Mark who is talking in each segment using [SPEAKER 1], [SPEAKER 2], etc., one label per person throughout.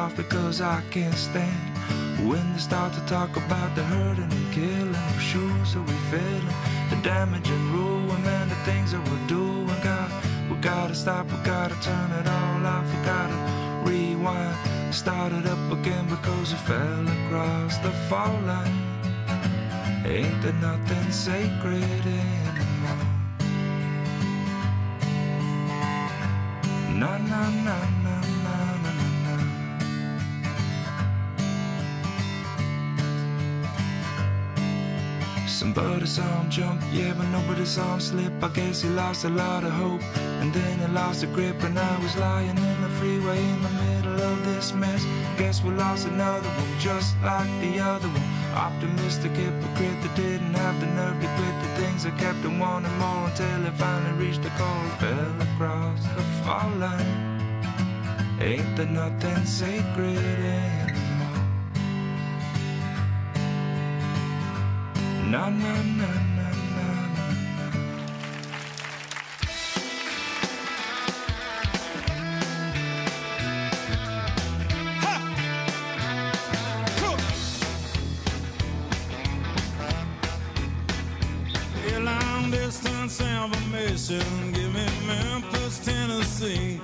[SPEAKER 1] off because I can't stand when they start to talk about the hurting and killing. What shoes are we feeling? The damage and ruin, man, the things that we're doing. God, we gotta stop, we gotta turn it all off. We gotta rewind, start it up again because we fell across the fault line. Ain't there nothing sacred anymore? Na na na na na na na. Somebody saw him jump, yeah, but nobody saw him slip. I guess he lost a lot of hope, and then he lost the grip. And I was lying in the freeway in the middle of this mess. Guess we lost another one, just like the other one. Optimistic hypocrite that didn't have the nerve to quit the things that kept him wanting more until he finally reached the goal. Fell across the fall line. Ain't there nothing sacred anymore? Na na na na na na.
[SPEAKER 2] A long distance information, give me Memphis, Tennessee.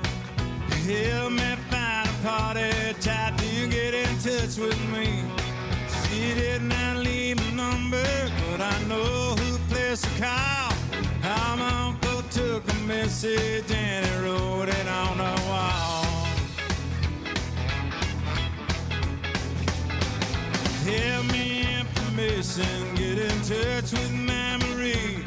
[SPEAKER 2] Help me find a party, try to get in touch with me. She did not leave a number, but I know who placed the call. My uncle took a message and he wrote it on the wall. Help me information, get in touch with memory.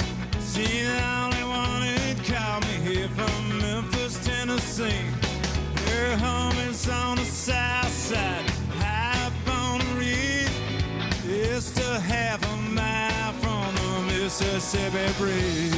[SPEAKER 2] She the only one who'd call me here from Memphis, Tennessee. Her home is on the south side, high up on the ridge. Just a half a mile from the Mississippi Bridge.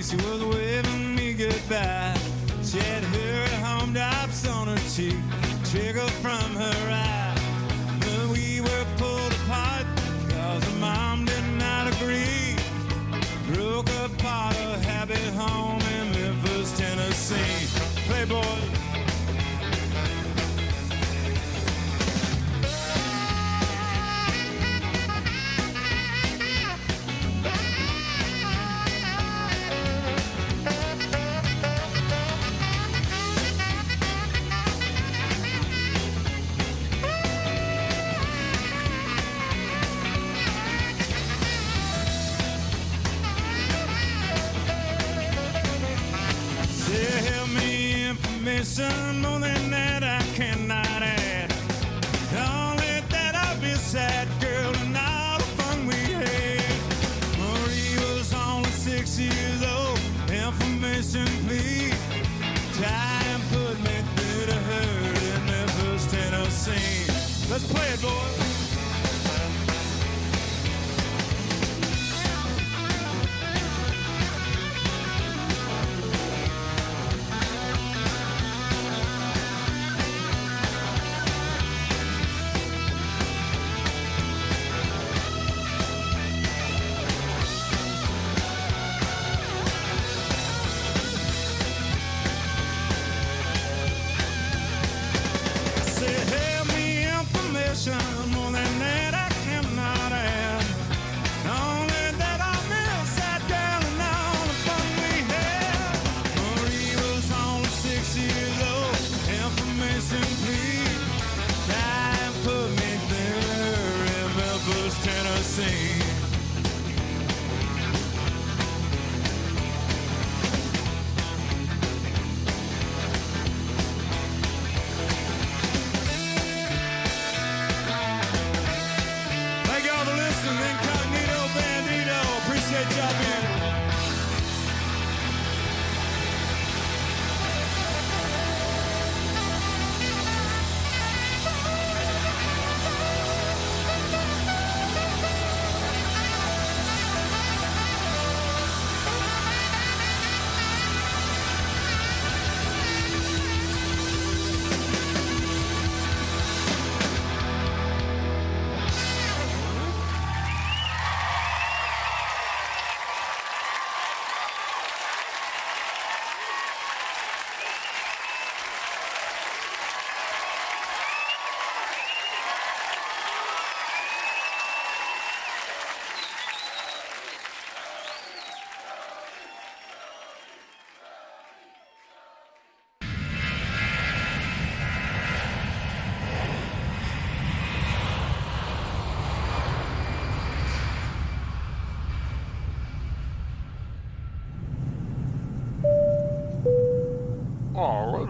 [SPEAKER 2] She was waving me goodbye. She had her home drops on her cheek, trigger from her eye. But we were pulled apart cause her mom did not agree. Broke apart a happy home in Memphis, Tennessee. Playboy. More than that I cannot add. Only that I'll be sad, girl, and all the fun we had. Marie was only 6 years old. Information, please. Try and put me through to her in Memphis, Tennessee. Let's play it, boys.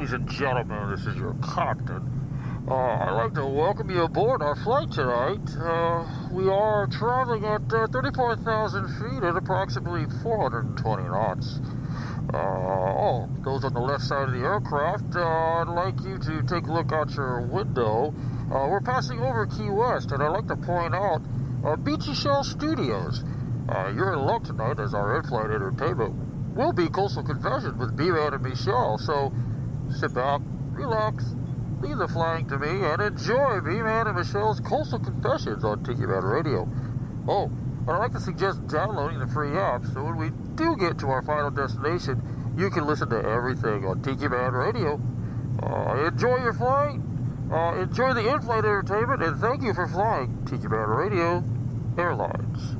[SPEAKER 3] Ladies and gentlemen, this is your captain. I'd like to welcome you aboard our flight tonight. We are traveling at 34,000 feet at approximately 420 knots. Those on the left side of the aircraft, I'd like you to take a look out your window. We're passing over Key West, and I'd like to point out Beachy Shell Studios. You're in luck tonight, as our in-flight entertainment will be Coastal Confessions with B-Man and Michele. So sit back, relax, leave the flying to me, and enjoy B-Man and Michelle's Coastal Confessions on Tiki Man Radio. Oh, and I'd like to suggest downloading the free app, so when we do get to our final destination, you can listen to everything on Tiki Man Radio. Enjoy your flight, enjoy the in-flight entertainment, and thank you for flying Tiki Man Radio Airlines.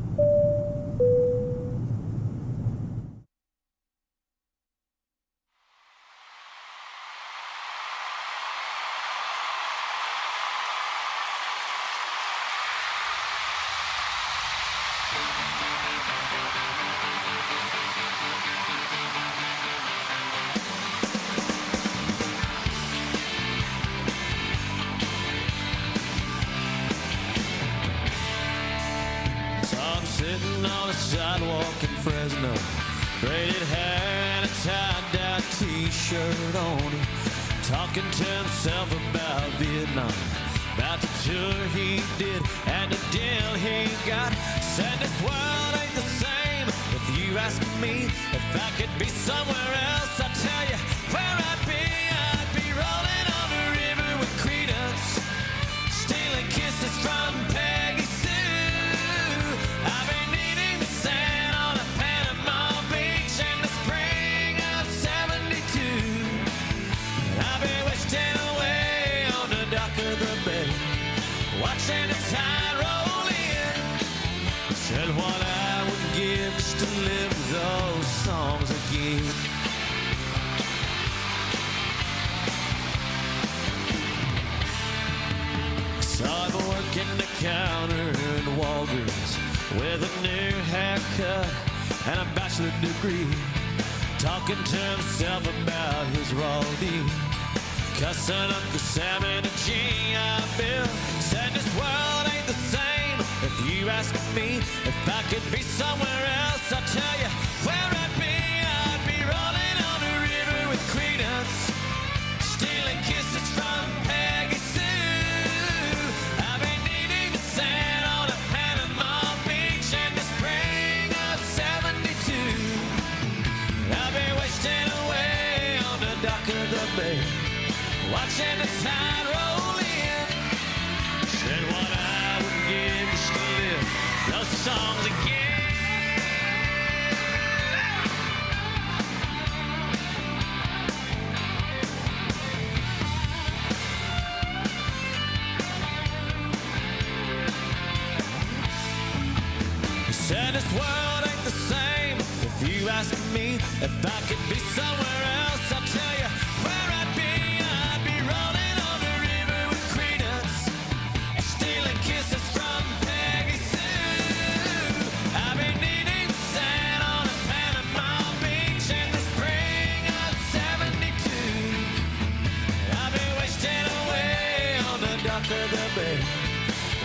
[SPEAKER 2] Sitting on a sidewalk in Fresno, braided hair and a tie-dye t-shirt on, talking to himself about Vietnam, about the tour he did and the deal he got. Said this world ain't the same. If you ask me if I could be somewhere else, I tell you where I'd be rolling on the river with Credence, stealing kisses from Peggy Sue. I've been eating the sand on a Panama beach in the spring of '72. I've been wasting away on the dock of the bay, watching the tide roll in. Said what I would give just to live those songs again. Saw him working the counter in Walgreens with a new haircut and a bachelor degree, talking to himself about his raw deal, cussing Uncle Sam and a GI Bill. Said this world ain't the same. If you ask me if I could be somewhere else, I tell you where I'd be rolling on the river with Credence, stealing kisses from Peggy Sue. I've been eating the sand on a Panama beach in the spring of '72. I've been wasting away on the dock of the bay, watching the tide roll in. Said what I would give just to live those songs again. Said this world ain't the same. If you ask me if I could be somewhere else, I'll tell you where I'd be rolling on the river with Credence, stealing kisses from Peggy Sue. I've been eating sand on a Panama beach in the spring of '72. I've been wasting away on the dock of the bay,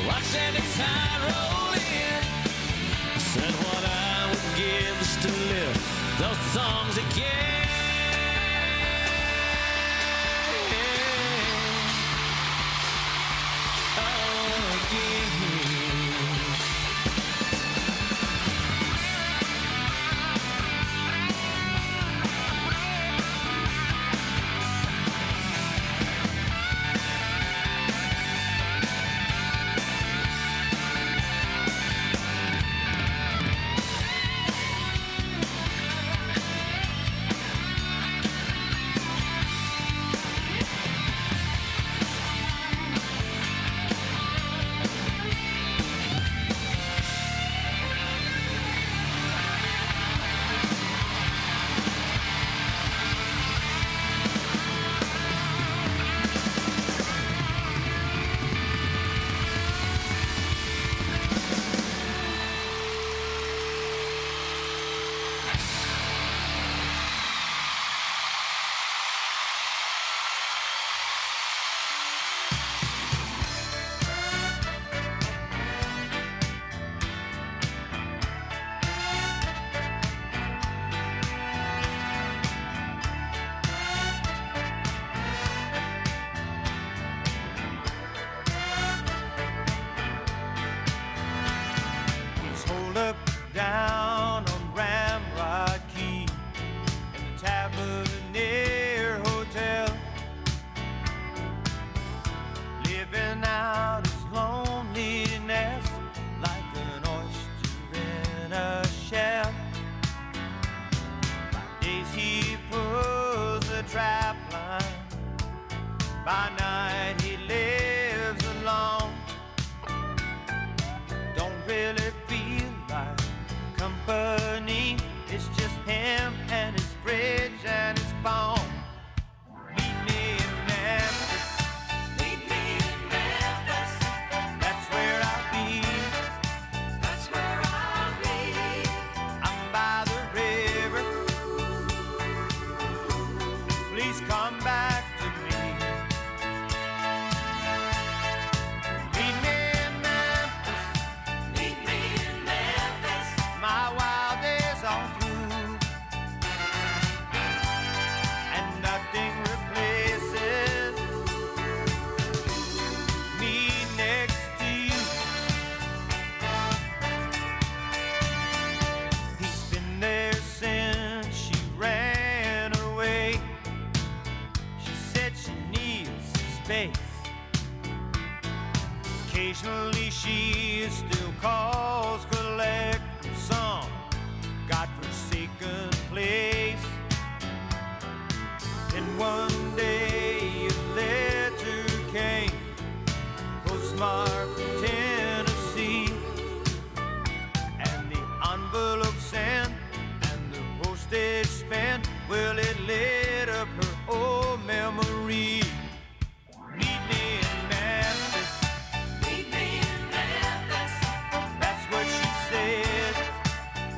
[SPEAKER 2] watching the tide roll in. Said what I would give just to live those songs again.
[SPEAKER 4] place. Occasionally she still calls, collect from some godforsaken place. And one day a letter came, postmarked from Tennessee, and the envelope sent and the postage spent, well, it lit up her old memory. Meet me in Memphis. Meet me in Memphis. That's what she said.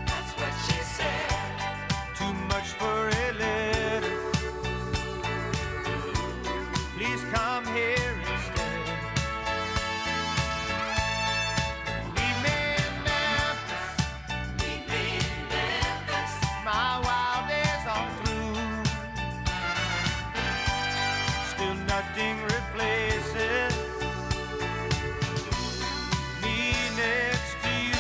[SPEAKER 4] That's what she said. Too much for a letter. Please come here instead. Meet me in Memphis. Meet me in Memphis. My wild days are through. Still nothing replaces me next to you.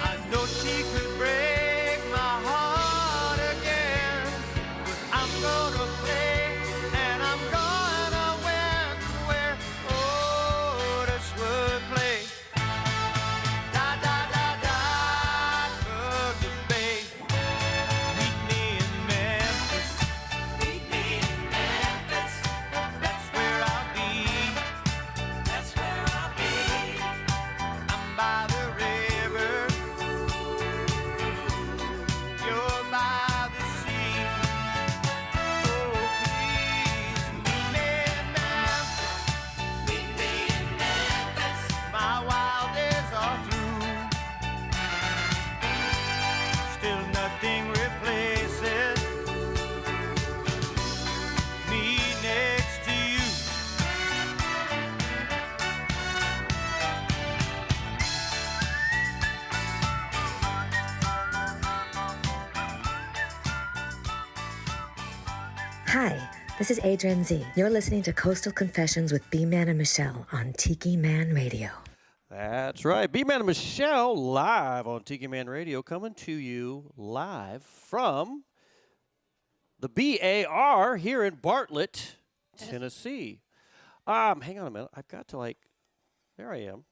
[SPEAKER 4] I know she could break my heart again, but I'm gonna play and I'm gonna win. Where Otis would play. Da da da da, for the bay. Meet me in Memphis. Meet me in Memphis. That's where I'll be. That's where I'll be. I'm by the river. You're by the sea. Oh, please meet me in Memphis. Meet me in Memphis. My wild days are through. Still nothing replaces me next to you.
[SPEAKER 5] Hi, this is Adrian Z. You're listening to Coastal Confessions with B-Man and Michelle on Tiki Man Radio.
[SPEAKER 6] That's right. B-Man and Michelle live on Tiki Man Radio, coming to you live from the BAR here in Bartlett, Tennessee. Hang on a minute. I've got to there I am.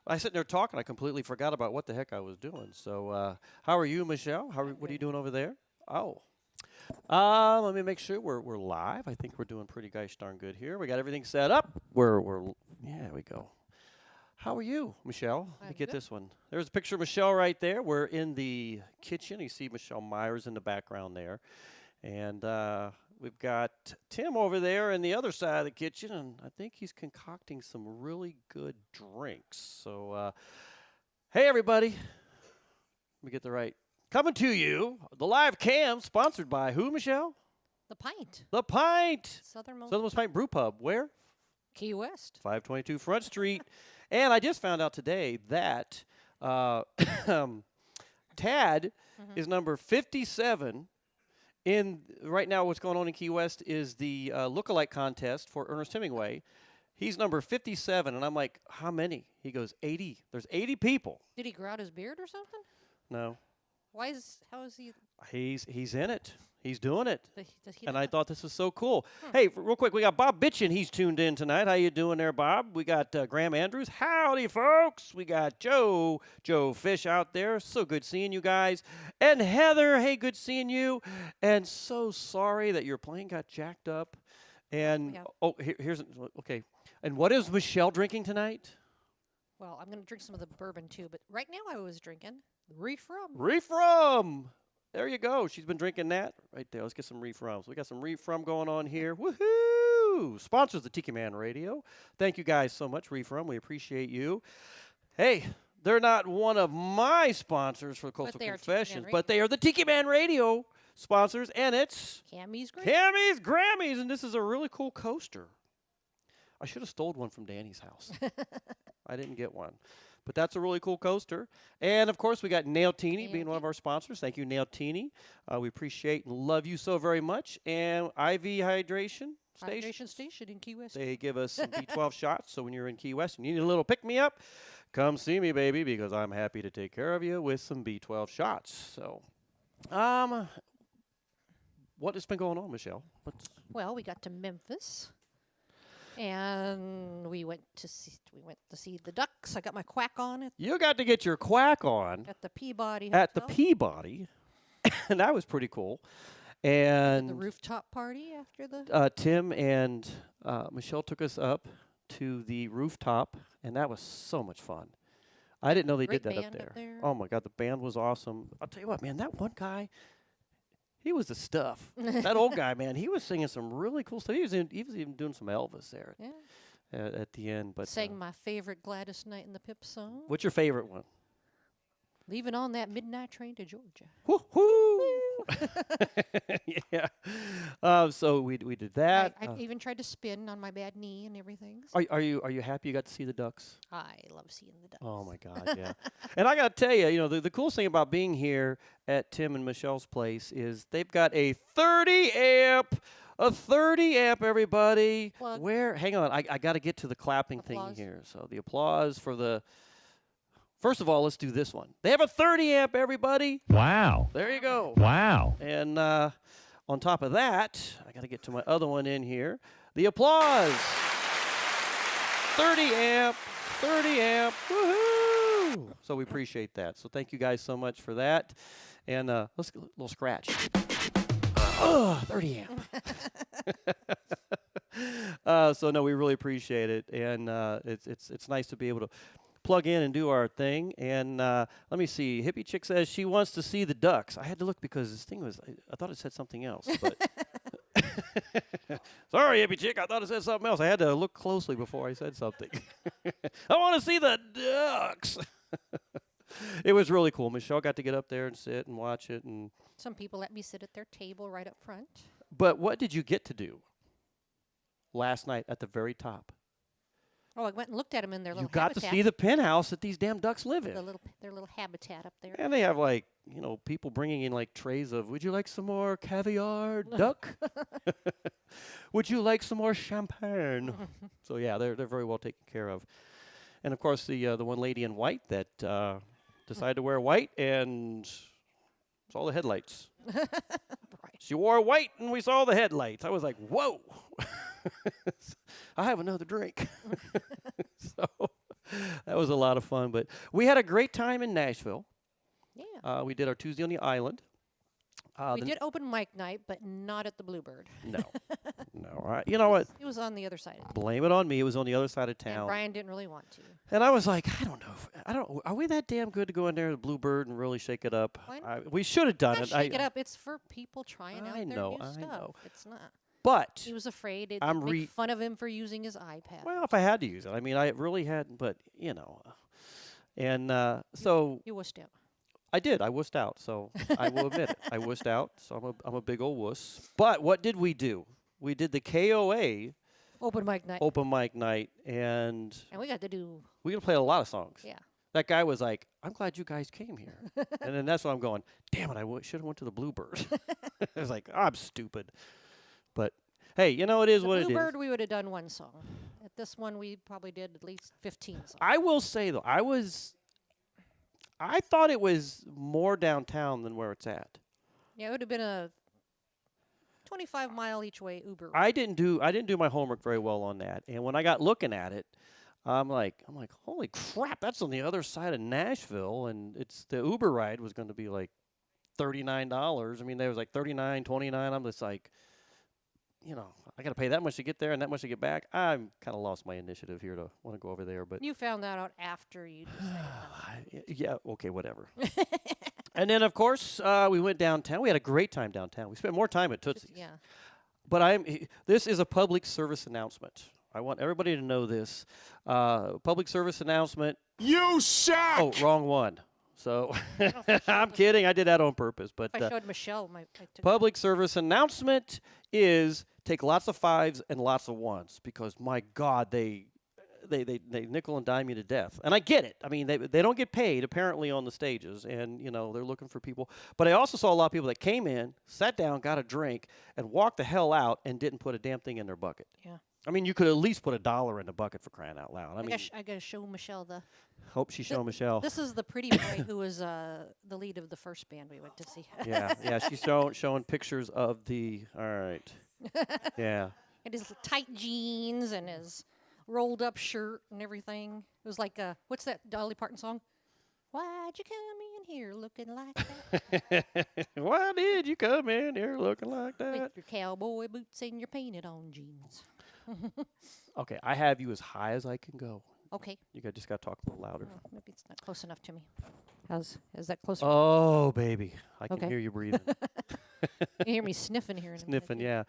[SPEAKER 6] I was sitting there talking. I completely forgot about what the heck I was doing. So how are you, Michelle? What are you doing over there? Oh. Let me make sure we're live. I think we're doing pretty gosh darn good here. We got everything set up. Yeah, there we go. How are you, Michelle? Let me get this one. There's a picture of Michelle right there. We're in the kitchen. You see Michele Myers in the background there. And we've got Tim over there in the other side of the kitchen, and I think he's concocting some really good drinks. So, hey, everybody. Let me get the right. Coming to you, the live cam, sponsored by who, Michelle?
[SPEAKER 7] The Pint.
[SPEAKER 6] The Pint.
[SPEAKER 7] Southernmost
[SPEAKER 6] Pint Brewpub. Where?
[SPEAKER 7] Key West.
[SPEAKER 6] 522 Front Street. And I just found out today that Tad is number 57 in right now. What's going on in Key West is the lookalike contest for Ernest Hemingway. He's number 57, and I'm like, how many? He goes, 80. There's 80 people.
[SPEAKER 7] Did he grow out his beard or something?
[SPEAKER 6] No.
[SPEAKER 7] How is he?
[SPEAKER 6] He's in it. He's doing it.
[SPEAKER 7] Does he
[SPEAKER 6] And
[SPEAKER 7] know
[SPEAKER 6] I
[SPEAKER 7] that?
[SPEAKER 6] thought this was so cool. Hey, real quick, we got Bob Bitchin. He's tuned in tonight. How you doing there, Bob? We got Graham Andrews. Howdy, folks. We got Joe Fish out there. So good seeing you guys. And Heather, hey, good seeing you. And so sorry that your plane got jacked up. And, here's, okay. And what is Michelle drinking tonight?
[SPEAKER 7] Well, I'm going to drink some of the bourbon, too. But right now I was drinking Reef Rum.
[SPEAKER 6] Reef Rum. There you go. She's been drinking that right there. Let's get some Reef Rum. So we got some Reef Rum going on here. Woohoo! Woohoo! Sponsors the Tiki Man Radio. Thank you guys so much, Reef Rum. We appreciate you. Hey, they're not one of my sponsors for Coastal Confessions, but they are the Tiki Man Radio sponsors, and it's
[SPEAKER 7] Cammy's
[SPEAKER 6] Grammys, and this is a really cool coaster. I should have stole one from Danny's house. I didn't get one. But that's a really cool coaster. And, of course, we got Nailtini being one of our sponsors. Thank you, Nailtini. We appreciate and love you so very much. And IV Hydration
[SPEAKER 7] Station in Key West.
[SPEAKER 6] They give us some B12 shots, so when you're in Key West and you need a little pick-me-up, come see me, baby, because I'm happy to take care of you with some B12 shots. So, what has been going on, Michelle?
[SPEAKER 7] Well, we got to Memphis. And we went to see the ducks. I got my quack on.
[SPEAKER 6] You got to get your quack on
[SPEAKER 7] at the Peabody
[SPEAKER 6] At
[SPEAKER 7] Hotel.
[SPEAKER 6] the Peabody, and that was pretty cool. And
[SPEAKER 7] the rooftop party after the.
[SPEAKER 6] Tim and Michelle took us up to the rooftop, and that was so much fun. I didn't know they did that up there. Oh my God, the band was awesome. I'll tell you what, man, that one guy. He was the stuff. That old guy, man, he was singing some really cool stuff. He was even doing some Elvis there at the end. But
[SPEAKER 7] sang my favorite Gladys Knight in the Pip song.
[SPEAKER 6] What's your favorite one?
[SPEAKER 7] Leaving on that midnight train to Georgia.
[SPEAKER 6] Woo-hoo! Yeah. So we did that.
[SPEAKER 7] I even tried to spin on my bad knee and everything.
[SPEAKER 6] So. Are you happy you got to see the ducks?
[SPEAKER 7] I love seeing the ducks.
[SPEAKER 6] Oh my God, yeah. And I got to tell you, the coolest thing about being here at Tim and Michelle's place is they've got a 30 amp, everybody.
[SPEAKER 7] Plug.
[SPEAKER 6] Hang on, I got to get to the clapping
[SPEAKER 7] Applause.
[SPEAKER 6] thing here. So the applause for the. First of all, let's do this one. They have a 30 amp, everybody.
[SPEAKER 8] Wow.
[SPEAKER 6] There you go.
[SPEAKER 8] Wow.
[SPEAKER 6] And on top of that, I got to get to my other one in here. The applause. 30 amp. Woohoo! So we appreciate that. So thank you guys so much for that. And let's get a little scratch. 30 amp. So no, we really appreciate it. And it's nice to be able to plug in and do our thing. And let me see. Hippie Chick says she wants to see the ducks. I had to look because this thing was, I thought it said something else. But sorry, Hippie Chick. I thought it said something else. I had to look closely before I said something. I want to see the ducks. It was really cool. Michelle got to get up there and sit and watch it. And
[SPEAKER 7] some people let me sit at their table right up front.
[SPEAKER 6] But what did you get to do last night at the very top?
[SPEAKER 7] Oh, I went and looked at them in their little
[SPEAKER 6] habitat. You got to see the penthouse that these damn ducks live in.
[SPEAKER 7] Their little habitat up there.
[SPEAKER 6] And they have people bringing in trays of, would you like some more caviar, duck? Would you like some more champagne? So yeah, they're very well taken care of. And of course the one lady in white that decided to wear white and saw the headlights.
[SPEAKER 7] Right.
[SPEAKER 6] She wore white and we saw the headlights. I was like, whoa. I have another drink. So that was a lot of fun. But we had a great time in Nashville.
[SPEAKER 7] Yeah.
[SPEAKER 6] We did our Tuesday on the Island.
[SPEAKER 7] We did open mic night, but not at the Bluebird.
[SPEAKER 6] No. You know what?
[SPEAKER 7] It was on the other side.
[SPEAKER 6] Blame it on me. It was on the other side of town.
[SPEAKER 7] And Brian didn't really want to.
[SPEAKER 6] And I was like, I don't know. Are we that damn good to go in there to the Bluebird and really shake it up? We should have done it.
[SPEAKER 7] Shake it up. It's for people trying out their new stuff.
[SPEAKER 6] I know.
[SPEAKER 7] It's not.
[SPEAKER 6] But
[SPEAKER 7] he was afraid it'd make fun of him for using his iPad.
[SPEAKER 6] Well, if I had to use it. I mean, I really hadn't, but, And so...
[SPEAKER 7] You wussed out.
[SPEAKER 6] I did. I wussed out, so I will admit it. I wussed out, so I'm a big old wuss. But what did we do? We did the KOA...
[SPEAKER 7] Open mic night.
[SPEAKER 6] And
[SPEAKER 7] we got to do...
[SPEAKER 6] We got to play a lot of songs.
[SPEAKER 7] Yeah.
[SPEAKER 6] That guy was like, I'm glad you guys came here. And then that's when I'm going, damn it, I should have went to the Bluebird. I was like, I'm stupid. But, hey, it is what it is.
[SPEAKER 7] The Bluebird, we would have done one song. At this one, we probably did at least 15 songs.
[SPEAKER 6] I will say, though, I thought it was more downtown than where it's at.
[SPEAKER 7] Yeah, it would have been a 25-mile each way Uber.
[SPEAKER 6] I didn't do my homework very well on that. And when I got looking at it, I'm like, holy crap, that's on the other side of Nashville, and the Uber ride was going to be like $39. I mean, there was like $39, $29. I'm just like, I got to pay that much to get there and that much to get back. I'm kind of lost my initiative here to want to go over there. But
[SPEAKER 7] you found that out after you decided.
[SPEAKER 6] Yeah, okay, whatever. And then, of course, we went downtown. We had a great time downtown. We spent more time at Tootsie's.
[SPEAKER 7] Yeah.
[SPEAKER 6] But this is a public service announcement. I want everybody to know this. Public service announcement.
[SPEAKER 2] You suck!
[SPEAKER 6] Oh, wrong one. So I'm kidding. I did that on purpose. But
[SPEAKER 7] If I showed Michelle, I took
[SPEAKER 6] public service announcement is take lots of 5s and lots of 1s because, my God, they nickel and dime you to death. And I get it. I mean, they don't get paid, apparently, on the stages. And, they're looking for people. But I also saw a lot of people that came in, sat down, got a drink, and walked the hell out and didn't put a damn thing in their bucket.
[SPEAKER 7] Yeah.
[SPEAKER 6] I mean, you could at least put $1 in the bucket for crying out loud.
[SPEAKER 7] I got to show Michelle the.
[SPEAKER 6] Hope she show Michelle.
[SPEAKER 7] This is the pretty boy who was the lead of the first band we went to see.
[SPEAKER 6] Yeah. She's showing pictures of the. All right. Yeah.
[SPEAKER 7] And his tight jeans and his rolled up shirt and everything. It was like what's that Dolly Parton song? Why'd you come in here looking like that?
[SPEAKER 6] Why did you come in here looking like that?
[SPEAKER 7] With your cowboy boots and your painted on jeans.
[SPEAKER 6] Okay, I have you as high as I can go.
[SPEAKER 7] Okay.
[SPEAKER 6] You just got to talk a little louder.
[SPEAKER 7] Oh, maybe it's not close enough to me. Is that closer?
[SPEAKER 6] Oh, baby. I can
[SPEAKER 7] Okay.
[SPEAKER 6] hear you breathing.
[SPEAKER 7] You hear me sniffing here. In a minute,
[SPEAKER 6] Sniffing,
[SPEAKER 7] too.
[SPEAKER 6] yeah.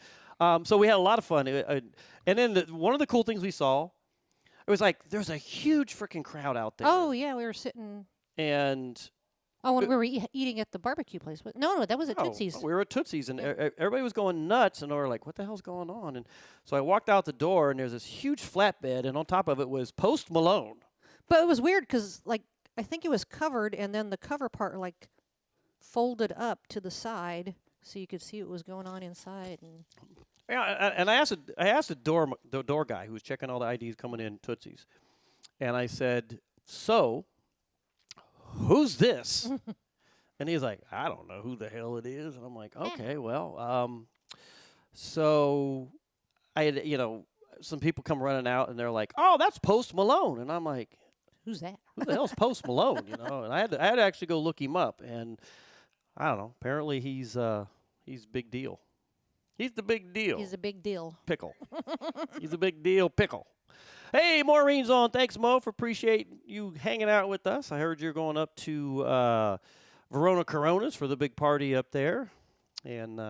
[SPEAKER 6] So we had a lot of fun. And then one of the cool things we saw, it was like there's a huge freaking crowd out there.
[SPEAKER 7] Oh, yeah, we were sitting.
[SPEAKER 6] And
[SPEAKER 7] Oh, when we were eating at the barbecue place. But no, that was at Tootsie's.
[SPEAKER 6] we were at Tootsie's, and everybody was going nuts, and we were like, what the hell's going on? And so I walked out the door, and there's this huge flatbed, and on top of it was Post Malone.
[SPEAKER 7] But it was weird because, I think it was covered, and then the cover part, folded up to the side so you could see what was going on inside. And
[SPEAKER 6] Yeah, and I asked the door guy who was checking all the IDs coming in Tootsie's, and I said, so, who's this? And he's like, I don't know who the hell it is. And I'm like, okay, well, so I had, some people come running out, and they're like, oh, that's Post Malone. And I'm like,
[SPEAKER 7] who's that?
[SPEAKER 6] who the hell's Post Malone? And I had to actually go look him up, and I don't know. Apparently, he's big deal. He's the big deal.
[SPEAKER 7] He's a big deal.
[SPEAKER 6] Pickle. He's a big deal pickle. Hey, Maureen's on. Thanks, Mo, for appreciating you hanging out with us. I heard you're going up to Verona Coronas for the big party up there. And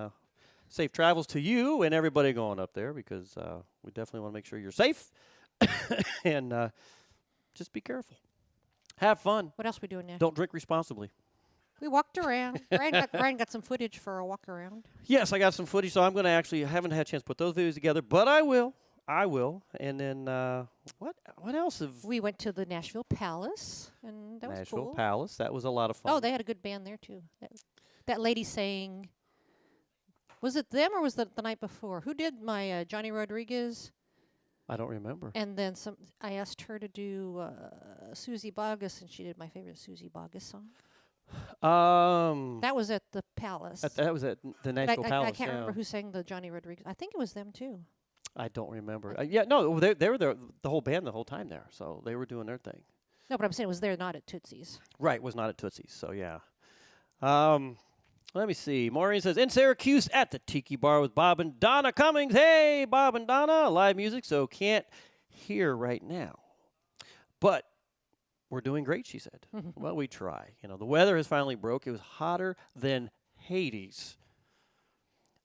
[SPEAKER 6] safe travels to you and everybody going up there because we definitely want to make sure you're safe. And just be careful. Have fun.
[SPEAKER 7] What else we doing now?
[SPEAKER 6] Don't drink responsibly.
[SPEAKER 7] We walked around. Brian got some footage for a walk around.
[SPEAKER 6] Yes, I got some footage, so I'm going to I haven't had a chance to put those videos together, but I will. And then what else have
[SPEAKER 7] We went to the Nashville Palace, and that was
[SPEAKER 6] Nashville
[SPEAKER 7] cool.
[SPEAKER 6] Palace. That was a lot of fun.
[SPEAKER 7] Oh, they had a good band there too. That lady sang. Was it them or was it the night before? Who did my Johnny Rodriguez?
[SPEAKER 6] I don't remember.
[SPEAKER 7] And then I asked her to do Susie Boggess, and she did my favorite Susie Boggess song. That was at the Palace.
[SPEAKER 6] That was at the Nashville Palace.
[SPEAKER 7] I can't remember who sang the Johnny Rodriguez. I think it was them too.
[SPEAKER 6] I don't remember. No, they were there, the whole band the whole time there, so they were doing their thing.
[SPEAKER 7] No, but I'm saying it was there, not at Tootsie's.
[SPEAKER 6] Right, was not at Tootsie's, so yeah. Let me see. Maureen says, in Syracuse at the Tiki Bar with Bob and Donna Cummings. Hey, Bob and Donna, live music, so can't hear right now. But we're doing great, she said. Well, we try. The weather has finally broke. It was hotter than Hades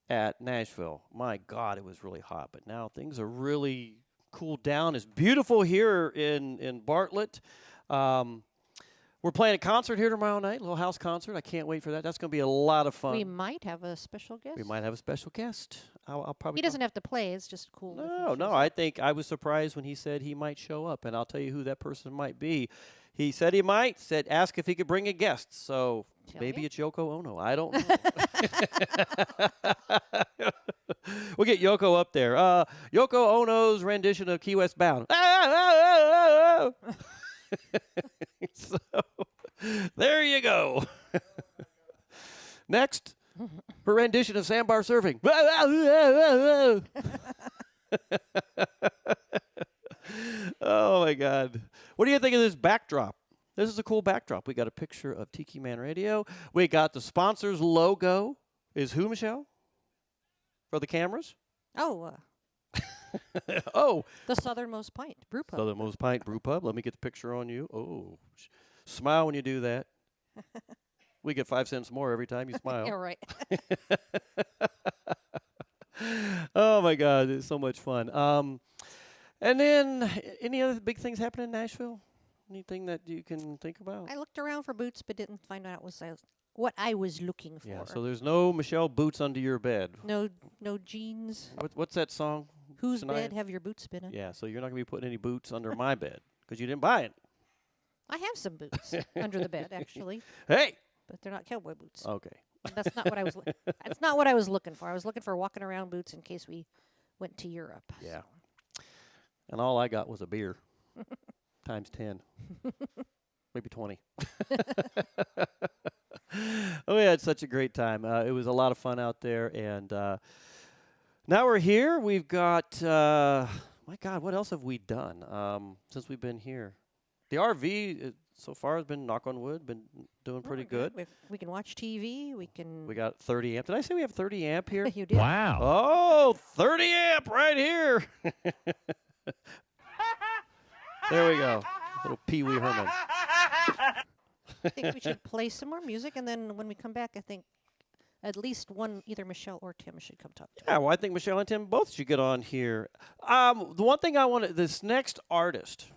[SPEAKER 6] at Nashville. My God, it was really hot. But now things are really cooled down. It's beautiful here in Bartlett. We're playing a concert here tomorrow night, a little house concert. I can't wait for that. That's going to be a lot of fun.
[SPEAKER 7] We might have a special guest.
[SPEAKER 6] We might have a special guest. I'll probably.
[SPEAKER 7] He doesn't have to play. It's just cool.
[SPEAKER 6] No. I think I was surprised when he said he might show up, and I'll tell you who that person might be. He said he might. Said ask if he could bring a guest. So maybe it's Yoko Ono. I don't know. We'll get Yoko up there. Yoko Ono's rendition of Key West Bound. So there you go. Next, her rendition of Sandbar Surfing. Oh my God. What do you think of this backdrop? This is a cool backdrop. We got a picture of Tiki Man Radio. We got the sponsor's logo. Is who, Michelle? For the cameras?
[SPEAKER 7] Oh.
[SPEAKER 6] Oh.
[SPEAKER 7] The Southernmost Pint Brewpub.
[SPEAKER 6] Southernmost Pint Brewpub. Let me get the picture on you. Oh. Smile when you do that. We get 5 cents more every time you smile.
[SPEAKER 7] Yeah, right.
[SPEAKER 6] Oh my God, it's so much fun. And then any other big things happening in Nashville? Anything that you can think about?
[SPEAKER 7] I looked around for boots, but didn't find out what I was looking for.
[SPEAKER 6] Yeah, so there's no Michelle boots under your bed.
[SPEAKER 7] No jeans.
[SPEAKER 6] What's that song?
[SPEAKER 7] Whose
[SPEAKER 6] Tonight?
[SPEAKER 7] bed have your boots been in?
[SPEAKER 6] Yeah, so you're not going to be putting any boots under my bed because you didn't buy it.
[SPEAKER 7] I have some boots under the bed, actually,
[SPEAKER 6] Hey!
[SPEAKER 7] but they're not cowboy boots.
[SPEAKER 6] Okay.
[SPEAKER 7] That's not what I was. That's not what I was looking for. I was looking for walking around boots in case we went to Europe.
[SPEAKER 6] Yeah. And all I got was a beer times 10. Maybe 20. Oh, we had such a great time. It was a lot of fun out there. And now we're here. We've got, my God, what else have we done since we've been here? The RV so far has been, knock on wood, been doing pretty good.
[SPEAKER 7] We can watch TV. We can.
[SPEAKER 6] We got 30 amp. Did I say we have 30 amp here?
[SPEAKER 7] You did.
[SPEAKER 8] Wow.
[SPEAKER 6] Oh, 30 amp right here. There we go. Little Pee Wee Herman.
[SPEAKER 7] I think we should play some more music, and then when we come back, I think at least one, either Michelle or Tim, should come talk to us.
[SPEAKER 6] Yeah, well, I think Michelle and Tim both should get on here. The one thing I want to, this next artist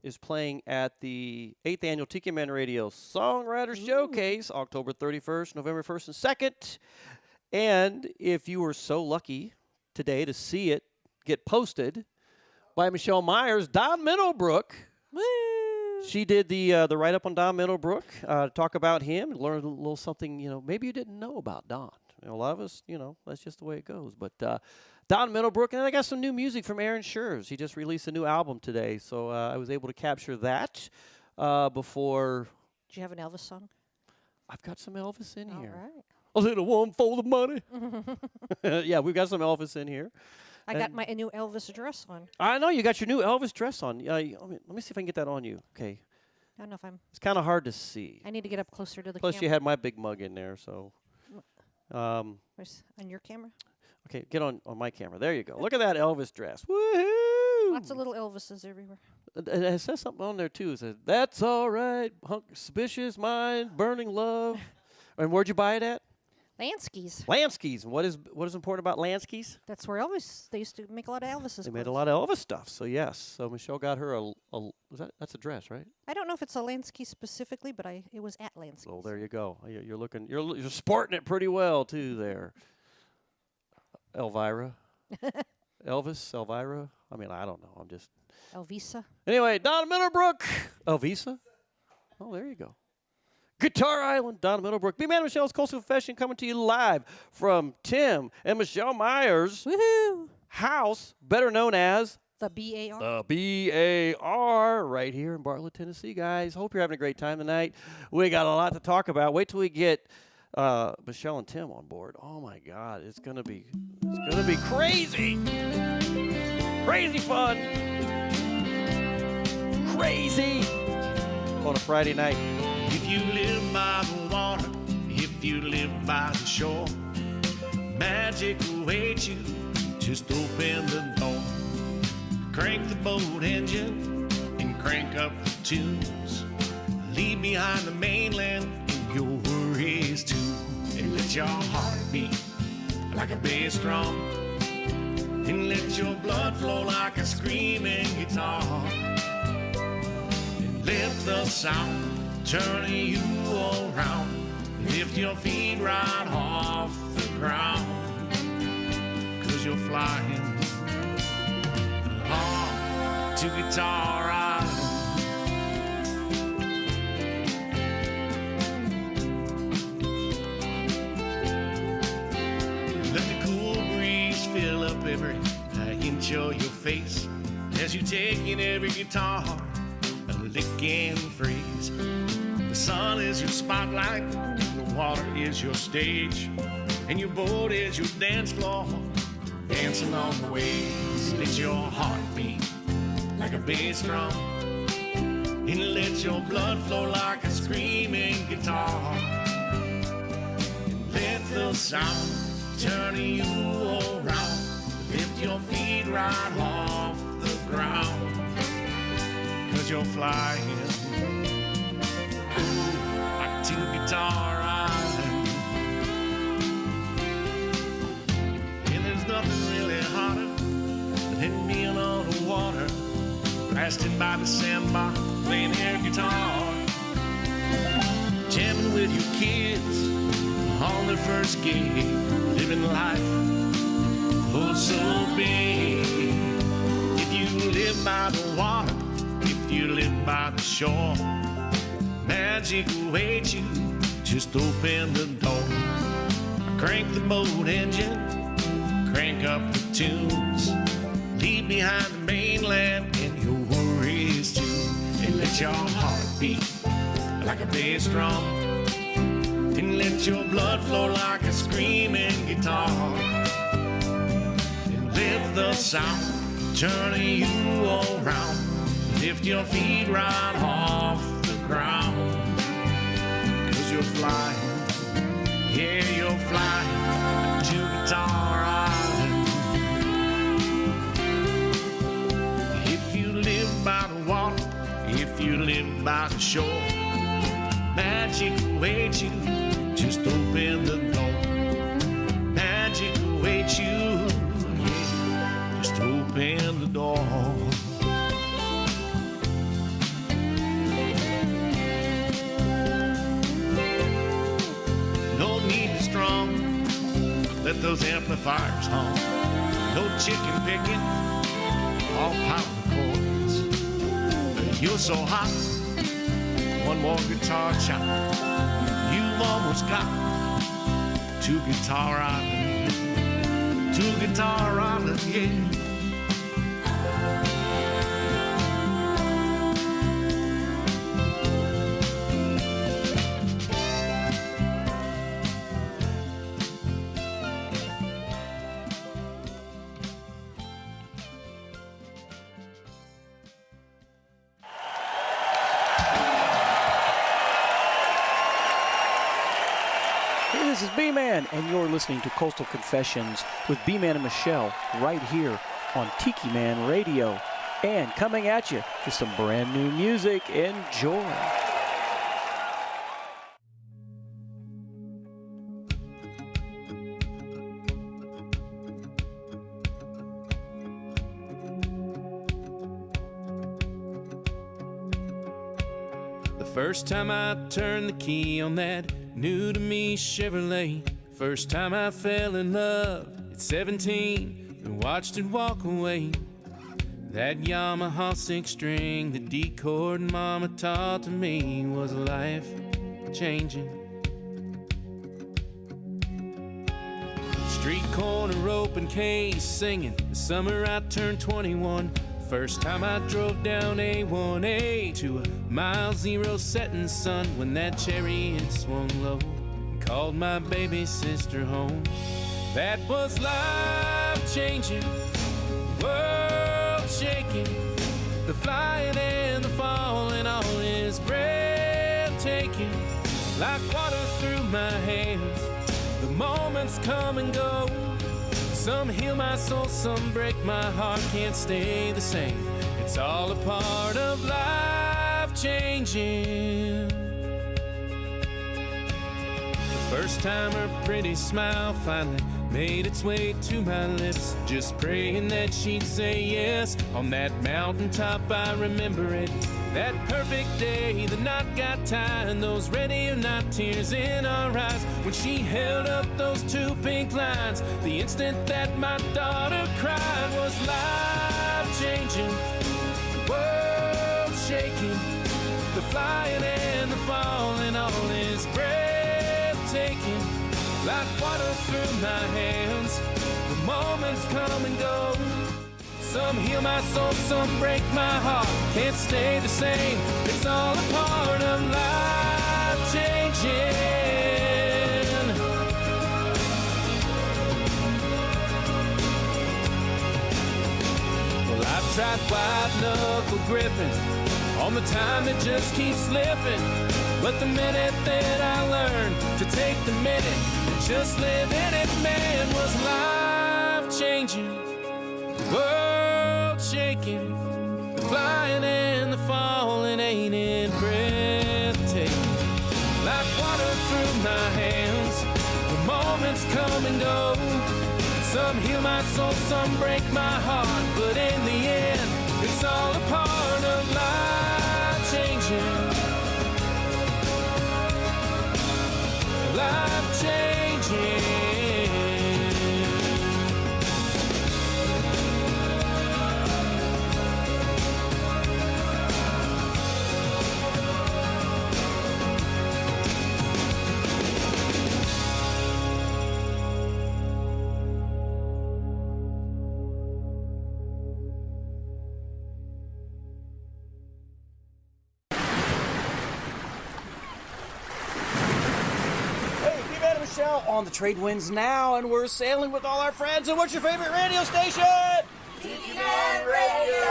[SPEAKER 6] is playing at the 8th Annual Tiki Man Radio Songwriter Showcase, October 31st, November 1st and 2nd. And if you were so lucky today to see it get posted by Michele Myers, Don Middlebrook.
[SPEAKER 7] Woo!
[SPEAKER 6] She did the write-up on Don Middlebrook, talk about him, and learn a little something, maybe you didn't know about Don. A lot of us, that's just the way it goes. But Don Middlebrook, and then I got some new music from Aaron Schurz. He just released a new album today, so I was able to capture that before.
[SPEAKER 7] Do you have an Elvis song?
[SPEAKER 6] I've got some Elvis in here.
[SPEAKER 7] All right.
[SPEAKER 6] A little one for the money. Yeah, we've got some Elvis in here.
[SPEAKER 7] I got my new Elvis dress on.
[SPEAKER 6] I know you got your new Elvis dress on. Let me see if I can get that on you. Okay.
[SPEAKER 7] I don't know if I'm.
[SPEAKER 6] It's kind of hard to see.
[SPEAKER 7] I need to get up closer to the
[SPEAKER 6] Plus,
[SPEAKER 7] camera.
[SPEAKER 6] you had my big mug in there, so.
[SPEAKER 7] Where's on your camera?
[SPEAKER 6] Okay, get on my camera. There you go. Look at that Elvis dress. Woohoo!
[SPEAKER 7] Lots of little Elvises everywhere.
[SPEAKER 6] It says something on there too. It says, "That's all right, suspicious mind, burning love." And where'd you buy it at?
[SPEAKER 7] Lansky's.
[SPEAKER 6] Lansky's. And what is important about Lansky's?
[SPEAKER 7] That's where they used to make a lot of Elvises.
[SPEAKER 6] They made a lot of Elvis stuff. So yes. So Michelle got her that's a dress, right?
[SPEAKER 7] I don't know if it's a Lansky specifically, but it was at Lansky's.
[SPEAKER 6] Oh, there you go. You're looking. You're sporting it pretty well too there. Elvira. Elvira. I mean, I don't know. I'm just.
[SPEAKER 7] Elvisa.
[SPEAKER 6] Anyway, Don Middlebrook. Elvisa. Oh, there you go. Guitar Island, Don Middlebrook. B-Man and Michelle's Coastal Confession coming to you live from Tim and Michele Myers'
[SPEAKER 7] Woohoo!
[SPEAKER 6] house, better known as
[SPEAKER 7] The BAR.
[SPEAKER 6] the BAR, right here in Bartlett, Tennessee, guys. Hope you're having a great time tonight. We got a lot to talk about. Wait till we get Michelle and Tim on board. Oh my God, it's gonna be crazy, crazy fun, crazy on a Friday night.
[SPEAKER 2] If you live by the water, if you live by the shore, magic awaits you. Just open the door, crank the boat engine, and crank up the tunes. Leave behind the mainland and your worries too, and let your heart beat like a bass drum, and let your blood flow like a screaming guitar, and let the sound turn you around. Lift your feet right off the ground, 'cause you're flying on to Guitar Island. Let the cool breeze fill up every inch of your face as you take in every guitar a lick and freeze. The sun is your spotlight, the water is your stage, and your boat is your dance floor, dancing on the waves. Let your heart beat like a bass drum, and let your blood flow like a screaming guitar, and let the sound turn you around. Lift your feet right off the ground, 'cause you're flying to Guitar Island. And there's
[SPEAKER 8] resting by the sandbar, playing air guitar, jamming with your kids on their first gig, living life oh so big. If you live by the water, if you live by the shore, magic awaits you, just open the door. Crank the boat engine, crank up the tunes, leave behind the mainland and your worries too, and let your heart beat like a bass drum, and let your blood flow like a screaming guitar, and let the sound turn you around, lift your feet right off the ground, 'cause you're flying, yeah, you're flying to Guitar Island. If you live by the water, if you live by the shore, magic awaits you, just open the door. Magic awaits you, yeah, just open the door. No need to strum, let those amplifiers hum. No chicken picking, all power chords. You're so hot, one more guitar chop, you've almost got to Guitar Island, to Guitar Island, yeah.
[SPEAKER 6] This is B-Man, and you're listening to Coastal Confessions with B-Man and Michelle right here on Tiki Man Radio. And coming at you with some brand new music. Enjoy.
[SPEAKER 2] The first time I turned the key on that new to me Chevrolet, first time I fell in love at 17 and watched it walk away. That Yamaha 6-string, the D-chord mama taught to me was life changing. Street corner open case singing the summer I turned 21. First time I drove down A1A to a mile zero setting sun, when that chariot swung low and called my baby sister home. That was life-changing, world-shaking, the flying and the falling all is breathtaking, like water through my hands. The moments come and go, some heal my soul, some break my heart, can't stay the same. It's all a part of life changing. The first time her pretty smile finally made its way to my lips, just praying that she'd say yes. On that mountaintop I remember it, that perfect day, the knot got tied, and those ready or not tears in our eyes when she held up those two pink lines. The instant that my daughter cried was life-changing, world-shaking, the flying and the falling all is breathtaking, like water through my hands. The moments come and go, some heal my soul, some break my heart, can't stay the same. It's all a part of life changing. Well, I've tried white knuckle gripping on the time that just keeps slipping, but the minute that I learned to take the minute and just live in it, man, was life changing, world shaking, the flying and the falling, ain't it breathtaking? Like water through my hands, the moments come and go. Some heal my soul, some break my heart, but in the end, it's all a part
[SPEAKER 8] changing. Life changing.
[SPEAKER 6] On the trade winds now, and we're sailing with all our friends. And what's your favorite radio station?
[SPEAKER 9] Tiki Man Radio!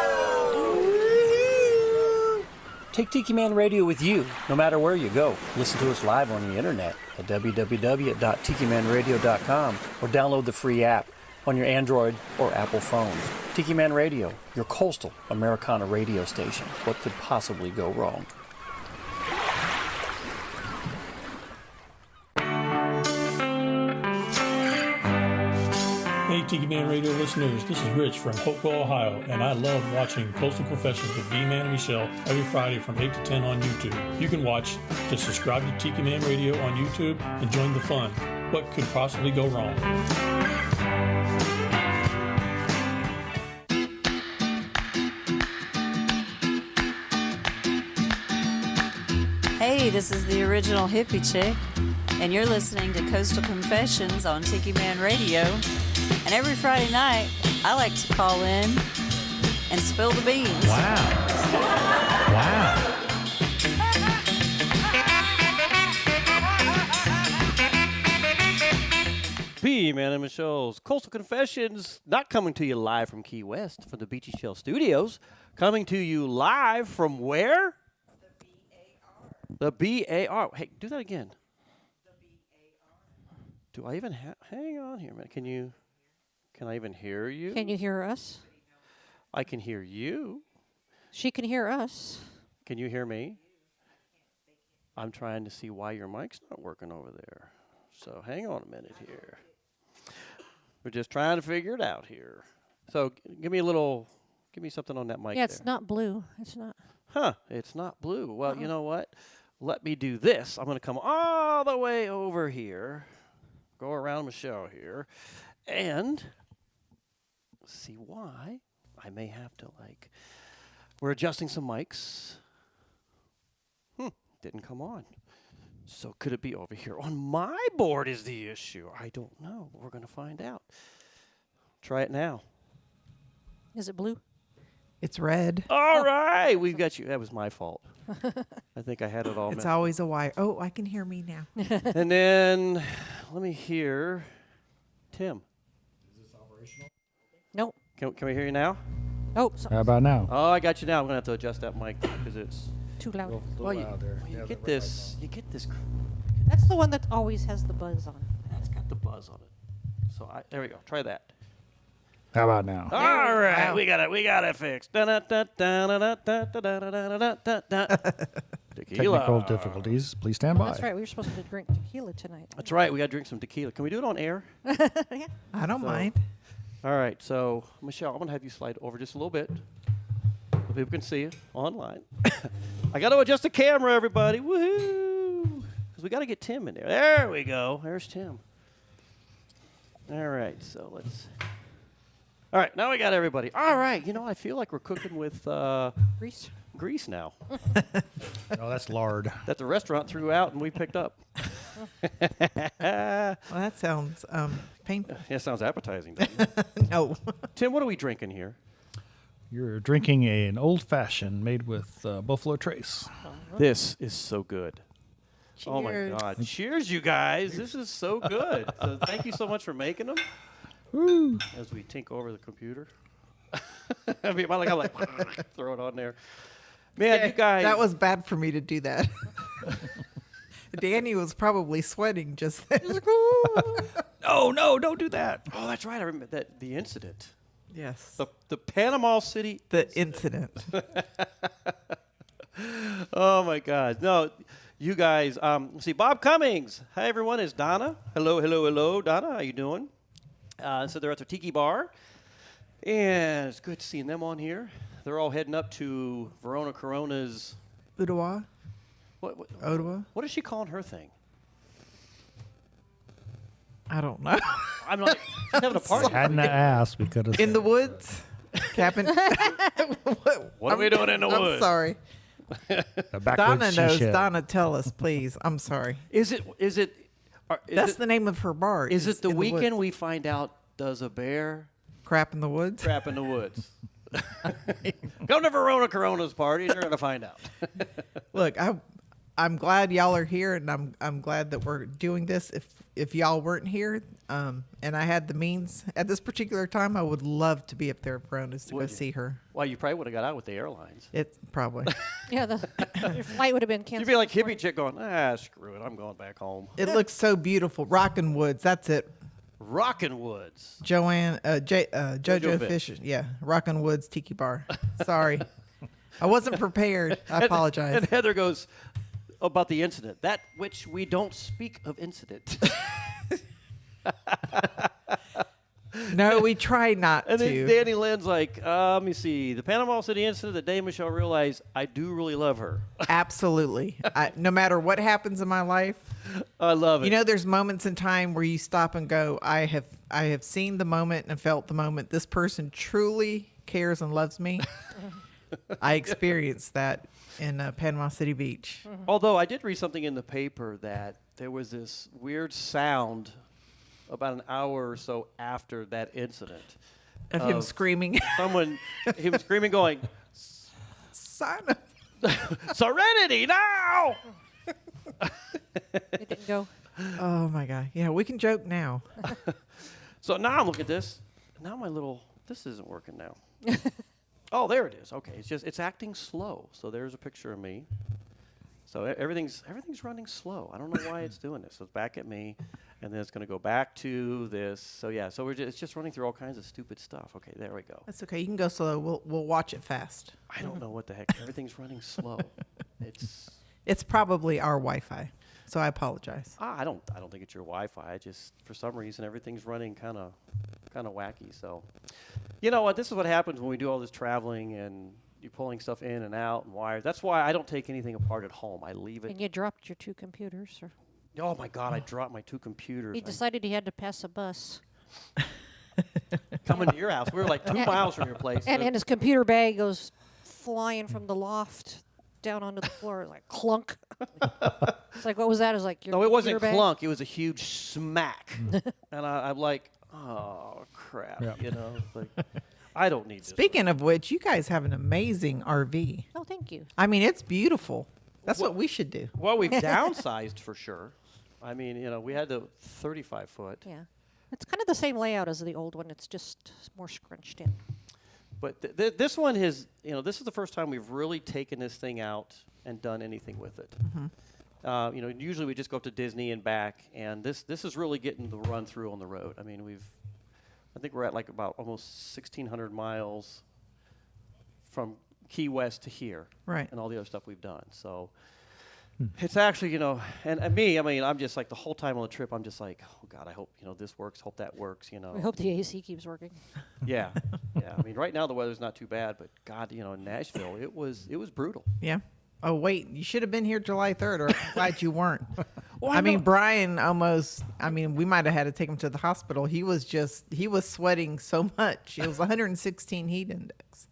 [SPEAKER 6] Take Tiki Man Radio with you, no matter where you go. Listen to us live on the internet at www.tikimanradio.com or download the free app on your Android or Apple phones. Tiki Man Radio, your coastal Americana radio station. What could possibly go wrong?
[SPEAKER 10] Hey, Tiki Man Radio listeners, this is Rich from Hopewell, Ohio, and I love watching Coastal Confessions with B-Man and Michelle every Friday from 8 to 10 on YouTube. You can watch, just subscribe to Tiki Man Radio on YouTube and join the fun. What could possibly go wrong?
[SPEAKER 11] Hey, this is the original hippie chick, and you're listening to Coastal Confessions on Tiki Man Radio. And every Friday night, I like to call in and spill the beans.
[SPEAKER 12] Wow.
[SPEAKER 6] B-Man and Michelle's Coastal Confessions, not coming to you live from Key West, from the Beachy Shell Studios. Coming to you live from where? The B-A-R. Hey, do that again. The B-A-R. Do I even have... Hang on here a minute. Can I even hear you?
[SPEAKER 7] Can you hear us?
[SPEAKER 6] I can hear you.
[SPEAKER 7] She can hear us.
[SPEAKER 6] Can you hear me? I'm trying to see why your mic's not working over there. So hang on a minute here. We're just trying to figure it out here. So give me something on that mic
[SPEAKER 7] Yeah,
[SPEAKER 6] there.
[SPEAKER 7] it's not blue. It's not.
[SPEAKER 6] Huh, it's not blue. Well, you know what? Let me do this. I'm going to come all the way over here, go around Michelle here, and see why I may have to, we're adjusting some mics. Didn't come on. So could it be over here on my board is the issue? I don't know. We're going to find out. Try it now.
[SPEAKER 7] Is it blue?
[SPEAKER 12] It's red.
[SPEAKER 6] All right. We've got you. That was my fault. I think I had it all.
[SPEAKER 12] It's always a wire. Oh, I can hear me now.
[SPEAKER 6] And then let me hear Tim.
[SPEAKER 10] Is this operational?
[SPEAKER 7] Nope.
[SPEAKER 6] Can we hear you now?
[SPEAKER 7] Oh,
[SPEAKER 13] How about now?
[SPEAKER 6] Oh, I got you now. I'm going to have to adjust that mic because it's
[SPEAKER 7] too loud.
[SPEAKER 6] Well, you get this. You get this.
[SPEAKER 7] That's the one that always has the buzz on.
[SPEAKER 6] That's got the buzz on it. So there we go. Try that.
[SPEAKER 13] How about now?
[SPEAKER 6] All right,
[SPEAKER 12] Wow.
[SPEAKER 6] we got it fixed. Tequila.
[SPEAKER 13] Technical difficulties. Please stand by.
[SPEAKER 7] That's right. We were supposed to drink tequila tonight.
[SPEAKER 6] That's right. We got to drink some tequila. Can we do it on air?
[SPEAKER 7] Yeah.
[SPEAKER 12] I don't mind.
[SPEAKER 6] All right. So Michelle, I'm gonna have you slide over just a little bit, so people can see you online. I got to adjust the camera, everybody. Woohoo! Because we got to get Tim in there. There we go. There's Tim. All right. So let's. All right, now we got everybody. All right, I feel like we're cooking with grease now.
[SPEAKER 13] Oh, that's lard.
[SPEAKER 6] That the restaurant threw out and we picked up.
[SPEAKER 12] Well, that sounds painful.
[SPEAKER 6] Yeah, sounds appetizing, doesn't it?
[SPEAKER 12] No.
[SPEAKER 6] Tim, what are we drinking here?
[SPEAKER 13] You're drinking an old-fashioned made with Buffalo Trace.
[SPEAKER 6] This is so good.
[SPEAKER 12] Cheers.
[SPEAKER 6] Oh, my God. Cheers, you guys. This is so good. So thank you so much for making them.
[SPEAKER 13] Woo.
[SPEAKER 6] As we tink over the computer. I mean, I like throw it on there. Man,
[SPEAKER 12] Yeah,
[SPEAKER 6] you guys.
[SPEAKER 12] That was bad for me to do that. Danny was probably sweating just then.
[SPEAKER 13] No, don't do that.
[SPEAKER 6] Oh, that's right. I remember the incident.
[SPEAKER 12] Yes.
[SPEAKER 6] The Panama City.
[SPEAKER 12] The incident.
[SPEAKER 6] Oh, my God. No, you guys. See, Bob Cummings. Hi, everyone. It's Donna. Hello, Donna. How you doing? So they're at the Tiki Bar, and it's good seeing them on here. They're all heading up to Verona Corona's
[SPEAKER 12] Ottawa. Ottawa.
[SPEAKER 6] What is she calling her thing?
[SPEAKER 12] I don't know.
[SPEAKER 6] I'm like, she's having a party.
[SPEAKER 13] Hadn't I asked, we could have.
[SPEAKER 12] In the woods, capping.
[SPEAKER 6] What are we doing in the
[SPEAKER 12] I'm
[SPEAKER 6] woods?
[SPEAKER 12] sorry.
[SPEAKER 13] The backwoods
[SPEAKER 12] Donna
[SPEAKER 13] she
[SPEAKER 12] knows.
[SPEAKER 13] shed.
[SPEAKER 12] Donna, tell us, please. I'm sorry.
[SPEAKER 6] Is it?
[SPEAKER 12] That's the name of her bar.
[SPEAKER 6] Is it the
[SPEAKER 12] in
[SPEAKER 6] weekend
[SPEAKER 12] woods.
[SPEAKER 6] we find out does a bear
[SPEAKER 12] Crap in the woods?
[SPEAKER 6] crap in the woods? Come to Verona Corona's party and you're going to find out.
[SPEAKER 12] Look, I'm glad y'all are here, and I'm glad that we're doing this. If y'all weren't here, and I had the means at this particular time, I would love to be up there at Verona's to go see her.
[SPEAKER 6] Well, you probably would have got out with the airlines.
[SPEAKER 12] It's probably.
[SPEAKER 7] Yeah, your flight would have been canceled.
[SPEAKER 6] You'd be like hippie chick going, screw it, I'm going back home.
[SPEAKER 12] It looks so beautiful. Rockin' Woods, that's it.
[SPEAKER 6] Rockin' Woods.
[SPEAKER 12] JoJo Fisher. Yeah, Rockin' Woods Tiki Bar. Sorry. I wasn't prepared. I apologize.
[SPEAKER 6] And Heather goes about the incident, that which we don't speak of incident.
[SPEAKER 12] No, we try not
[SPEAKER 6] and
[SPEAKER 12] to.
[SPEAKER 6] then Danny Lynn's like, let me see, the Panama City incident, the day Michelle realized I do really love her.
[SPEAKER 12] Absolutely. No matter what happens in my life,
[SPEAKER 6] I love it.
[SPEAKER 12] You know, there's moments in time where you stop and go, I have seen the moment and felt the moment. This person truly cares and loves me. I experienced that in Panama City Beach.
[SPEAKER 6] Although I did read something in the paper that there was this weird sound about an hour or so after that incident.
[SPEAKER 12] Of him screaming.
[SPEAKER 6] He was screaming going,
[SPEAKER 12] Son of
[SPEAKER 6] Serenity now!
[SPEAKER 7] It didn't go.
[SPEAKER 12] Oh my God. Yeah, we can joke now.
[SPEAKER 6] So now I'm looking at this. Now this isn't working now. Oh, there it is. Okay, it's acting slow. So there's a picture of me. So everything's running slow. I don't know why it's doing this. So it's back at me, and then it's going to go back to this. So yeah, so it's just running through all kinds of stupid stuff. Okay, there we go.
[SPEAKER 12] That's okay. You can go slow. We'll watch it fast.
[SPEAKER 6] I don't know what the heck. Everything's running slow.
[SPEAKER 12] It's probably our Wi-Fi. So I apologize.
[SPEAKER 6] I don't think it's your Wi-Fi. Just for some reason everything's running kind of wacky. So, you know what? This is what happens when we do all this traveling and you're pulling stuff in and out and wires. That's why I don't take anything apart at home. I leave it.
[SPEAKER 7] And you dropped your 2 computers, or?
[SPEAKER 6] Oh my God! I dropped my 2 computers.
[SPEAKER 7] He decided he had to pass a bus.
[SPEAKER 6] Coming to your house, we were like 2 miles from your place.
[SPEAKER 7] And his computer bag goes flying from the loft down onto the floor, like clunk. It's like, what was that? It was like your.
[SPEAKER 6] No, it wasn't
[SPEAKER 7] computer bag?
[SPEAKER 6] clunk. It was a huge smack. And I'm like, oh crap!
[SPEAKER 13] Yep.
[SPEAKER 6] You know, like I don't need this.
[SPEAKER 12] Speaking of which, you guys have an amazing RV.
[SPEAKER 7] Oh, thank you.
[SPEAKER 12] I mean, it's beautiful. That's what we should do.
[SPEAKER 6] Well, we've downsized for sure. I mean, you know, we had the 35-foot.
[SPEAKER 7] Yeah. It's kind of the same layout as the old one. It's just more scrunched in.
[SPEAKER 6] But this one is, you know, this is the first time we've really taken this thing out and done anything with it.
[SPEAKER 12] Mm-hmm.
[SPEAKER 6] You know, usually we just go up to Disney and back, and this is really getting the run through on the road. I mean, I think we're at like about almost 1,600 miles from Key West to here.
[SPEAKER 12] Right.
[SPEAKER 6] And all the other stuff we've done. So it's actually, you know, and me, I mean, I'm just like the whole time on the trip, I'm just like, oh God, I hope, you know, this works, hope that works, you know.
[SPEAKER 7] We hope the AC keeps working.
[SPEAKER 6] Yeah. Yeah. I mean, right now the weather's not too bad, but God, you know, in Nashville, it was brutal.
[SPEAKER 12] Yeah. Oh, wait. You should have been here July 3rd, or I'm glad you weren't.
[SPEAKER 6] Well,
[SPEAKER 12] I mean, Brian we might have had to take him to the hospital. He was sweating so much. It was 116 heat index.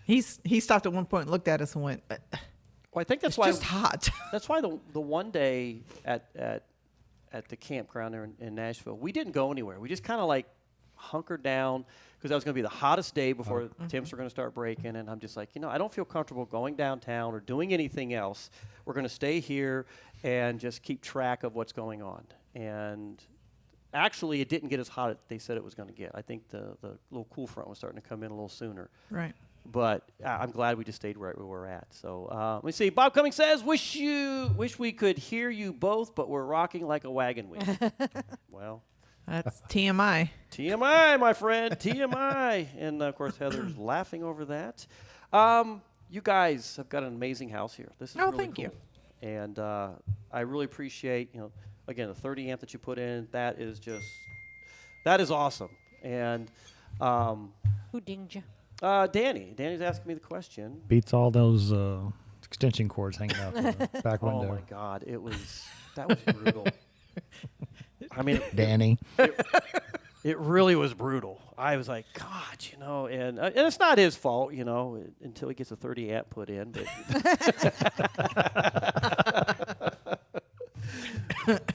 [SPEAKER 12] He stopped at one point and looked at us and went,
[SPEAKER 6] well, I think that's
[SPEAKER 12] it's
[SPEAKER 6] why
[SPEAKER 12] just hot.
[SPEAKER 6] That's why the one day at the campground there in Nashville, we didn't go anywhere. We just kind of like hunkered down because that was going to be the hottest day before temps were going to start breaking. And I'm just like, you know, I don't feel comfortable going downtown or doing anything else. We're going to stay here and just keep track of what's going on. And actually, it didn't get as hot as they said it was going to get. I think the little cool front was starting to come in a little sooner.
[SPEAKER 12] Right.
[SPEAKER 6] But I'm glad we just stayed right where we're at. So let me see. Bob Cummings says, wish we could hear you both, but we're rocking like a wagon wheel. Well,
[SPEAKER 12] that's TMI.
[SPEAKER 6] TMI, my friend, TMI. And of course, Heather's laughing over that. You guys have got an amazing house here. This is really
[SPEAKER 12] thank
[SPEAKER 6] cool.
[SPEAKER 12] you.
[SPEAKER 6] And I really appreciate, you know, again, the 30 amp that you put in. That is awesome. And
[SPEAKER 7] Who dinged you?
[SPEAKER 6] Danny's asking me the question.
[SPEAKER 13] Beats all those extension cords hanging out the back window.
[SPEAKER 6] Oh my God, that was brutal. I mean,
[SPEAKER 13] Danny.
[SPEAKER 6] It really was brutal. I was like, God, and it's not his fault, until he gets a 30 amp put in.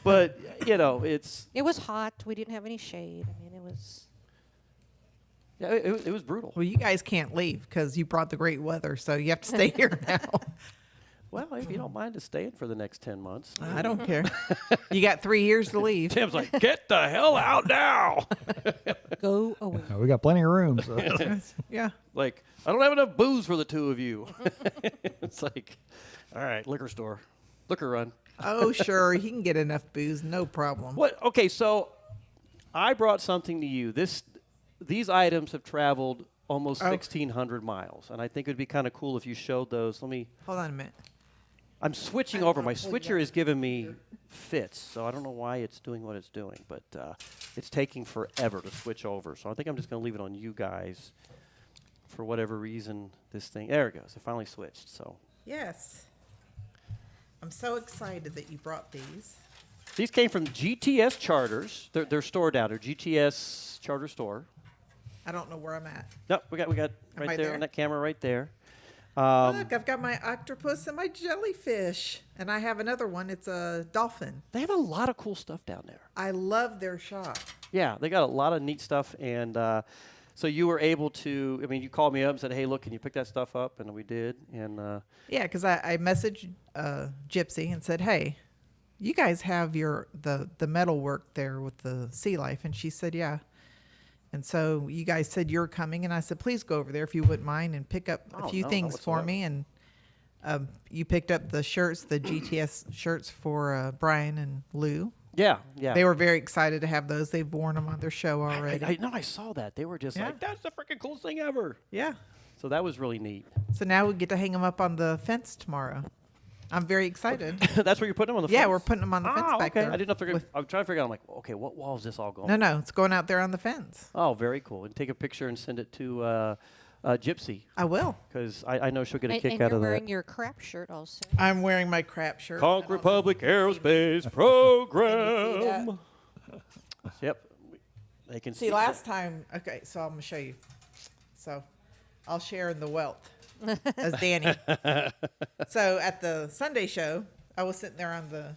[SPEAKER 6] But,
[SPEAKER 7] It was hot. We didn't have any shade. I mean, it was.
[SPEAKER 6] Yeah, it was brutal.
[SPEAKER 12] Well, you guys can't leave because you brought the great weather, so you have to stay here now.
[SPEAKER 6] Well, if you don't mind us staying for the next 10 months.
[SPEAKER 12] I don't care. You got 3 years to leave.
[SPEAKER 6] Tim's like, get the hell out now.
[SPEAKER 7] Go away.
[SPEAKER 13] We got plenty of room. So.
[SPEAKER 12] Yeah.
[SPEAKER 6] Like, I don't have enough booze for the two of you. It's like, all right, liquor run.
[SPEAKER 12] Oh, sure. He can get enough booze. No problem.
[SPEAKER 6] What? Okay, so I brought something to you. These items have traveled almost 1,600 miles, and I think it would be kind of cool if you showed those. Hold
[SPEAKER 12] on a minute.
[SPEAKER 6] I'm switching over. My switcher is giving me fits, so I don't know why it's doing what it's doing, but it's taking forever to switch over. So I think I'm just going to leave it on you guys for whatever reason. This thing, there it goes. It finally switched. So
[SPEAKER 12] yes, I'm so excited that you brought these.
[SPEAKER 6] These came from GTS Charters. They're stored out. They're GTS Charter Store.
[SPEAKER 12] I don't know where I'm at.
[SPEAKER 6] No, we got right there on that camera right there.
[SPEAKER 12] Look, I've got my octopus and my jellyfish, and I have another one. It's a dolphin.
[SPEAKER 6] They have a lot of cool stuff down there.
[SPEAKER 12] I love their shop.
[SPEAKER 6] Yeah, they got a lot of neat stuff, and so you were able to. I mean, you called me up and said, "Hey, look, can you pick that stuff up?" And we did. And
[SPEAKER 12] yeah, because I messaged Gypsy and said, "Hey, you guys have the metal work there with the sea life," and she said, "Yeah." And so you guys said you're coming, and I said, please go over there if you wouldn't mind and pick up a few things for me. And you picked up the shirts, the GTS shirts for Brian and Lou.
[SPEAKER 6] Yeah.
[SPEAKER 12] They were very excited to have those. They've worn them on their show already.
[SPEAKER 6] I know, I saw that. They were just like, that's the freaking coolest thing ever.
[SPEAKER 12] Yeah.
[SPEAKER 6] So that was really neat.
[SPEAKER 12] So now we get to hang them up on the fence tomorrow. I'm very excited.
[SPEAKER 6] That's where you're putting them on the fence?
[SPEAKER 12] Yeah, we're putting them on the fence back there.
[SPEAKER 6] I didn't know if they're going to. I'm trying to figure out, I'm like, okay, what wall is this all going?
[SPEAKER 12] No, it's going out there on the fence.
[SPEAKER 6] Oh, very cool. And take a picture and send it to Gypsy.
[SPEAKER 12] I will.
[SPEAKER 6] Because I know she'll get a kick
[SPEAKER 7] and
[SPEAKER 6] out
[SPEAKER 7] you're
[SPEAKER 6] of that.
[SPEAKER 7] wearing your crap shirt also.
[SPEAKER 12] I'm wearing my crap shirt.
[SPEAKER 6] Conch Republic Aerospace Program. Yep. They can see
[SPEAKER 12] last time. Okay, so I'm going to show you. So I'll share in the wealth as Danny. So at the Sunday show, I was sitting there on the,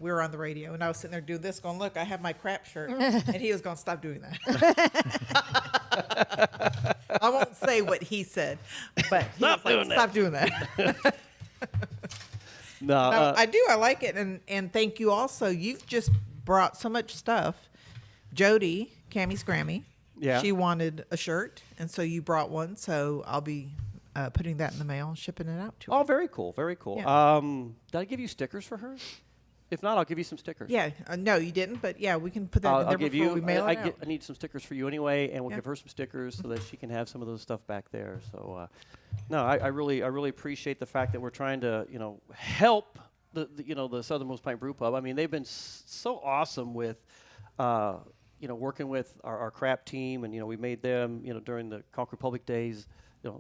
[SPEAKER 12] we were on the radio, and I was sitting there doing this, going, look, I have my crap shirt. And he was going, stop doing that. I won't say what he said, but he was like, stop doing that.
[SPEAKER 6] No,
[SPEAKER 12] I do. I like it. And thank you also. You've just brought so much stuff. Jody, Cammie's Grammy, she wanted a shirt, and so you brought one. So I'll be putting that in the mail and shipping it out to her.
[SPEAKER 6] Oh, very cool. Very cool.
[SPEAKER 12] Yeah.
[SPEAKER 6] Did I give you stickers for her? If not, I'll give you some stickers.
[SPEAKER 12] Yeah. No, you didn't, but yeah, we can put that in there before we mail it out.
[SPEAKER 6] I need some stickers for you anyway, and we'll give her some stickers so that she can have some of those stuff back there. So, no, I really appreciate the fact that we're trying to, help the Southernmost Pint Brewpub. I mean, they've been so awesome with, working with our crap team, and we made them, during the Conch Republic days,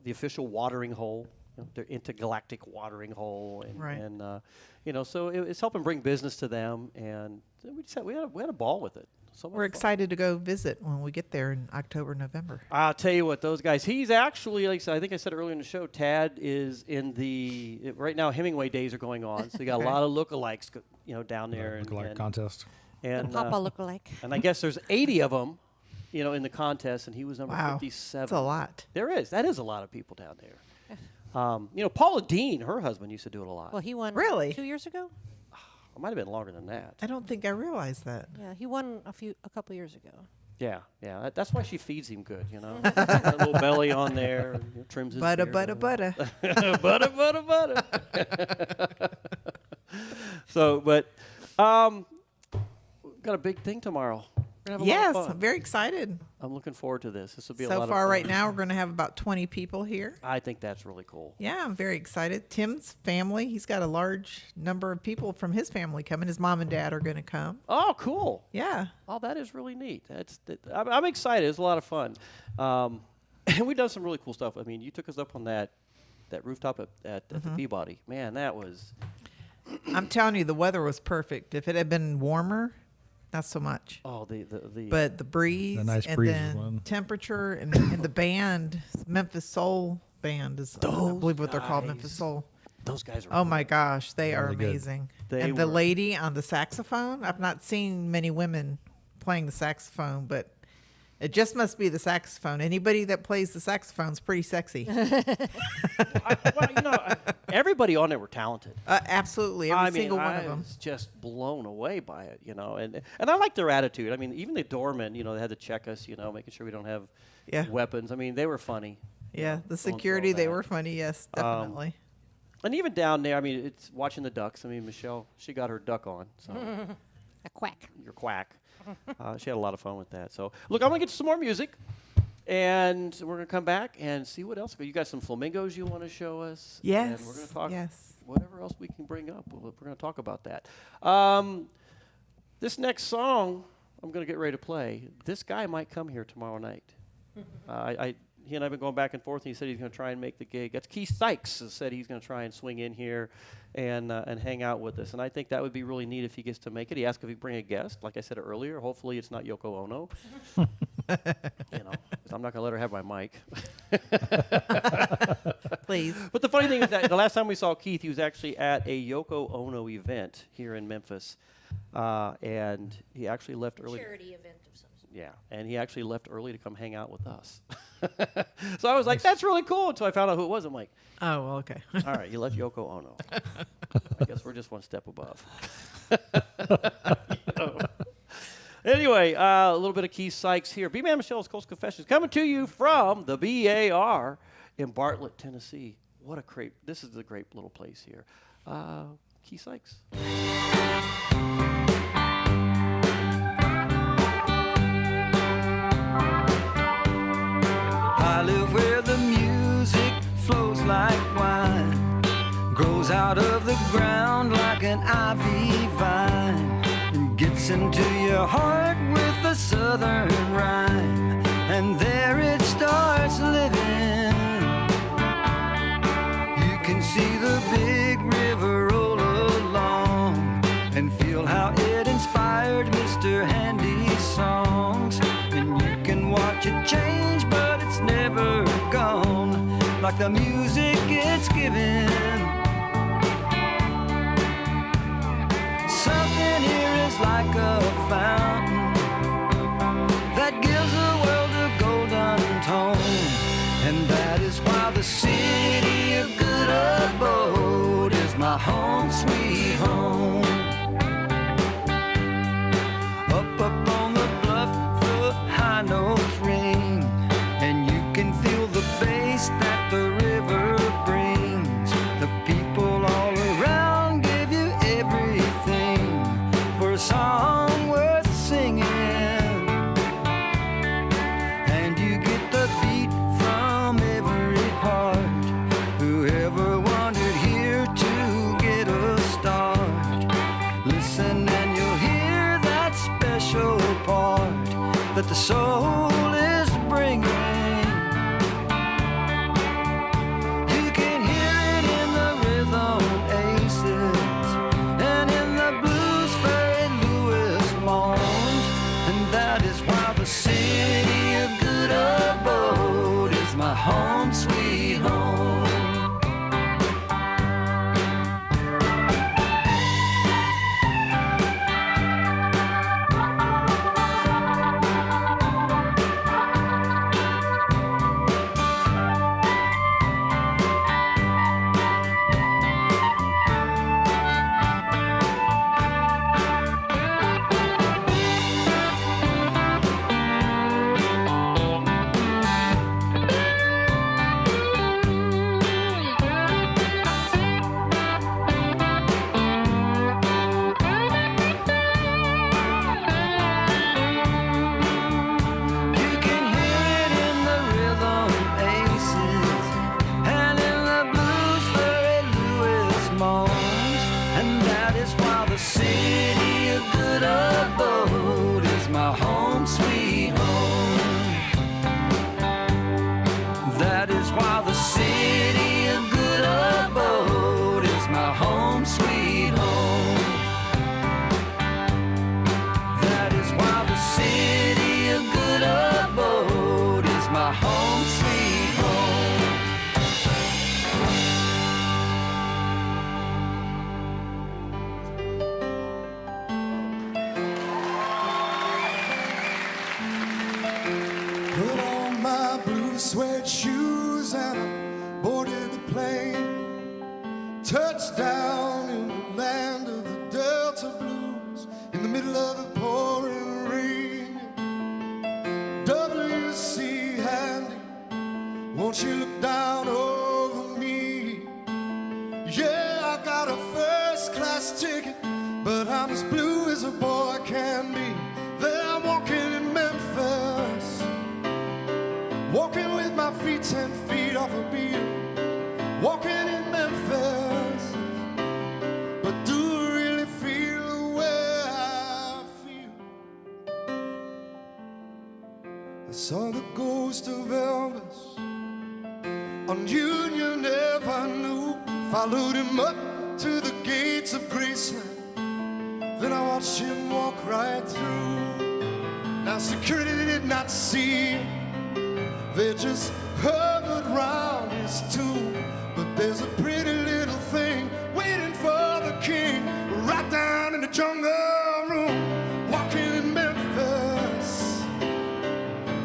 [SPEAKER 6] the official watering hole. Their intergalactic watering hole, and so it's helping bring business to them, and we had a ball with it. So
[SPEAKER 12] we're excited to go visit when we get there in October, November.
[SPEAKER 6] I'll tell you what, those guys. He's actually, like I think I said earlier in the show, Tad is in right now. Hemingway days are going on, so you got a lot of lookalikes, down there.
[SPEAKER 13] Lookalike contest.
[SPEAKER 6] And
[SPEAKER 7] Papa lookalike.
[SPEAKER 6] And I guess there's 80 of them, in the contest, and he was number 57.
[SPEAKER 12] That's a lot.
[SPEAKER 6] That is a lot of people down there. Paula Dean, her husband, used to do it a lot.
[SPEAKER 7] Well, he won
[SPEAKER 12] really
[SPEAKER 7] 2 years ago.
[SPEAKER 6] It might have been longer than that.
[SPEAKER 12] I don't think I realized that.
[SPEAKER 7] Yeah, he won a couple years ago.
[SPEAKER 6] Yeah. That's why she feeds him good, a little belly on there, and, trims his
[SPEAKER 12] butter.
[SPEAKER 6] butter.
[SPEAKER 12] butter.
[SPEAKER 6] So, but got a big thing tomorrow.
[SPEAKER 12] Yes, I'm very excited.
[SPEAKER 6] I'm looking forward to this. This will be a lot of fun.
[SPEAKER 12] So far, right now, we're going to have about 20 people here.
[SPEAKER 6] I think that's really cool.
[SPEAKER 12] Yeah, I'm very excited. Tim's family, he's got a large number of people from his family coming. His mom and dad are going to come.
[SPEAKER 6] Oh, cool.
[SPEAKER 12] Yeah.
[SPEAKER 6] Oh, that is really neat. I'm excited. It's a lot of fun. And we've done some really cool stuff. I mean, you took us up on that that rooftop at the Peabody. Man, that was.
[SPEAKER 12] I'm telling you, the weather was perfect. If it had been warmer, not so much.
[SPEAKER 6] Oh,
[SPEAKER 12] but the breeze,
[SPEAKER 13] The nice
[SPEAKER 12] and
[SPEAKER 13] breeze
[SPEAKER 12] then
[SPEAKER 13] one.
[SPEAKER 12] temperature, and the band, Memphis Soul Band is, I believe what they're called, Memphis Soul.
[SPEAKER 6] Those guys are.
[SPEAKER 12] Oh my gosh, they are
[SPEAKER 13] Really good.
[SPEAKER 12] amazing.
[SPEAKER 6] They
[SPEAKER 12] And the
[SPEAKER 6] were-
[SPEAKER 12] lady on the saxophone, I've not seen many women playing the saxophone, but it just must be the saxophone. Anybody that plays the saxophone is pretty sexy.
[SPEAKER 6] Everybody on there were talented.
[SPEAKER 12] Absolutely, every single one
[SPEAKER 6] I
[SPEAKER 12] of them.
[SPEAKER 6] was just blown away by it, and I like their attitude. I mean, even the doormen, they had to check us, making sure we don't have weapons. I mean, they were funny.
[SPEAKER 12] Yeah, the security, they were funny. Yes, definitely.
[SPEAKER 6] And even down there, I mean, it's watching the ducks. I mean, Michelle, she got her duck on. So
[SPEAKER 7] A quack.
[SPEAKER 6] your quack. She had a lot of fun with that. So, look, I'm going to get to some more music. And we're going to come back and see what else. You got some flamingos you want to show us?
[SPEAKER 12] Yes.
[SPEAKER 6] And we're going to talk
[SPEAKER 12] Yes.
[SPEAKER 6] whatever else we can bring up. We're going to talk about that. This next song I'm going to get ready to play. This guy might come here tomorrow night. He and I have been going back and forth, and he said he's going to try and make the gig. That's Keith Sykes said he's going to try and swing in here and hang out with us. And I think that would be really neat if he gets to make it. He asked if he'd bring a guest. Like I said earlier, hopefully it's not Yoko Ono. 'Cause I'm not going to let her have my mic.
[SPEAKER 12] Please.
[SPEAKER 6] But the funny thing is that the last time we saw Keith, he was actually at a Yoko Ono event here in Memphis. And he actually left early.
[SPEAKER 7] Charity event of some sort.
[SPEAKER 6] Yeah, and he actually left early to come hang out with us. So I was like, that's really cool. Until I found out who it was. I'm like,
[SPEAKER 12] oh, well, okay.
[SPEAKER 6] all right, you left Yoko Ono. I guess we're just one step above. Anyway, a little bit of Keith Sykes here. B-Man Michelle's Coastal Confessions coming to you from the BAR in Bartlett, Tennessee. What a great, this is a great little place here. Keith Sykes.
[SPEAKER 14] I live where the music flows like wine, grows out of the ground like an ivy vine, and gets into your heart with a southern rhyme, and there it starts living. You can see the big river roll along and feel how it inspired Mr. Handy's songs, and you can watch it change, but it's never gone like the music it's given. Something here is like a fountain that gives the world a golden tone, and that is why the city of good abode is my home sweet home. Up on the bluff, the high notes ring, and you can feel the bass that the river brings. The people all around give you everything for a song worth singing, and you get the beat from every heart. Whoever wandered here to get a start, listen and you'll hear that special part that the soul is bringing. You can hear it in the rhythm aces and in the blues Fairy Lewis moans, and that is why the city of good abode is my home sweet home. You can hear it in the rhythm aces and in the blues Fairy Lewis moans, and that is why the city of good abode is my home sweet home. That is why the city of good
[SPEAKER 2] Won't you look down over me? Yeah, I got a first-class ticket, but I'm as blue as a boy can be. There I'm walking in Memphis, walking with my feet 10 feet off a beat, walking in Memphis. But do I really feel the way I feel? I saw the ghost of Elvis on Union Avenue, followed him up to the gates of Graceland. Then I watched him walk right through. Now security did not see him, they just hovered round his tomb. But there's a pretty little thing waiting for the king right down in the jungle room. Walking in Memphis,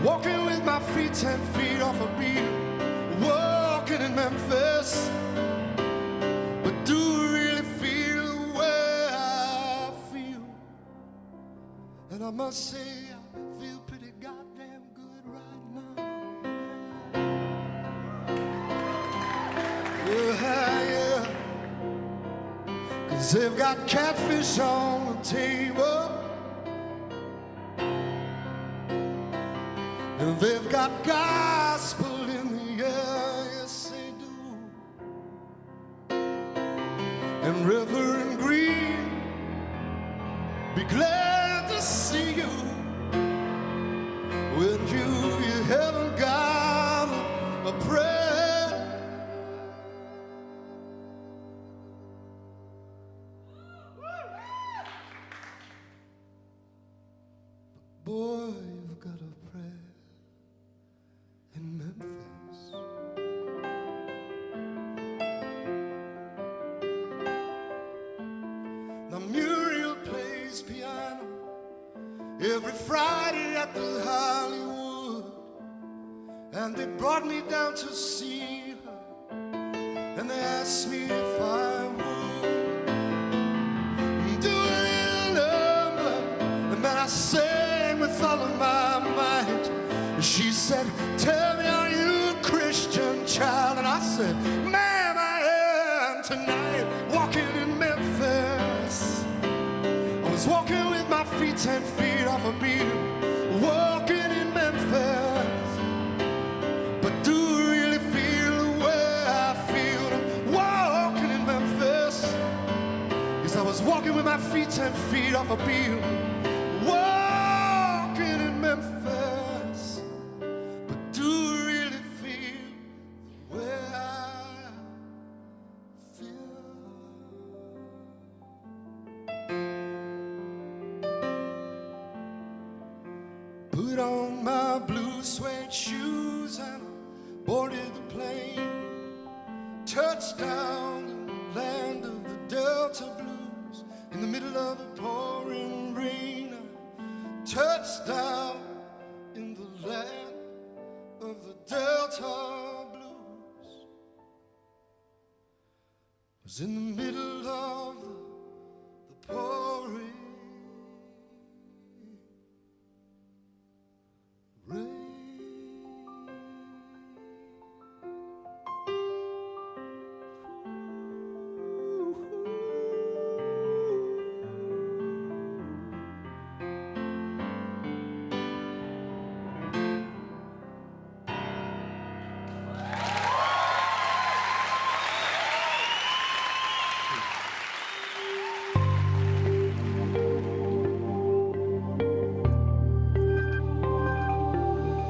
[SPEAKER 2] walking with my feet 10 feet off a beat, walking in Memphis. But do I really feel the way I feel? And I must say I feel pretty goddamn good right now. Yeah, 'cause they've got catfish on the table, and they've got gospel in the air, yes they do. And Reverend Green, be glad to see you when you haven't got a prayer. Boy, you've got a prayer in Memphis. Now Muriel plays piano every Friday at the Hollywood, and they brought me down to see her, and they asked me if I would do a little number, and then I sang with all of my might. She said, tell me, are you a Christian child? And I said, ma'am, I am tonight, walking in Memphis. I was walking with my feet 10 feet off a beat, walking in Memphis. But do I really feel the way I feel? Walking in Memphis. Yes, I was walking with my feet 10 feet off a beat, walking in Memphis. But do I really feel the way I feel? Put on my blue suede shoes and boarded the plane. Touchdown in the land of the Delta Blues, in the middle of a pouring rain. Touchdown in the land of the Delta Blues. Was in the middle of the pouring rain.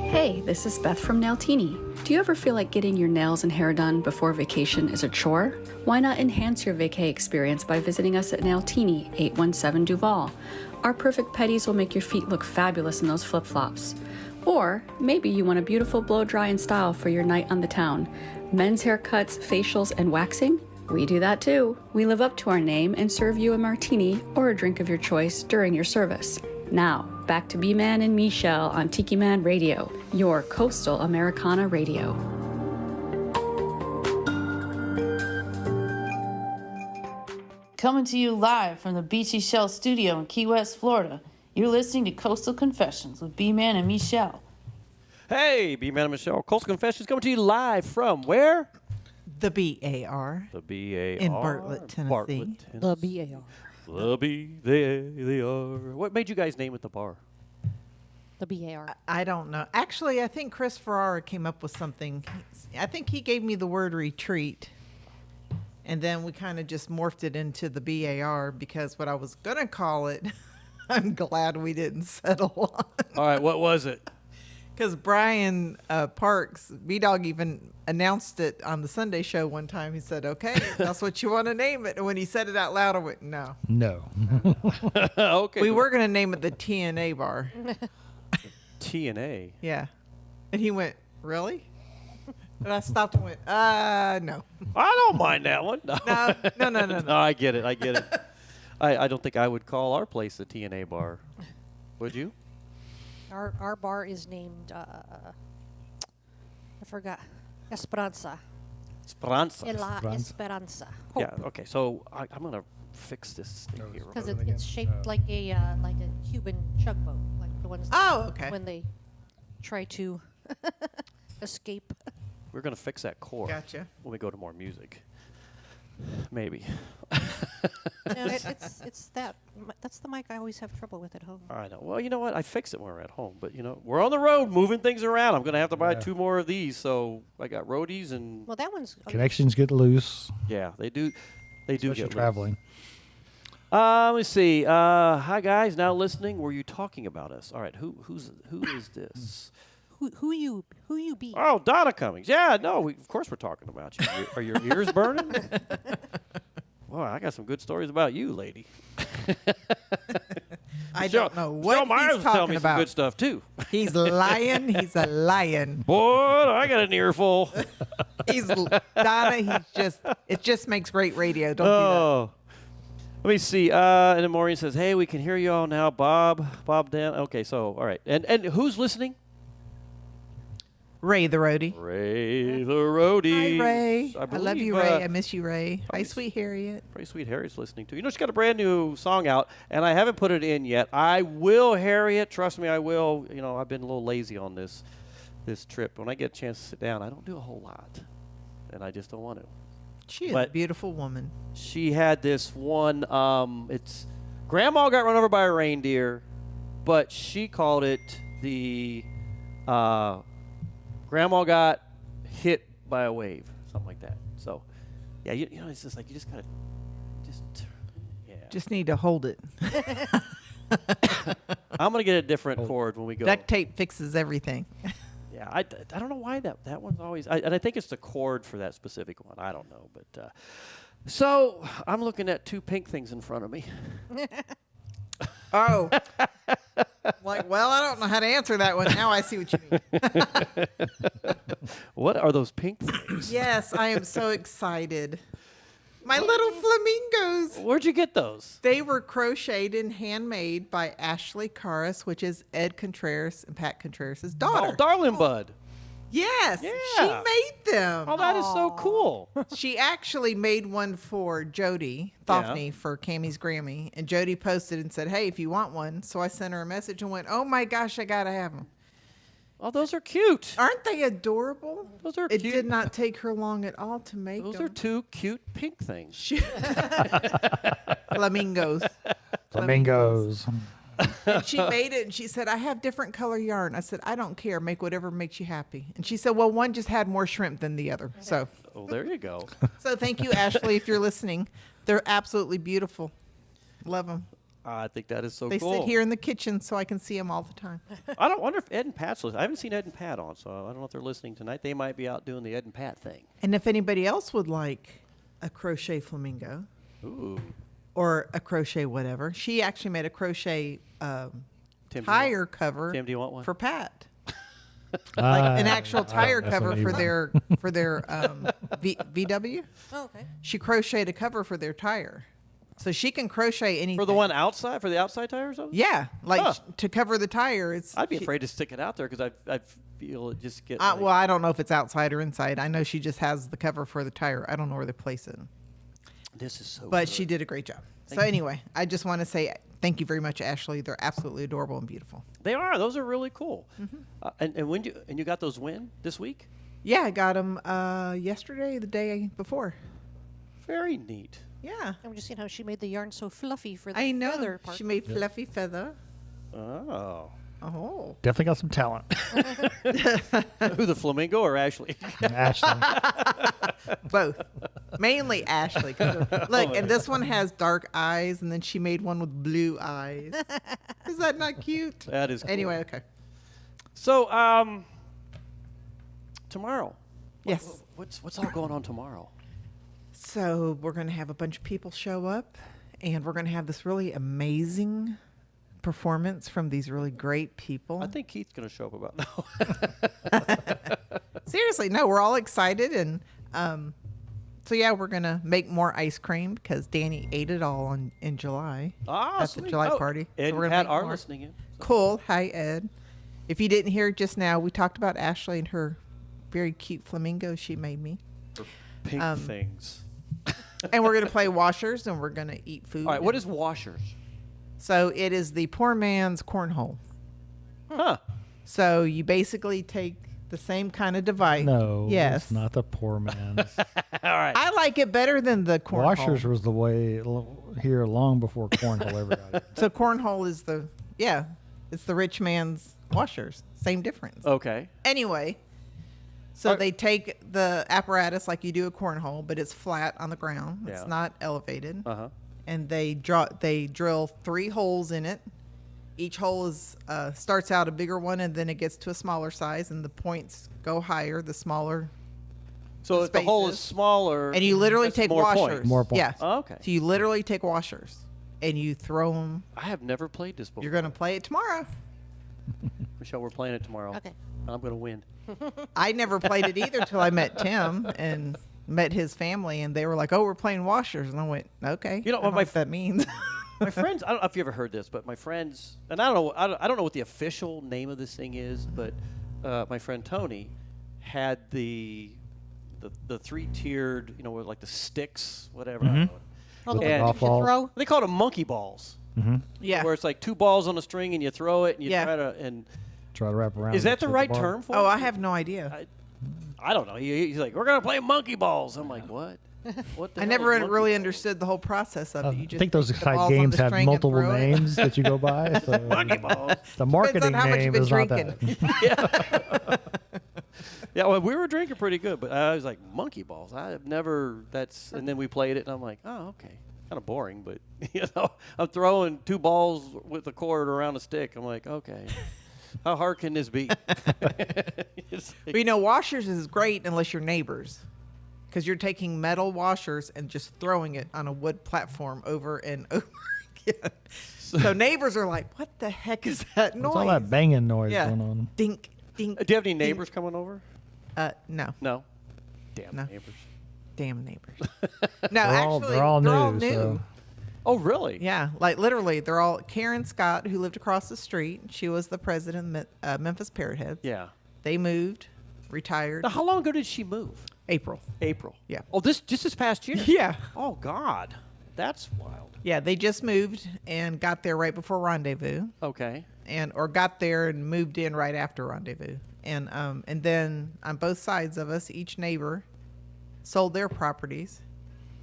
[SPEAKER 15] Hey, this is Beth from Nailtini. Do you ever feel like getting your nails and hair done before vacation is a chore? Why not enhance your vacay experience by visiting us at Nailtini, 817 Duval? Our perfect petties will make your feet look fabulous in those flip-flops. Or maybe you want a beautiful blow-dry and style for your night on the town. Men's haircuts, facials, and waxing? We do that too. We live up to our name and serve you a martini or a drink of your choice during your service. Now, back to B-Man and Michelle on Tiki Man Radio, your coastal Americana radio.
[SPEAKER 16] Coming to you live from the Beachy Shell studio in Key West, Florida, you're listening to Coastal Confessions with B-Man and Michelle.
[SPEAKER 6] Hey, B-Man and Michelle. Coastal Confessions coming to you live from where?
[SPEAKER 12] The BAR.
[SPEAKER 6] The BAR.
[SPEAKER 12] In Bartlett, Tennessee.
[SPEAKER 7] The BAR.
[SPEAKER 6] The B, they are. What made you guys name it the bar?
[SPEAKER 7] The BAR.
[SPEAKER 12] I don't know. Actually, I think Chris Ferrara came up with something. I think he gave me the word retreat. And then we kind of just morphed it into the BAR because what I was going to call it, I'm glad we didn't settle on.
[SPEAKER 6] All right, what was it?
[SPEAKER 12] Because Brian Parks, B-Dog, even announced it on the Sunday show one time. He said, okay, if that's what you want to name it. And when he said it out loud, I went, no.
[SPEAKER 13] No.
[SPEAKER 6] Okay.
[SPEAKER 12] We were going to name it the TNA bar.
[SPEAKER 6] TNA?
[SPEAKER 12] Yeah. And he went, really? And I stopped and went, no.
[SPEAKER 6] I don't mind that one.
[SPEAKER 12] No.
[SPEAKER 6] No, I get it. I don't think I would call our place the TNA bar. Would you?
[SPEAKER 7] Our bar is named, I forgot, Esperanza.
[SPEAKER 6] Esperanza.
[SPEAKER 7] La Esperanza.
[SPEAKER 6] Yeah, okay. So I'm going to fix this thing here.
[SPEAKER 7] Because it's shaped like a Cuban chugboat, like the ones when they try to escape.
[SPEAKER 6] We're going to fix that core.
[SPEAKER 12] Gotcha.
[SPEAKER 6] When we go to more music. Maybe.
[SPEAKER 7] No, it's that. That's the mic I always have trouble with at home.
[SPEAKER 6] I know. Well, you know what? I fix it when we're at home. But, we're on the road moving things around. I'm going to have to buy 2 more of these. So I got roadies and...
[SPEAKER 7] Well, that one's...
[SPEAKER 13] Connections get loose.
[SPEAKER 6] Yeah, they do. They do
[SPEAKER 13] Especially
[SPEAKER 6] get
[SPEAKER 13] traveling.
[SPEAKER 6] Let's see. Hi, guys. Now listening. Were you talking about us? All right. Who is this?
[SPEAKER 7] Who you be?
[SPEAKER 6] Oh, Donna Cummings. Yeah, no, of course we're talking about you. Are your ears burning? Well, I got some good stories about you, lady.
[SPEAKER 12] I don't know what
[SPEAKER 6] Myers
[SPEAKER 12] he's
[SPEAKER 6] was telling
[SPEAKER 12] talking
[SPEAKER 6] me
[SPEAKER 12] about.
[SPEAKER 6] some good stuff, too.
[SPEAKER 12] He's lying. He's a lion.
[SPEAKER 6] Boy, I got an earful.
[SPEAKER 12] Donna, it just makes great radio. Don't do that.
[SPEAKER 6] Let me see. And then Maureen says, hey, we can hear you all now. Bob, Dan. Okay, so, all right. And who's listening?
[SPEAKER 12] Ray the roadie.
[SPEAKER 6] Ray the roadie.
[SPEAKER 12] Hi, Ray. I love you, Ray. I miss you, Ray. Hi, Sweet Harriet.
[SPEAKER 6] Sweet Harriet's listening too. She's got a brand new song out, and I haven't put it in yet. I will, Harriet. Trust me, I will. I've been a little lazy on this trip. When I get a chance to sit down, I don't do a whole lot, and I just don't want to.
[SPEAKER 12] She is a beautiful woman.
[SPEAKER 6] She had this one. It's Grandma got run over by a reindeer, but she called it the Grandma got hit by a wave, something like that. So, yeah, it's just like you just gotta,
[SPEAKER 12] just need to hold it.
[SPEAKER 6] I'm gonna get a different chord when we go.
[SPEAKER 12] Duct tape fixes everything.
[SPEAKER 6] Yeah, I don't know why that one's always, and I think it's the chord for that specific one. I don't know, but so I'm looking at 2 pink things in front of me.
[SPEAKER 12] Oh. Well, I don't know how to answer that one. Now I see what you mean.
[SPEAKER 6] What are those pink things?
[SPEAKER 12] Yes, I am so excited. My little flamingos.
[SPEAKER 6] Where'd you get those?
[SPEAKER 12] They were crocheted and handmade by Ashley Caras, which is Ed Contreras and Pat Contreras' daughter.
[SPEAKER 6] Oh, darling bud.
[SPEAKER 12] Yes,
[SPEAKER 6] Yeah.
[SPEAKER 12] she made them.
[SPEAKER 6] Oh, that is so cool.
[SPEAKER 12] She actually made one for Jody Thoffney for Cammie's Grammy, and Jody posted and said, hey, if you want one. So I sent her a message and went, oh my gosh, I gotta have them.
[SPEAKER 6] Oh, those are cute.
[SPEAKER 12] Aren't they adorable?
[SPEAKER 6] Those are
[SPEAKER 12] It
[SPEAKER 6] cute.
[SPEAKER 12] did not take her long at all to make
[SPEAKER 6] Those
[SPEAKER 12] them.
[SPEAKER 6] are 2 cute pink things.
[SPEAKER 12] Flamingos.
[SPEAKER 13] Flamingos.
[SPEAKER 12] And she made it, and she said, I have different color yarn. I said, I don't care. Make whatever makes you happy. And she said, well, one just had more shrimp than the other. So,
[SPEAKER 6] Oh, there you go.
[SPEAKER 12] so thank you, Ashley, if you're listening. They're absolutely beautiful. Love them.
[SPEAKER 6] I think that is so
[SPEAKER 12] They
[SPEAKER 6] cool.
[SPEAKER 12] sit here in the kitchen so I can see them all the time.
[SPEAKER 6] I don't wonder if Ed and Pat's listening. I haven't seen Ed and Pat on, so I don't know if they're listening tonight. They might be out doing the Ed and Pat thing.
[SPEAKER 12] And if anybody else would like a crochet flamingo
[SPEAKER 6] Ooh.
[SPEAKER 12] or a crochet whatever, she actually made a crochet
[SPEAKER 6] Tim,
[SPEAKER 12] tire cover
[SPEAKER 6] Tim, do you want one?
[SPEAKER 12] for Pat. Like an actual tire
[SPEAKER 13] that's
[SPEAKER 12] cover
[SPEAKER 13] what he
[SPEAKER 12] for
[SPEAKER 13] wants.
[SPEAKER 12] their VW.
[SPEAKER 7] Oh, okay.
[SPEAKER 12] She crocheted a cover for their tire. So she can crochet anything.
[SPEAKER 6] For the one outside, for the outside tire or something?
[SPEAKER 12] Yeah, like
[SPEAKER 6] Huh.
[SPEAKER 12] to cover the tire.
[SPEAKER 6] I'd be afraid to stick it out there because I feel it just get.
[SPEAKER 12] Well, I don't know if it's outside or inside. I know she just has the cover for the tire. I don't know where they place it.
[SPEAKER 6] This is so
[SPEAKER 12] But
[SPEAKER 6] good.
[SPEAKER 12] she did a great job.
[SPEAKER 6] Thank
[SPEAKER 12] So
[SPEAKER 6] you.
[SPEAKER 12] anyway, I just want to say thank you very much, Ashley. They're absolutely adorable and beautiful.
[SPEAKER 6] They are. Those are really cool. And when you got those when this week?
[SPEAKER 12] Yeah, I got them yesterday, the day before.
[SPEAKER 6] Very neat.
[SPEAKER 12] Yeah.
[SPEAKER 7] I'm just seeing how she made the yarn so fluffy for the
[SPEAKER 12] I know.
[SPEAKER 7] feather part.
[SPEAKER 12] She made fluffy feather.
[SPEAKER 6] Oh.
[SPEAKER 12] Oh.
[SPEAKER 13] Definitely got some talent.
[SPEAKER 6] Who, the flamingo or Ashley?
[SPEAKER 13] Ashley.
[SPEAKER 12] Both. Mainly Ashley. Look, and this one has dark eyes, and then she made one with blue eyes. Is that not cute?
[SPEAKER 6] That is cool.
[SPEAKER 12] Anyway, okay.
[SPEAKER 6] So, tomorrow.
[SPEAKER 12] Yes.
[SPEAKER 6] What's all going on tomorrow?
[SPEAKER 12] So we're going to have a bunch of people show up, and we're going to have this really amazing performance from these really great people.
[SPEAKER 6] I think Keith's going to show up about now.
[SPEAKER 12] Seriously, no, we're all excited, and so yeah, we're gonna make more ice cream because Danny ate it all in July at the July party.
[SPEAKER 6] Ed
[SPEAKER 12] So we're
[SPEAKER 6] and
[SPEAKER 12] gonna
[SPEAKER 6] Pat
[SPEAKER 12] make
[SPEAKER 6] are
[SPEAKER 12] more.
[SPEAKER 6] listening in.
[SPEAKER 12] Cool. Hi, Ed. If you didn't hear it just now, we talked about Ashley and her very cute flamingo she made me.
[SPEAKER 6] Pink things.
[SPEAKER 12] And we're gonna play washers, and we're gonna eat food.
[SPEAKER 6] All right, what is washers?
[SPEAKER 12] So it is the poor man's cornhole.
[SPEAKER 6] Huh.
[SPEAKER 12] So you basically take the same kind of device.
[SPEAKER 13] No,
[SPEAKER 12] Yes.
[SPEAKER 13] it's not the poor man's.
[SPEAKER 6] All right.
[SPEAKER 12] I like it better than the cornhole.
[SPEAKER 13] Washers was the way here long before cornhole ever got it.
[SPEAKER 12] So cornhole is it's the rich man's washers. Same difference.
[SPEAKER 6] Okay.
[SPEAKER 12] Anyway, so they take the apparatus like you do a cornhole, but it's flat on the ground.
[SPEAKER 6] Yeah.
[SPEAKER 12] It's not elevated.
[SPEAKER 6] Uh-huh.
[SPEAKER 12] And they drill 3 holes in it. Each hole is starts out a bigger one, and then it gets to a smaller size, and the points go higher the smaller.
[SPEAKER 6] So if the hole is smaller,
[SPEAKER 12] and you literally
[SPEAKER 6] that's
[SPEAKER 12] take
[SPEAKER 6] more
[SPEAKER 12] washers.
[SPEAKER 6] points.
[SPEAKER 13] More points.
[SPEAKER 12] Yeah.
[SPEAKER 6] Oh, okay.
[SPEAKER 12] So you literally take washers, and you throw them.
[SPEAKER 6] I have never played this before.
[SPEAKER 12] You're gonna play it tomorrow.
[SPEAKER 6] Michelle, we're playing it tomorrow.
[SPEAKER 7] Okay.
[SPEAKER 6] I'm going to win.
[SPEAKER 12] I never played it either till I met Tim and met his family, and they were like, "Oh, we're playing washers," and I went, "Okay."
[SPEAKER 6] You know
[SPEAKER 12] I
[SPEAKER 6] what
[SPEAKER 12] don't what that means?
[SPEAKER 6] My friends, I don't know if you ever heard this, but my friends, and I don't know what the official name of this thing is, but my friend Tony had the 3-tiered, with like the sticks, whatever. I don't know.
[SPEAKER 7] Oh, the
[SPEAKER 13] With
[SPEAKER 7] one
[SPEAKER 13] the
[SPEAKER 7] that
[SPEAKER 13] golf
[SPEAKER 7] you
[SPEAKER 13] ball.
[SPEAKER 7] throw?
[SPEAKER 6] They call them monkey balls.
[SPEAKER 12] Yeah.
[SPEAKER 6] Where it's like 2 balls on a string and you throw it and you
[SPEAKER 12] Yeah.
[SPEAKER 6] try to and
[SPEAKER 13] Try to wrap around.
[SPEAKER 6] is that
[SPEAKER 13] it
[SPEAKER 6] the
[SPEAKER 13] with
[SPEAKER 6] right
[SPEAKER 13] bar.
[SPEAKER 6] term for
[SPEAKER 12] Oh,
[SPEAKER 6] it?
[SPEAKER 12] I have no idea.
[SPEAKER 6] I don't know. He's like, we're gonna play monkey balls. I'm like, what? What? The
[SPEAKER 12] I
[SPEAKER 6] hell
[SPEAKER 12] never
[SPEAKER 6] is monkey
[SPEAKER 12] really
[SPEAKER 6] balls?
[SPEAKER 12] understood the whole process of it. You
[SPEAKER 13] I
[SPEAKER 12] just
[SPEAKER 13] think those
[SPEAKER 12] take the
[SPEAKER 13] type
[SPEAKER 12] balls on
[SPEAKER 13] games
[SPEAKER 12] the
[SPEAKER 13] have
[SPEAKER 12] string and
[SPEAKER 13] multiple
[SPEAKER 12] throw it.
[SPEAKER 13] names that you go by. So
[SPEAKER 6] Monkey balls.
[SPEAKER 13] the marketing
[SPEAKER 12] how much
[SPEAKER 13] name
[SPEAKER 12] you've
[SPEAKER 13] is
[SPEAKER 12] been
[SPEAKER 13] not that.
[SPEAKER 12] drinking.
[SPEAKER 6] Yeah, well, we were drinking pretty good, but I was like, monkey balls. I've never. And then we played it, and I'm like, oh, okay, kind of boring, but I'm throwing 2 balls with a cord around a stick. I'm like, okay, how hard can this be? It's like-
[SPEAKER 12] But washers is great unless you're neighbors, because you're taking metal washers and just throwing it on a wood platform over and over again. So neighbors are like, "What the heck is that noise?"
[SPEAKER 13] What's all that banging noise
[SPEAKER 12] Yeah.
[SPEAKER 13] going on?
[SPEAKER 12] Dink, dink.
[SPEAKER 6] Do you have any neighbors coming over?
[SPEAKER 12] No.
[SPEAKER 6] No. Damn
[SPEAKER 12] No.
[SPEAKER 6] neighbors.
[SPEAKER 12] Damn neighbors. No,
[SPEAKER 13] They're all
[SPEAKER 12] they're all
[SPEAKER 13] new,
[SPEAKER 12] new.
[SPEAKER 13] so-
[SPEAKER 6] Oh, really?
[SPEAKER 12] Yeah, like literally, they're all Karen Scott, who lived across the street. She was the president of Memphis Parrot Heads.
[SPEAKER 6] Yeah.
[SPEAKER 12] They moved, retired.
[SPEAKER 6] Now, how long ago did she move?
[SPEAKER 12] April.
[SPEAKER 6] Yeah. Oh, just this past year?
[SPEAKER 12] Yeah.
[SPEAKER 6] Oh, God. That's wild.
[SPEAKER 12] Yeah, they just moved and got there right before Rendezvous.
[SPEAKER 6] Okay.
[SPEAKER 12] Or got there and moved in right after Rendezvous. And then on both sides of us, each neighbor sold their properties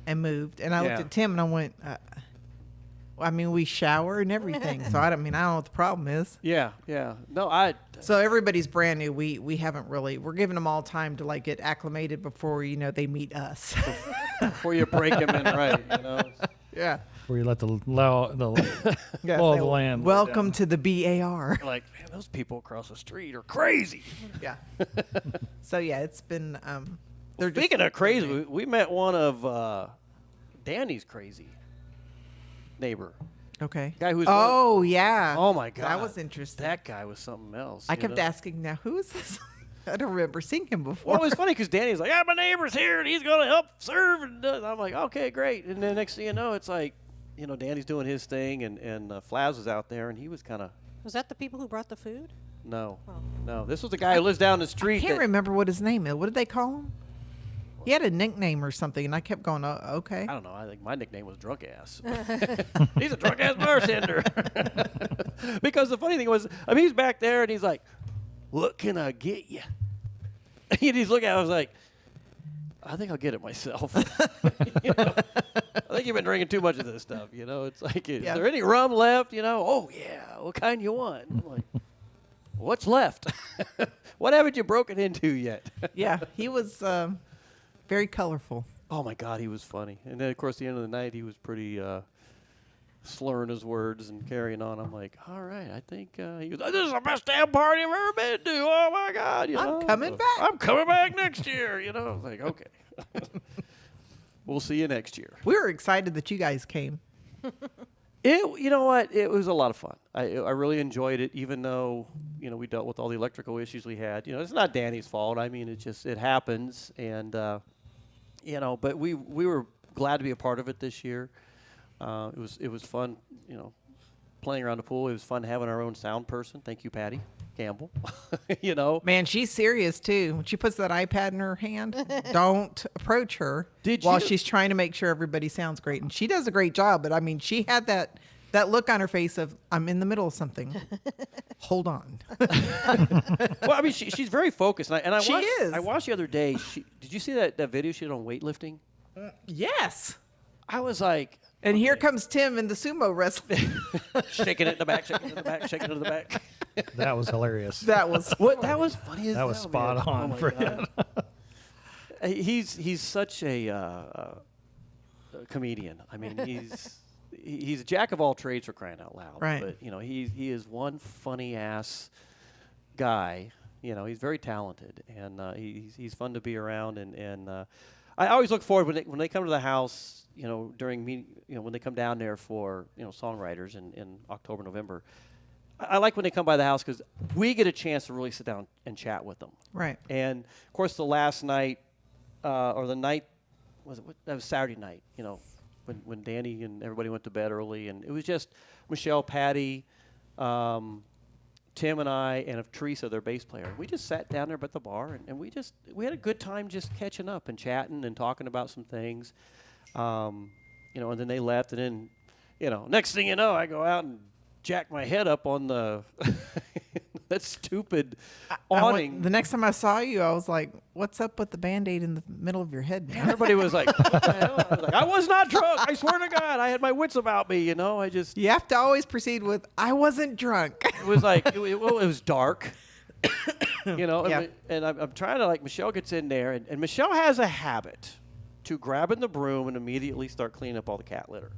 [SPEAKER 12] and moved. And I looked
[SPEAKER 6] Yeah.
[SPEAKER 12] at Tim and I went, we shower and everything. So I don't know what the problem is.
[SPEAKER 6] Yeah, yeah. No,
[SPEAKER 12] So everybody's brand new. We haven't really. We're giving them all time to like get acclimated before they meet us.
[SPEAKER 6] before you break them in right,
[SPEAKER 12] Yeah.
[SPEAKER 13] Where you let the law of
[SPEAKER 12] Yeah,
[SPEAKER 13] the
[SPEAKER 12] say,
[SPEAKER 13] land.
[SPEAKER 12] Welcome to the BAR.
[SPEAKER 6] Like, man, those people across the street are crazy.
[SPEAKER 12] Yeah. So yeah, it's been. They're
[SPEAKER 6] Speaking
[SPEAKER 12] just,
[SPEAKER 6] of crazy, we met one of Danny's crazy neighbor.
[SPEAKER 12] Okay.
[SPEAKER 6] Guy who's
[SPEAKER 12] Oh yeah.
[SPEAKER 6] Oh my God.
[SPEAKER 12] That was interesting.
[SPEAKER 6] That guy was something else.
[SPEAKER 12] I
[SPEAKER 6] you
[SPEAKER 12] kept
[SPEAKER 6] know?
[SPEAKER 12] asking, now who is this? I don't remember seeing him before.
[SPEAKER 6] Well, it was funny because Danny's like, yeah, my neighbor's here and he's gonna help serve, and I'm like, okay, great. And then next thing you know, it's like, Danny's doing his thing, and Flaz was out there, and he was kind of.
[SPEAKER 7] Was that the people who brought the food?
[SPEAKER 6] No,
[SPEAKER 7] Oh.
[SPEAKER 6] no. This was the guy who lives down the street.
[SPEAKER 12] I can't remember what his name is. What did they call him? He had a nickname or something, and I kept going, oh, okay.
[SPEAKER 6] I don't know. I think my nickname was Drunk Ass. He's a drunk ass bartender. Because the funny thing was, I mean, he's back there and he's like, "What can I get you?" And he's looking at it, I was like, "I think I'll get it myself." You know? I think you've been drinking too much of this stuff. You know, it's like, is there any rum left? You know, oh yeah, what kind you want? I'm like, what's left? What haven't you broken into yet?
[SPEAKER 12] Yeah, he was very colorful.
[SPEAKER 6] Oh my God, he was funny. And then of course, the end of the night, he was pretty slurring his words and carrying on. I'm like, all right, I think he was. This is the best damn party I've ever been to. Oh my God, you know,
[SPEAKER 12] I'm coming back.
[SPEAKER 6] I'm coming back next year. You know, I was like, okay, we'll see you next year.
[SPEAKER 12] We were excited that you guys came.
[SPEAKER 6] You know what? It was a lot of fun. I really enjoyed it, even though, you know, we dealt with all the electrical issues we had. You know, it's not Danny's fault. I mean, it happens, and you know, but we were glad to be a part of it this year. It was fun, you know, playing around the pool. It was fun having our own sound person. Thank you, Patty Campbell. You know,
[SPEAKER 12] man, she's serious too. When she puts that iPad in her hand, don't approach her while she's trying to make sure everybody sounds great. And she does a great job. But I mean, she had that look on her face of, I'm in the middle of something. Hold on.
[SPEAKER 6] Well, I mean, she's very focused. And I
[SPEAKER 12] she is.
[SPEAKER 6] I watched the other day. Did you see that video she did on weightlifting?
[SPEAKER 12] Yes.
[SPEAKER 6] I was like.
[SPEAKER 12] And here comes Tim in the sumo wrestling.
[SPEAKER 6] Shaking it in the back, shaking it in the back, shaking it in the back.
[SPEAKER 13] That was hilarious.
[SPEAKER 12] That was
[SPEAKER 6] that was funny as
[SPEAKER 13] that was spot on for him.
[SPEAKER 6] He's such a comedian. I mean, he's a jack of all trades, for crying out loud.
[SPEAKER 12] Right.
[SPEAKER 6] But you know, he is one funny ass guy. You know, he's very talented, and he's fun to be around. And I always look forward when they come to the house. You know, when they come down there for, you know, songwriters in October, November. I like when they come by the house because we get a chance to really sit down and chat with them.
[SPEAKER 12] Right.
[SPEAKER 6] And of course, the last night or the night that was Saturday night. You know, when Danny and everybody went to bed early, and it was just Michelle, Patty, Tim, and I, and Teresa, their bass player. We just sat down there at the bar, and we had a good time just catching up and chatting and talking about some things. You know, and then they left, and then, you know, next thing you know, I go out and jack my head up on the that stupid awning.
[SPEAKER 12] The next time I saw you, I was like, "What's up with the Band-Aid in the middle of your head?" Man?
[SPEAKER 6] Everybody was like, "What the hell?" I was like, "I was not drunk. I swear to God, I had my wits about me." You know,
[SPEAKER 12] You have to always proceed with, "I wasn't drunk."
[SPEAKER 6] It was like, it was dark. You know,
[SPEAKER 12] Yeah.
[SPEAKER 6] and I'm trying to, like, Michelle gets in there, and Michelle has a habit to grabbing the broom and immediately start cleaning up all the cat litter.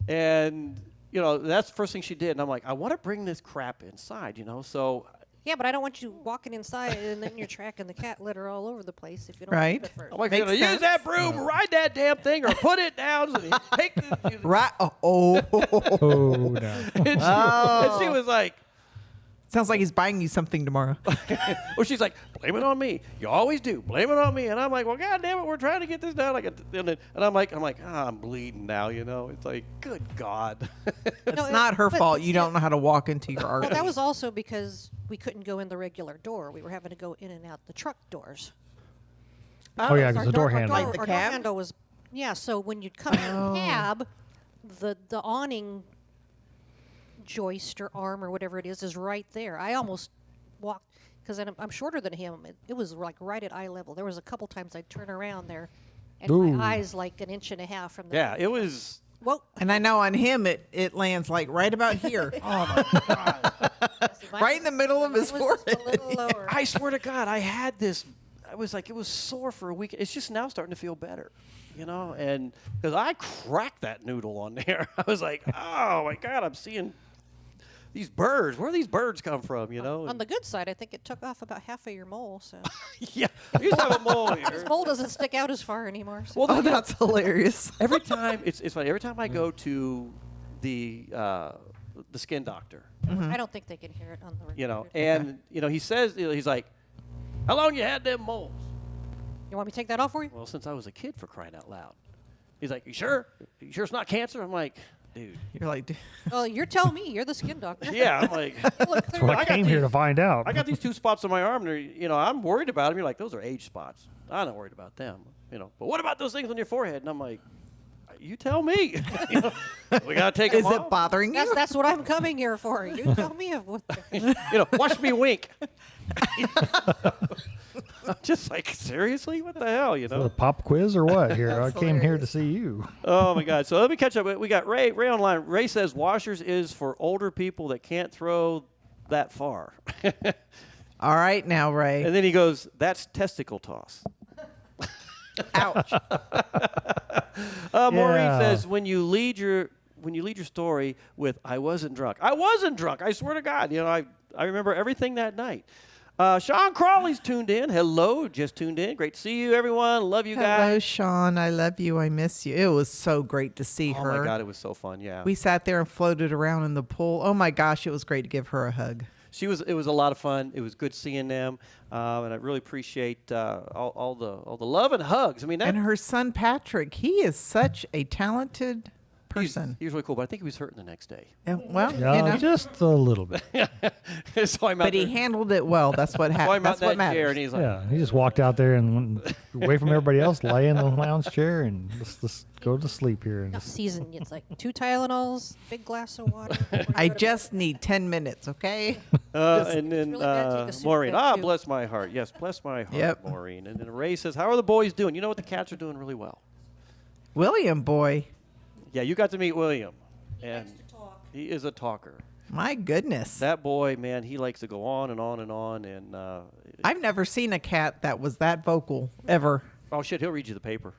[SPEAKER 6] And, you know, that's the first thing she did. And I'm like, I want to bring this crap inside, you know, so.
[SPEAKER 7] Yeah, but I don't want you walking inside and then you're tracking the cat litter all over the place if you don't
[SPEAKER 12] Right.
[SPEAKER 7] keep it first.
[SPEAKER 6] I'm like, use that broom, ride that damn thing, or put it down. So take the,
[SPEAKER 12] Right. Oh,
[SPEAKER 13] Oh, no.
[SPEAKER 6] and she was like,
[SPEAKER 12] sounds like he's buying you something tomorrow.
[SPEAKER 6] well, she's like, blame it on me. You always do. Blame it on me. And I'm like, well, God damn it, we're trying to get this down. And I'm like, I'm bleeding now, you know. It's like, good God.
[SPEAKER 12] It's not her fault. You don't know how to walk into your art.
[SPEAKER 7] Well, that was also because we couldn't go in the regular door. We were having to go in and out the truck doors.
[SPEAKER 13] Oh, yeah, because
[SPEAKER 7] Our
[SPEAKER 13] the door handle.
[SPEAKER 12] Like the
[SPEAKER 7] our
[SPEAKER 12] cab?
[SPEAKER 7] door handle was, yeah, so when you'd come in a cab, the awning joist or arm or whatever it is right there. I almost walked, because I'm shorter than him. It was like right at eye level. There was a couple times I'd turn around there, and
[SPEAKER 13] Ooh.
[SPEAKER 7] my eyes like an inch and a half from the.
[SPEAKER 6] Yeah, it was.
[SPEAKER 7] Whoa.
[SPEAKER 12] And I know on him it lands like right about here.
[SPEAKER 6] Oh, my God.
[SPEAKER 12] Right in the middle of his
[SPEAKER 7] Mine was just
[SPEAKER 12] forehead.
[SPEAKER 7] a little lower.
[SPEAKER 6] I swear to God, I had this. I was like, it was sore for a week. It's just now starting to feel better, you know? And because I cracked that noodle on there. I was like, oh, my God, I'm seeing these birds. Where do these birds come from, you know?
[SPEAKER 7] On the good side, I think it took off about half of your mole. So
[SPEAKER 6] Yeah, we used to have a mole here.
[SPEAKER 7] his mole doesn't stick out as far anymore. So.
[SPEAKER 6] Well,
[SPEAKER 12] Oh, that's hilarious.
[SPEAKER 6] every time, it's funny. Every time I go to the skin doctor,
[SPEAKER 7] I don't think they can hear it on the.
[SPEAKER 6] you know,
[SPEAKER 7] record.
[SPEAKER 6] and, you know, he says, you know, he's like, how long you had them moles?
[SPEAKER 7] You want me to take that off for you?
[SPEAKER 6] Well, since I was a kid, for crying out loud. He's like, you sure? You sure it's not cancer? I'm like, dude.
[SPEAKER 12] You're like,
[SPEAKER 7] Well, you're telling me. You're the skin doctor.
[SPEAKER 6] Yeah, I'm like,
[SPEAKER 7] Look,
[SPEAKER 13] That's what I
[SPEAKER 6] I got
[SPEAKER 13] came here to find out.
[SPEAKER 6] I got these 2 spots on my arm, and you know, I'm worried about them. You're like, those are age spots. I'm not worried about them, But what about those things on your forehead? And I'm like, you tell me. We got to take them
[SPEAKER 12] Is it bothering you?
[SPEAKER 7] That's what I'm coming here for. You tell me of what.
[SPEAKER 6] Watch me wink. Just like, seriously? What the hell,
[SPEAKER 13] So a pop quiz or what here? I came here to see you.
[SPEAKER 6] Oh, my God. So let me catch up. We got Ray online. Ray says washers is for older people that can't throw that far.
[SPEAKER 12] All right now, Ray.
[SPEAKER 6] And then he goes, that's testicle toss.
[SPEAKER 12] Ouch.
[SPEAKER 6] Maureen says, when you lead your story with, I wasn't drunk. I wasn't drunk. I swear to God. I remember everything that night. Sean Crawley's tuned in. Hello, just tuned in. Great to see you, everyone. Love you guys.
[SPEAKER 12] Hello, Sean. I love you. I miss you. It was so great to see her.
[SPEAKER 6] Oh, my God. It was so fun. Yeah.
[SPEAKER 12] We sat there and floated around in the pool. Oh, my gosh. It was great to give her a hug.
[SPEAKER 6] It was a lot of fun. It was good seeing them, and I really appreciate all the love and hugs. I mean,
[SPEAKER 12] and her son Patrick, he is such a talented person.
[SPEAKER 6] He's really cool, but I think he was hurting the next day.
[SPEAKER 12] Well,
[SPEAKER 13] just a little bit.
[SPEAKER 6] So
[SPEAKER 12] but he handled it well. That's what happened. That's what matters.
[SPEAKER 6] And he's like,
[SPEAKER 13] he just walked out there and went away from everybody else, lay in the lounge chair, and just go to sleep here. And
[SPEAKER 7] Season. It's like 2 Tylenols, big glass of water.
[SPEAKER 12] I just need 10 minutes, okay?
[SPEAKER 6] And then
[SPEAKER 7] really
[SPEAKER 6] Maureen, bless my heart. Yes, bless my heart, Maureen. And then Ray says, how are the boys doing? You know what? The cats are doing really well.
[SPEAKER 12] William, boy.
[SPEAKER 6] Yeah, you got to meet William. And he is a talker.
[SPEAKER 12] My goodness.
[SPEAKER 6] That boy, man, he likes to go on and on and on. And
[SPEAKER 12] I've never seen a cat that was that vocal, ever.
[SPEAKER 6] Oh, shit, he'll read you the paper.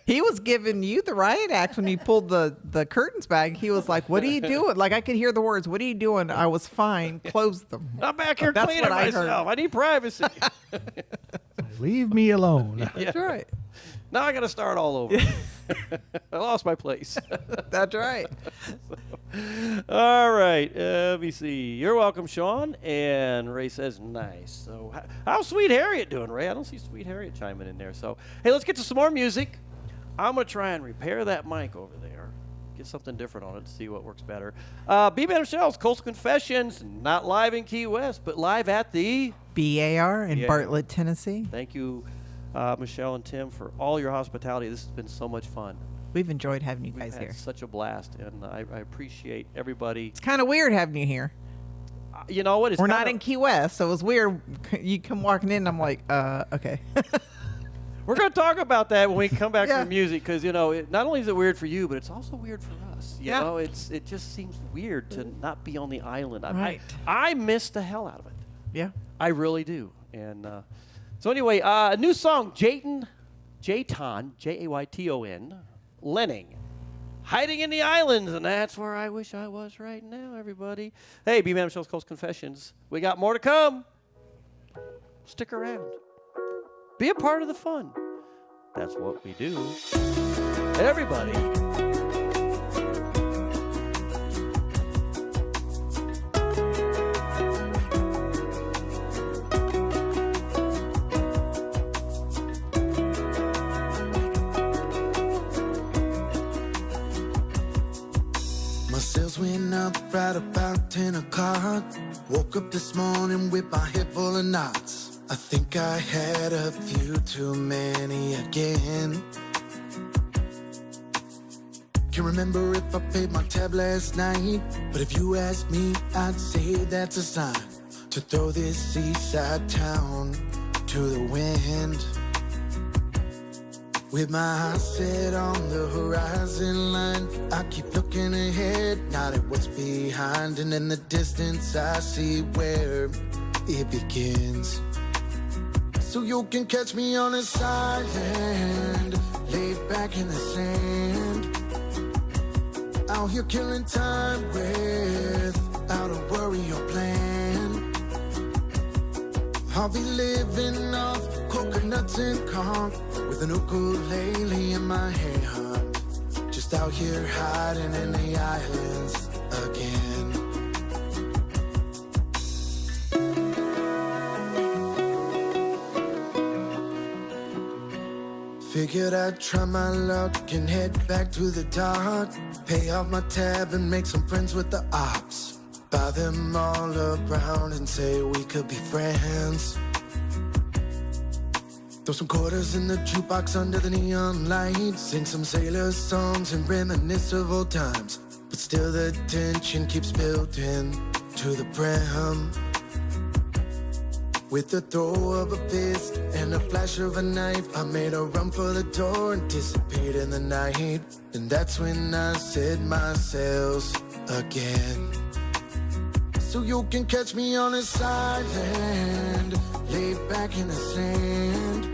[SPEAKER 12] He was giving you the riot act when you pulled the curtains back. He was like, what are you doing? Like, I could hear the words, what are you doing? I was fine. Close them.
[SPEAKER 6] I'm back here
[SPEAKER 12] That's
[SPEAKER 6] cleaning
[SPEAKER 12] what I
[SPEAKER 6] myself.
[SPEAKER 12] heard.
[SPEAKER 6] I need privacy.
[SPEAKER 13] leave me alone.
[SPEAKER 12] That's right.
[SPEAKER 6] Now I got to start all over. I lost my place.
[SPEAKER 12] That's right.
[SPEAKER 6] All right. Let me see. You're welcome, Sean. And Ray says, nice. So how's Sweet Harriet doing, Ray? I don't see Sweet Harriet chiming in there. So, hey, let's get to some more music. I'm going to try and repair that mic over there. Get something different on it to see what works better. B-Man Michelle's Coastal Confessions, not live in Key West, but live at the
[SPEAKER 12] BAR in Bartlett, Tennessee.
[SPEAKER 6] Thank you, Michelle and Tim, for all your hospitality. This has been so much fun.
[SPEAKER 12] We've enjoyed having you guys here.
[SPEAKER 6] Such a blast, and I appreciate everybody.
[SPEAKER 12] It's kind of weird having you here.
[SPEAKER 6] You know what?
[SPEAKER 12] We're not in Key West, so it was weird. You come walking in, and I'm like, okay.
[SPEAKER 6] We're going to talk about that when we come back to the music, because, not only is it weird for you, but it's also weird for us. You know, it just seems weird to not be on the island.
[SPEAKER 12] Right.
[SPEAKER 6] I miss the hell out of it.
[SPEAKER 12] Yeah.
[SPEAKER 6] I really do. And so anyway, a new song, Jayton, Jayton, Lenning, Hiding in the Islands, and that's where I wish I was right now, everybody. Hey, B-Man Michelle's Coast Confessions. We got more to come. Stick around. Be a part of the fun. That's what we do. Everybody.
[SPEAKER 2] My sales went up right about 10 o'clock. Woke up this morning with my head full of knots. I think I had a few too many again. Can't remember if I paid my tab last night, but if you ask me, I'd say that's a sign to throw this seaside town to the wind. With my eyes set on the horizon line, I keep looking ahead, not at what's behind, and in the distance I see where it begins. So you can catch me on this island, laid back in the sand, out here killing time without a worry or plan. I'll be living off coconuts and conch, with an ukulele in my hand, just out here hiding in the islands again. Figured I'd try my luck and head back to the dock, pay off my tab and make some friends with the ops, buy them all around and say we could be friends.
[SPEAKER 17] Throw some quarters in the jukebox under the neon lights. Sing some sailor songs and reminisce of old times. But still the tension keeps building to the brim. With the throw of a fist and a flash of a knife, I made a run for the door and disappeared in the night. And that's when I set my sails again. So you can catch me on this island, laid back in the sand,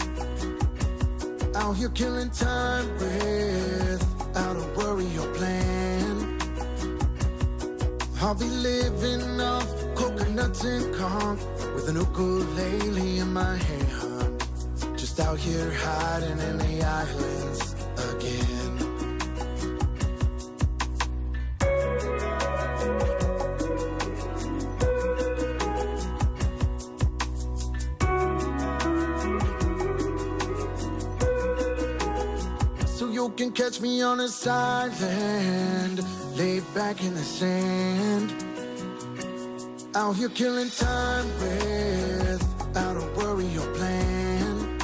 [SPEAKER 17] out here killing time without a worry or plan. I'll be living off coconuts and corn with an ukulele in my hand, just out here hiding in the islands again. You can catch me on this island, laid back in the sand, out here killing time without a worry or plan.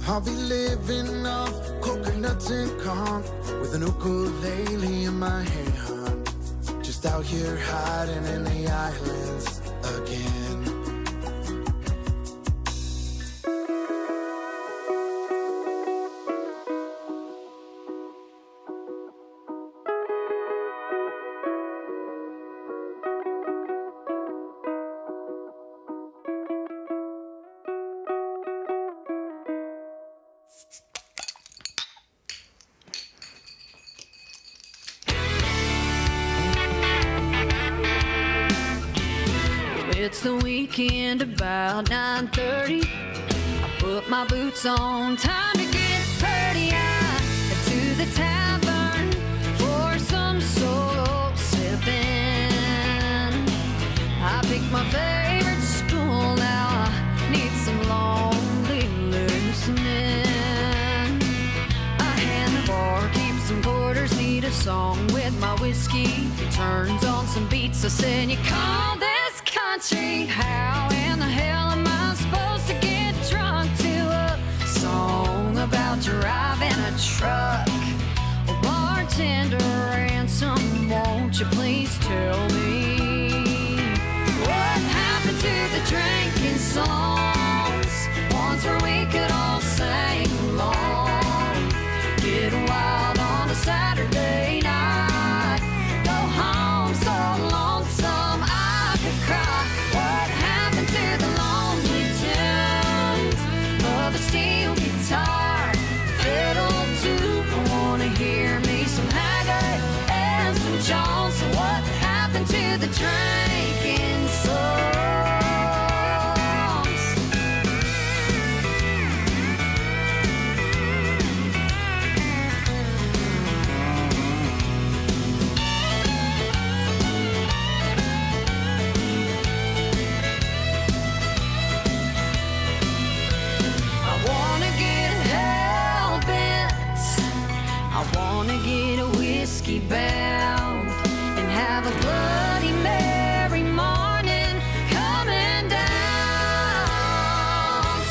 [SPEAKER 17] I'll be living off coconuts and corn with an ukulele in my hand, just out here hiding in the islands again.
[SPEAKER 18] It's the weekend about 9:30. I put my boots on, time to get pretty. I head to the tavern for some solo sipping. I picked my favorite stool, now I need some lonely loosening. I hand the barkeep some quarters, need a song with my whiskey. He turns on some beats, I said, you call this country? How in the hell am I supposed to get drunk to a song about driving a truck? Oh, bartender Ransom, won't you please tell me what happened to the drinking songs, ones where we could all sing along, get wild on a Saturday night, go home so lonesome I could cry. What happened to the lonely tunes of a steel guitar, fiddle too? I wanna hear me some Haggard and some Jones. So what happened to the drinking songs? Get a whiskey bound and have a Bloody Mary morning coming down.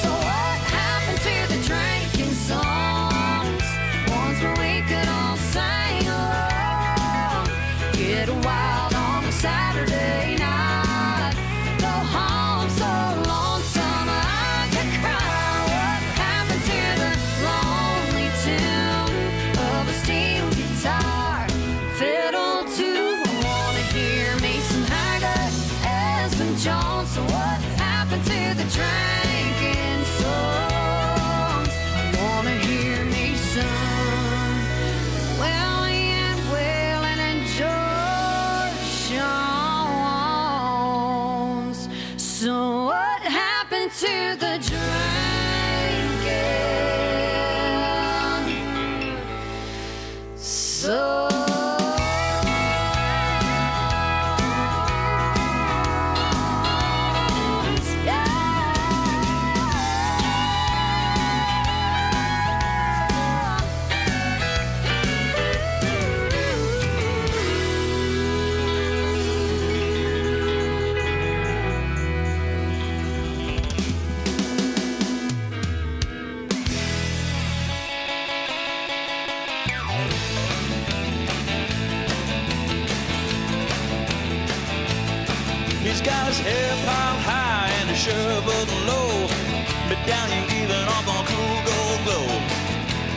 [SPEAKER 18] So what happened to the drinking songs, ones where we could all sing along, get wild on a Saturday night, go home so lonesome I could cry? What happened to the lonely tune of a steel guitar, fiddle too? I wanna hear me some Haggard and some Jones. So what happened to the drinking songs? I wanna hear me some William Whalen and George Jones. So what happened to the drinking? So
[SPEAKER 2] He's got his hair piled high and his shirt buttoned low, but down here even off on cool gold glow.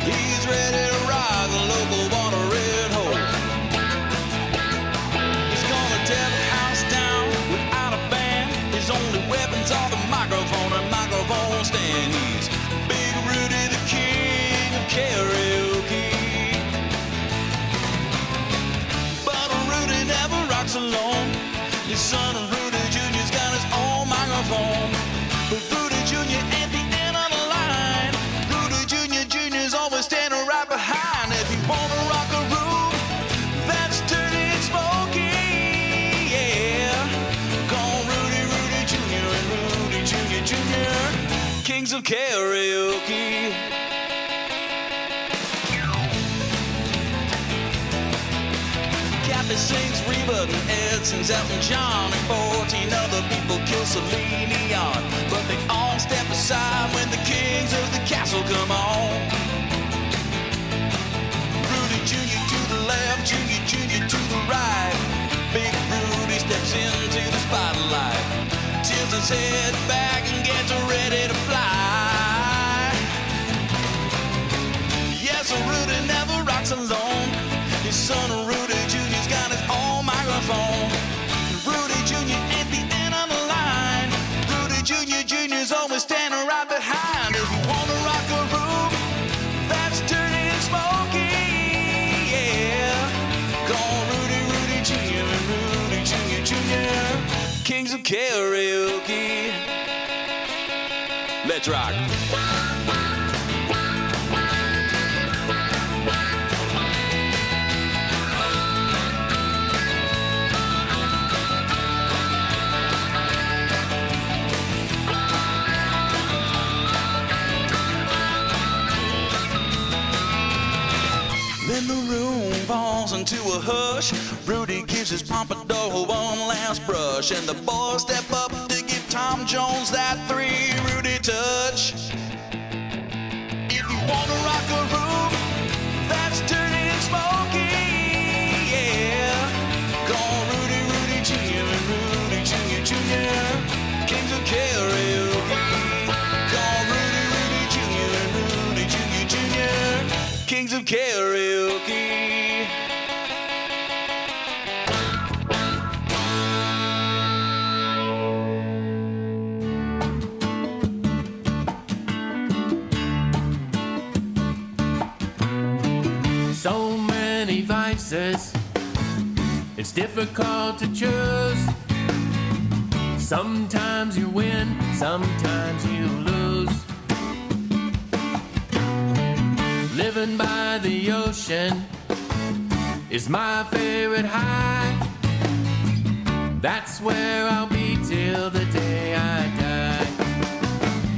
[SPEAKER 2] He's ready to ride the local watering hole. He's gonna tear the house down without a band. His only weapons are the microphone and microphone stand. He's Big Rudy, the king of karaoke. But Rudy never rocks alone. His son Rudy Jr.'s got his own microphone. But Rudy Jr. at the end of the line. Rudy Jr.'s always standing right behind. If you wanna rock a room that's dirty and smoky, yeah, call Rudy Jr. and Rudy Jr., kings of karaoke. Kathy sings Reba and Ed sings Elton John, and 14 other people kill Celine Dion. But they all step aside when the kings of the castle come on. Rudy Jr. to the left, Jr. to the right. Big Rudy steps into the spotlight, tilts his head back and gets ready to fly. Yes, Rudy never rocks alone. His son Rudy Jr.'s got his own microphone. Rudy Jr. at the end of the line. Rudy Jr.'s always standing right behind. If you wanna rock a room that's dirty and smoky, yeah, call Rudy Jr. and Rudy Jr., kings of karaoke. Let's rock. Then the room falls into a hush. Rudy gives his pompadour one last brush, and the boys step up to give Tom Jones that 3 Rudy touch. If you wanna rock a room that's dirty and smoky, yeah, call Rudy Jr. and Rudy Jr., kings of karaoke. Call Rudy Jr. and Rudy Jr., kings of karaoke.
[SPEAKER 8] So many vices, it's difficult to choose. Sometimes you win, sometimes you lose. Living by the ocean is my favorite high. That's where I'll be till the day I die.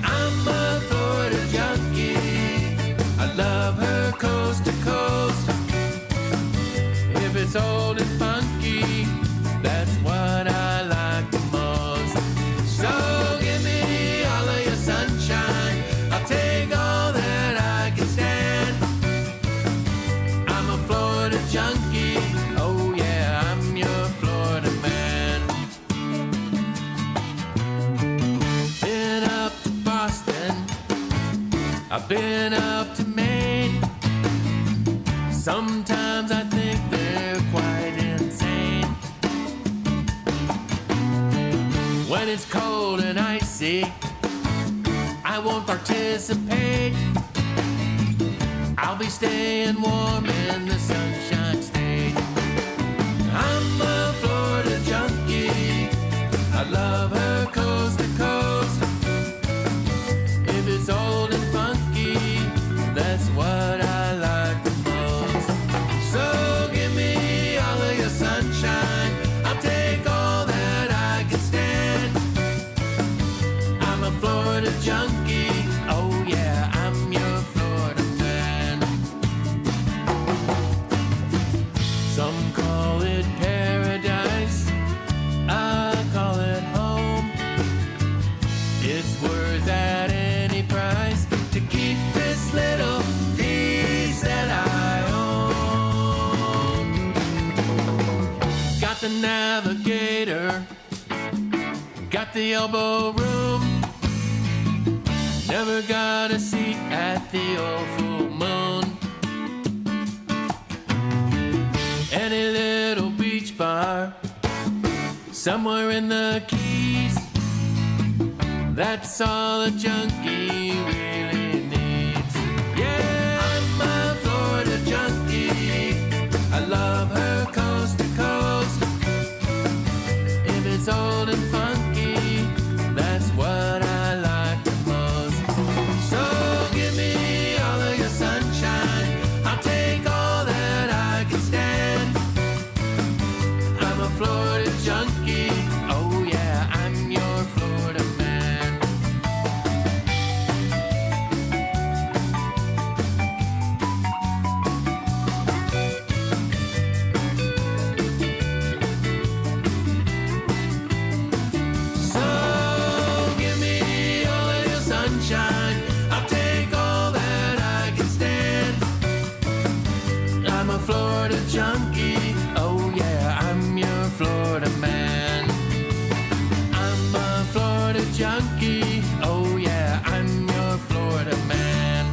[SPEAKER 8] I'm a Florida junkie, I love her coast to coast. If it's old and funky, that's what I like the most. So give me all of your sunshine, I'll take all that I can stand. I'm a Florida junkie, oh yeah, I'm your Florida man. Been up to Boston, I've been up to Maine. Sometimes I think they're quite insane. When it's cold and icy, I won't participate. I'll be staying warm in the Sunshine State. I'm a Florida junkie, I love her coast to coast. If it's old and funky, that's what I like the most. So give me all of your sunshine, I'll take all that I can stand. I'm a Florida junkie, oh yeah, I'm your Florida man. got the navigator, got the elbow room, never got a seat at the old full moon. Any little beach bar somewhere in the Keys, that's all a junkie really needs. Yeah, I'm a Florida junkie, I love her coast to coast. If it's old and funky, that's what I like the most. So give me all of your sunshine, I'll take all that I can stand. I'm a Florida junkie, oh yeah, I'm your Florida man. So give me all of your sunshine, I'll take all that I can stand. I'm a Florida junkie, oh yeah, I'm your Florida man. I'm a Florida junkie, oh yeah, I'm your Florida man.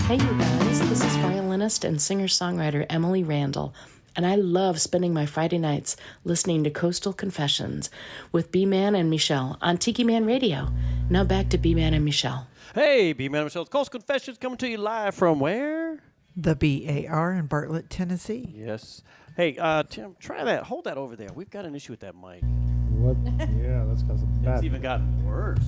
[SPEAKER 19] Hey you guys, this is violinist and singer-songwriter Emily Randall, and I love spending my Friday nights listening to Coastal Confessions with B-Man and Michelle on Tiki Man Radio. Now back to B-Man and Michelle.
[SPEAKER 6] Hey, B-Man and Michelle. Coastal Confessions coming to you live from where?
[SPEAKER 12] The BAR in Bartlett, Tennessee.
[SPEAKER 6] Yes. Hey, Tim, try that. Hold that over there. We've got an issue with that mic.
[SPEAKER 13] What? Yeah, that's because of bad.
[SPEAKER 6] It's even gotten worse.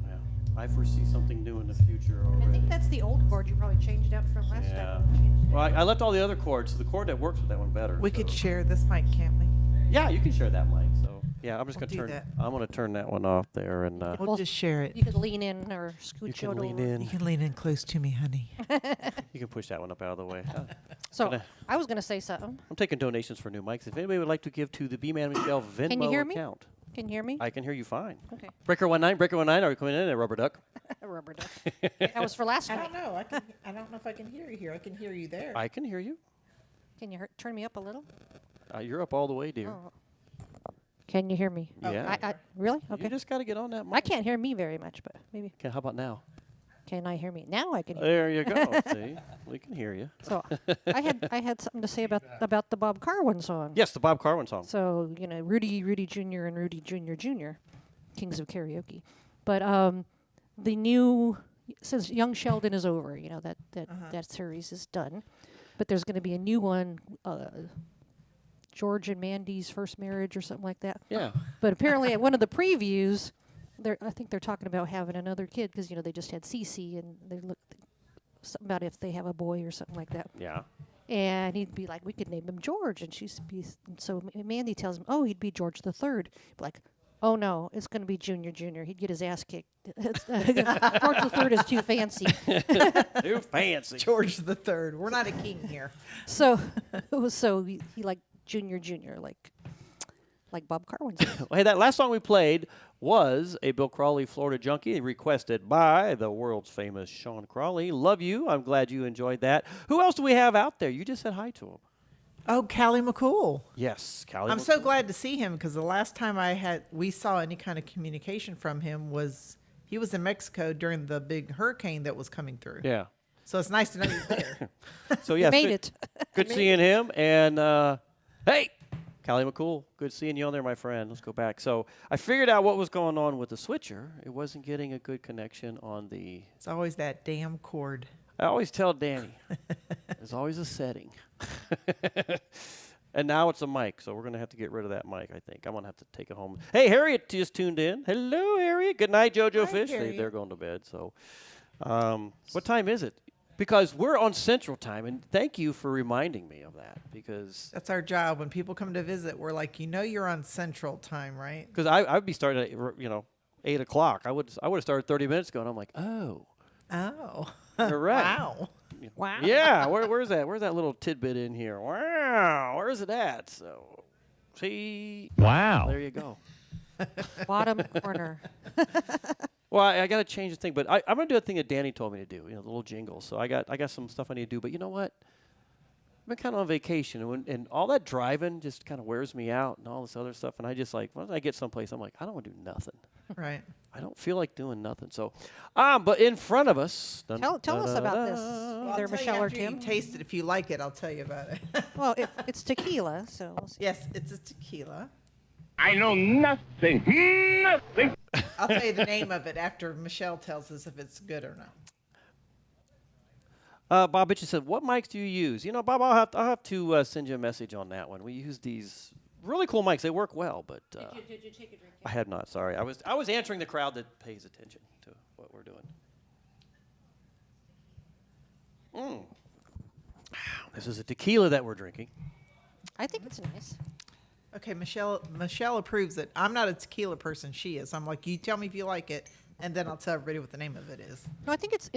[SPEAKER 6] Yeah, I foresee something new in the future
[SPEAKER 7] I
[SPEAKER 6] already.
[SPEAKER 7] think that's the old cord you probably changed out from last
[SPEAKER 6] Yeah.
[SPEAKER 7] time.
[SPEAKER 6] Well, I left all the other cords. So the cord that works with that one better.
[SPEAKER 12] We could share this mic, can't we?
[SPEAKER 6] Yeah, you can share that mic. So yeah, I'm just
[SPEAKER 12] We'll
[SPEAKER 6] gonna
[SPEAKER 12] do
[SPEAKER 6] turn.
[SPEAKER 12] that.
[SPEAKER 6] I'm gonna turn that one off there, and
[SPEAKER 12] We'll just share it.
[SPEAKER 7] You could lean in or
[SPEAKER 6] you
[SPEAKER 7] scooch
[SPEAKER 6] can
[SPEAKER 7] it
[SPEAKER 6] lean
[SPEAKER 7] over.
[SPEAKER 6] in.
[SPEAKER 12] You can lean in close to me, honey.
[SPEAKER 6] You can push that one up out of the way.
[SPEAKER 7] So I was going to say something.
[SPEAKER 6] I'm taking donations for new mics. If anybody would like to give to the B-Man Michelle Venmo
[SPEAKER 7] Can you hear me?
[SPEAKER 6] account.
[SPEAKER 7] Can you hear me?
[SPEAKER 6] I can hear you fine.
[SPEAKER 7] Okay.
[SPEAKER 6] Breaker 19, are you coming in there, Rubber Duck?
[SPEAKER 7] Rubber duck. That was for last
[SPEAKER 12] I
[SPEAKER 7] night.
[SPEAKER 12] don't know. I don't know if I can hear you here. I can hear you there.
[SPEAKER 6] I can hear you.
[SPEAKER 7] Can you turn me up a little?
[SPEAKER 6] You're up all the way, dear.
[SPEAKER 7] Oh. Can you hear me?
[SPEAKER 6] Yeah.
[SPEAKER 7] Really? Okay.
[SPEAKER 6] You just got to get on that mic.
[SPEAKER 7] I can't hear me very much, but maybe.
[SPEAKER 6] Okay, how about now?
[SPEAKER 7] Can I hear me? Now I can hear
[SPEAKER 6] There you go. See, we can hear you.
[SPEAKER 7] So I had something to say about the Bob Carwin song.
[SPEAKER 6] Yes, the Bob Carwin song.
[SPEAKER 7] So, Rudy Jr. and Rudy Jr., Kings of Karaoke. But the new, since Young Sheldon is over, that series is done. But there's going to be a new one, George and Mandy's First Marriage or something like that.
[SPEAKER 6] Yeah.
[SPEAKER 7] But apparently at one of the previews, I think they're talking about having another kid because, they just had Cece and they look something about if they have a boy or something like that.
[SPEAKER 6] Yeah.
[SPEAKER 7] And he'd be like, we could name him George. And so Mandy tells him, oh, he'd be George the Third. Like, oh no, it's going to be Junior. He'd get his ass kicked. George the Third is too fancy.
[SPEAKER 6] Too fancy.
[SPEAKER 12] George the Third. We're not a king here.
[SPEAKER 7] So he like Junior, like Bob Carwin says.
[SPEAKER 6] Hey, that last song we played was a Bill Crawley Florida Junkie requested by the world's famous Sean Crawley. Love you. I'm glad you enjoyed that. Who else do we have out there? You just said hi to him.
[SPEAKER 12] Oh, Callie McCool.
[SPEAKER 6] Yes, Callie.
[SPEAKER 12] I'm so glad to see him because the last time we saw any kind of communication from him was he was in Mexico during the big hurricane that was coming through.
[SPEAKER 6] Yeah.
[SPEAKER 12] So it's nice to know he's there.
[SPEAKER 6] So yes,
[SPEAKER 7] made it.
[SPEAKER 6] Good seeing him. And hey, Callie McCool, good seeing you on there, my friend. Let's go back. So I figured out what was going on with the switcher. It wasn't getting a good connection on the.
[SPEAKER 12] It's always that damn cord.
[SPEAKER 6] I always tell Danny, there's always a setting. And now it's a mic, so we're going to have to get rid of that mic, I think. I'm going to have to take it home. Hey, Harriet just tuned in. Hello, Harriet. Good night, JoJo Fish. They're going to bed. So what time is it? Because we're on Central Time, and thank you for reminding me of that. Because
[SPEAKER 12] that's our job. When people come to visit, we're like, you're on Central Time, right?
[SPEAKER 6] Because I'd be starting at 8 o'clock. I would have started 30 minutes ago, and I'm like, oh. Correct.
[SPEAKER 12] Wow.
[SPEAKER 7] Wow.
[SPEAKER 6] Yeah. Where's that? Where's that little tidbit in here? Wow. Where's it at? So, see.
[SPEAKER 13] Wow.
[SPEAKER 6] There you go.
[SPEAKER 7] Bottom corner.
[SPEAKER 6] Well, I got to change the thing, but I'm going to do a thing that Danny told me to do, the little jingle. So I got some stuff I need to do, but you know what? I've been kind of on vacation, and all that driving just kind of wears me out and all this other stuff, and I just once I get someplace, I'm like, I don't want to do nothing.
[SPEAKER 12] Right.
[SPEAKER 6] I don't feel like doing nothing. So, but in front of us.
[SPEAKER 7] Tell us about this, either Michelle or Tim.
[SPEAKER 12] You taste it. If you like it, I'll tell you about it.
[SPEAKER 7] Well, it's tequila, so. We'll see.
[SPEAKER 12] Yes, it's a tequila.
[SPEAKER 8] I know nothing. Nothing.
[SPEAKER 12] I'll tell you the name of it after Michelle tells us if it's good or not.
[SPEAKER 6] Bob Mitchell said, "What mics do you use?" Bob, I'll have to send you a message on that one. We use these really cool mics. They work well, but
[SPEAKER 7] Did you take a drink?
[SPEAKER 6] I had not. Sorry, I was answering the crowd that pays attention to what we're doing. This is a tequila that we're drinking.
[SPEAKER 7] I think it's nice.
[SPEAKER 12] Okay, Michelle approves it. I'm not a tequila person. She is. I'm like, you tell me if you like it, and then I'll tell everybody what the name of it is.
[SPEAKER 7] No, I think it's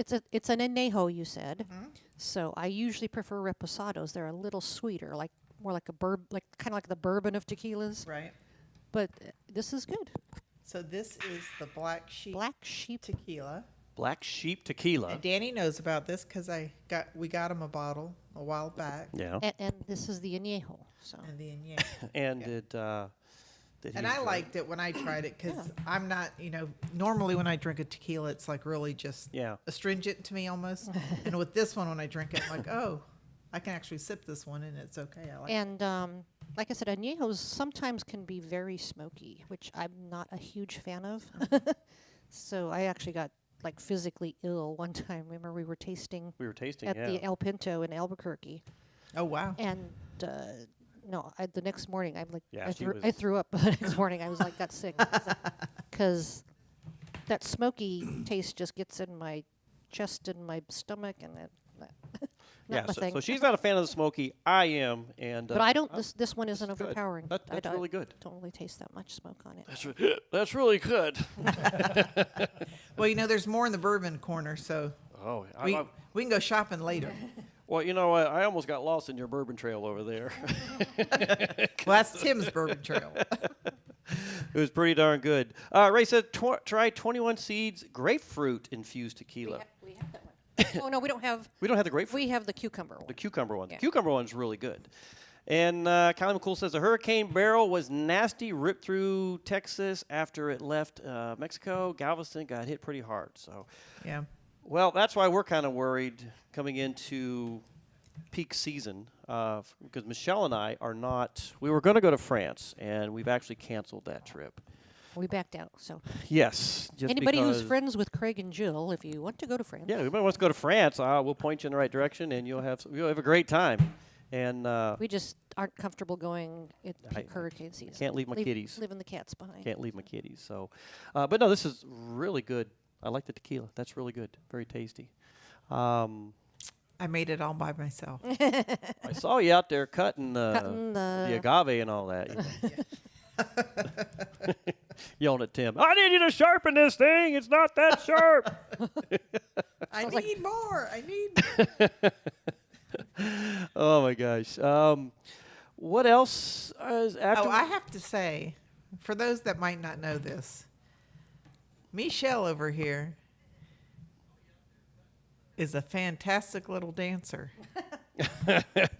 [SPEAKER 7] an añejo. You said. Mm-hmm. So I usually prefer reposados. They're a little sweeter, more like kind of like the bourbon of tequilas.
[SPEAKER 12] Right.
[SPEAKER 7] But this is good.
[SPEAKER 12] So this is the Black Sheep tequila.
[SPEAKER 6] Black Sheep tequila.
[SPEAKER 12] And Danny knows about this because we got him a bottle a while back.
[SPEAKER 6] Yeah.
[SPEAKER 7] And this is the añejo. So.
[SPEAKER 12] And the añejo.
[SPEAKER 6] And
[SPEAKER 12] yeah.
[SPEAKER 6] And
[SPEAKER 12] I liked it when I tried it because I'm not, normally when I drink a tequila, it's like really just astringent to me almost. And with this one, when I drink it, I'm like, oh, I can actually sip this one and it's okay. I like it.
[SPEAKER 7] And like I said, añejos sometimes can be very smoky, which I'm not a huge fan of. So I actually got physically ill one time. Remember we were tasting at the El Pinto in Albuquerque.
[SPEAKER 12] Oh, wow.
[SPEAKER 7] And the next morning I'm like,
[SPEAKER 6] yeah,
[SPEAKER 7] I threw up the next morning. I was got sick because that smoky taste just gets in my chest and my stomach, and
[SPEAKER 6] so she's not a fan of the smoky. I am, and
[SPEAKER 7] but I don't. This one isn't overpowering.
[SPEAKER 6] That's really good.
[SPEAKER 7] Don't really taste that much smoke on it.
[SPEAKER 6] That's really good.
[SPEAKER 12] Well, there's more in the bourbon corner, so we can go shopping later.
[SPEAKER 6] Well, you know what? I almost got lost in your bourbon trail over there.
[SPEAKER 12] Well, that's Tim's bourbon trail.
[SPEAKER 6] It was pretty darn good. Ray said, try 21 Seeds grapefruit infused tequila.
[SPEAKER 7] We have that one. Oh, no, we don't have.
[SPEAKER 6] We don't have the grapefruit?
[SPEAKER 7] We have the cucumber one.
[SPEAKER 6] The cucumber one.
[SPEAKER 7] Yeah.
[SPEAKER 6] The cucumber one's really good. And Kylie McCool says, the Hurricane Barrel was nasty, ripped through Texas after it left Mexico. Galveston got hit pretty hard. So,
[SPEAKER 12] yeah.
[SPEAKER 6] Well, that's why we're kind of worried coming into peak season because Michelle and I are not. We were going to go to France, and we've actually canceled that trip.
[SPEAKER 7] We backed out. So
[SPEAKER 6] yes,
[SPEAKER 7] anybody who's friends with Craig and Jill, if you want to go to France,
[SPEAKER 6] anybody wants to go to France, we'll point you in the right direction, and you'll have a great time. And
[SPEAKER 7] we just aren't comfortable going at peak hurricane season.
[SPEAKER 6] Can't leave my kitties.
[SPEAKER 7] Leaving the cats behind.
[SPEAKER 6] Can't leave my kitties. So, but no, this is really good. I like the tequila. That's really good. Very tasty.
[SPEAKER 12] I made it all by myself.
[SPEAKER 6] I saw you out there cutting the agave and all that. Yelling at Tim. I need you to sharpen this thing. It's not that sharp.
[SPEAKER 12] I need more. I need.
[SPEAKER 6] Oh my gosh. What else is after?
[SPEAKER 12] Oh, I have to say, for those that might not know this, Michelle over here is a fantastic little dancer.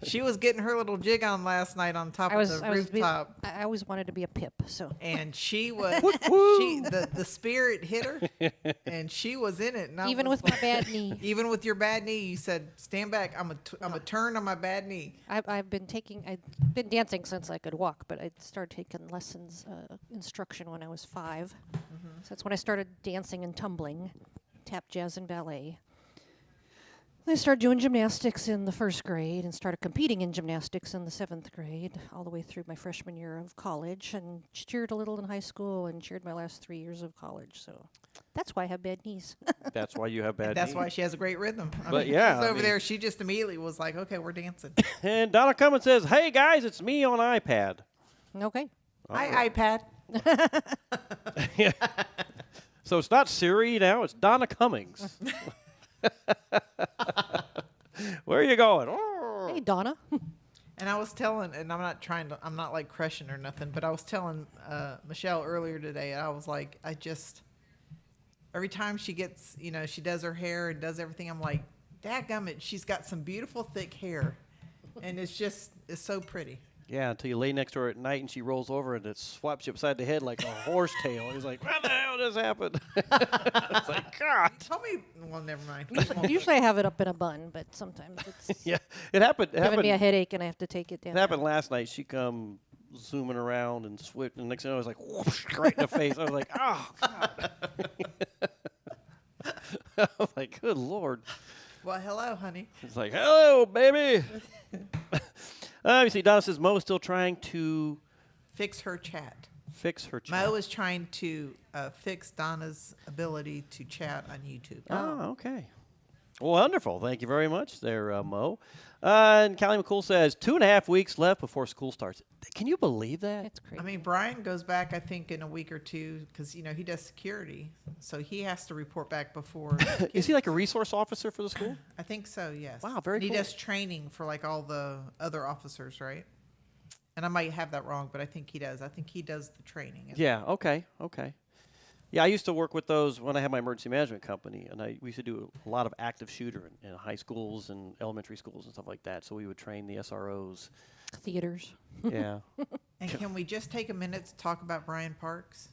[SPEAKER 12] She was getting her little jig on last night on top of the rooftop.
[SPEAKER 7] I always wanted to be a pip, so.
[SPEAKER 12] And she was, the spirit hit her, and she was in it. And
[SPEAKER 7] even with my bad knee.
[SPEAKER 12] Even with your bad knee, you said, "Stand back. I'm a turn on my bad knee."
[SPEAKER 7] I've been dancing since I could walk, but I started taking lessons, instruction when I was 5. Mm-hmm. So that's when I started dancing and tumbling, tap, jazz, and ballet. I started doing gymnastics in the 1st grade and started competing in gymnastics in the 7th grade, all the way through my freshman year of college, and cheered a little in high school and cheered my last 3 years of college. So that's why I have bad knees.
[SPEAKER 6] That's why you have bad knees.
[SPEAKER 12] That's why she has a great rhythm.
[SPEAKER 6] But
[SPEAKER 12] she's over there. She just immediately was like, "Okay, we're dancing."
[SPEAKER 6] And Donna Cummins says, "Hey guys, it's me on iPad."
[SPEAKER 7] Okay.
[SPEAKER 12] Hi, iPad.
[SPEAKER 6] So it's not Siri now; it's Donna Cummings. Where are you going? Oh.
[SPEAKER 7] Hey, Donna.
[SPEAKER 12] And I was telling, and I'm not like crushing or nothing, but I was telling Michelle earlier today, I was like, every time she gets, she does her hair and does everything, I'm like, dadgummit, she's got some beautiful thick hair. And it's so pretty.
[SPEAKER 6] Yeah, until you lay next to her at night and she rolls over and it swaps you upside the head like a horse tail. He's like, what the hell just happened? It's like, God.
[SPEAKER 12] You told me, well, never mind.
[SPEAKER 7] Usually I have it up in a bun, but sometimes it's
[SPEAKER 6] Yeah, it happened.
[SPEAKER 7] giving me a headache and I have to take it down.
[SPEAKER 6] It happened last night. She come zooming around and switch, and the next thing I was like, whoosh, right in the face. I was like, oh, God. I was like, good Lord.
[SPEAKER 12] Well, hello, honey.
[SPEAKER 6] It's like, hello, baby. You see, Donna says Mo is still trying to
[SPEAKER 12] fix her chat.
[SPEAKER 6] Fix her chat.
[SPEAKER 12] Mo is trying to fix Donna's ability to chat on YouTube.
[SPEAKER 6] Oh, okay. Wonderful. Thank you very much there, Mo. And Callie McCool says 2.5 weeks left before school starts. Can you believe that?
[SPEAKER 7] That's crazy.
[SPEAKER 12] I mean, Brian goes back, I think, in a week or two because, he does security. So he has to report back before.
[SPEAKER 6] Is he like a resource officer for the school?
[SPEAKER 12] I think so, yes.
[SPEAKER 6] Wow, very
[SPEAKER 12] and
[SPEAKER 6] cool.
[SPEAKER 12] He does training for like all the other officers, right? And I might have that wrong, but I think he does. I think he does the training.
[SPEAKER 6] Yeah, okay. Yeah, I used to work with those when I had my emergency management company, and we used to do a lot of active shooter in high schools and elementary schools and stuff like that. So we would train the SROs.
[SPEAKER 7] Theaters.
[SPEAKER 6] Yeah.
[SPEAKER 12] And can we just take a minute to talk about Brian Parks?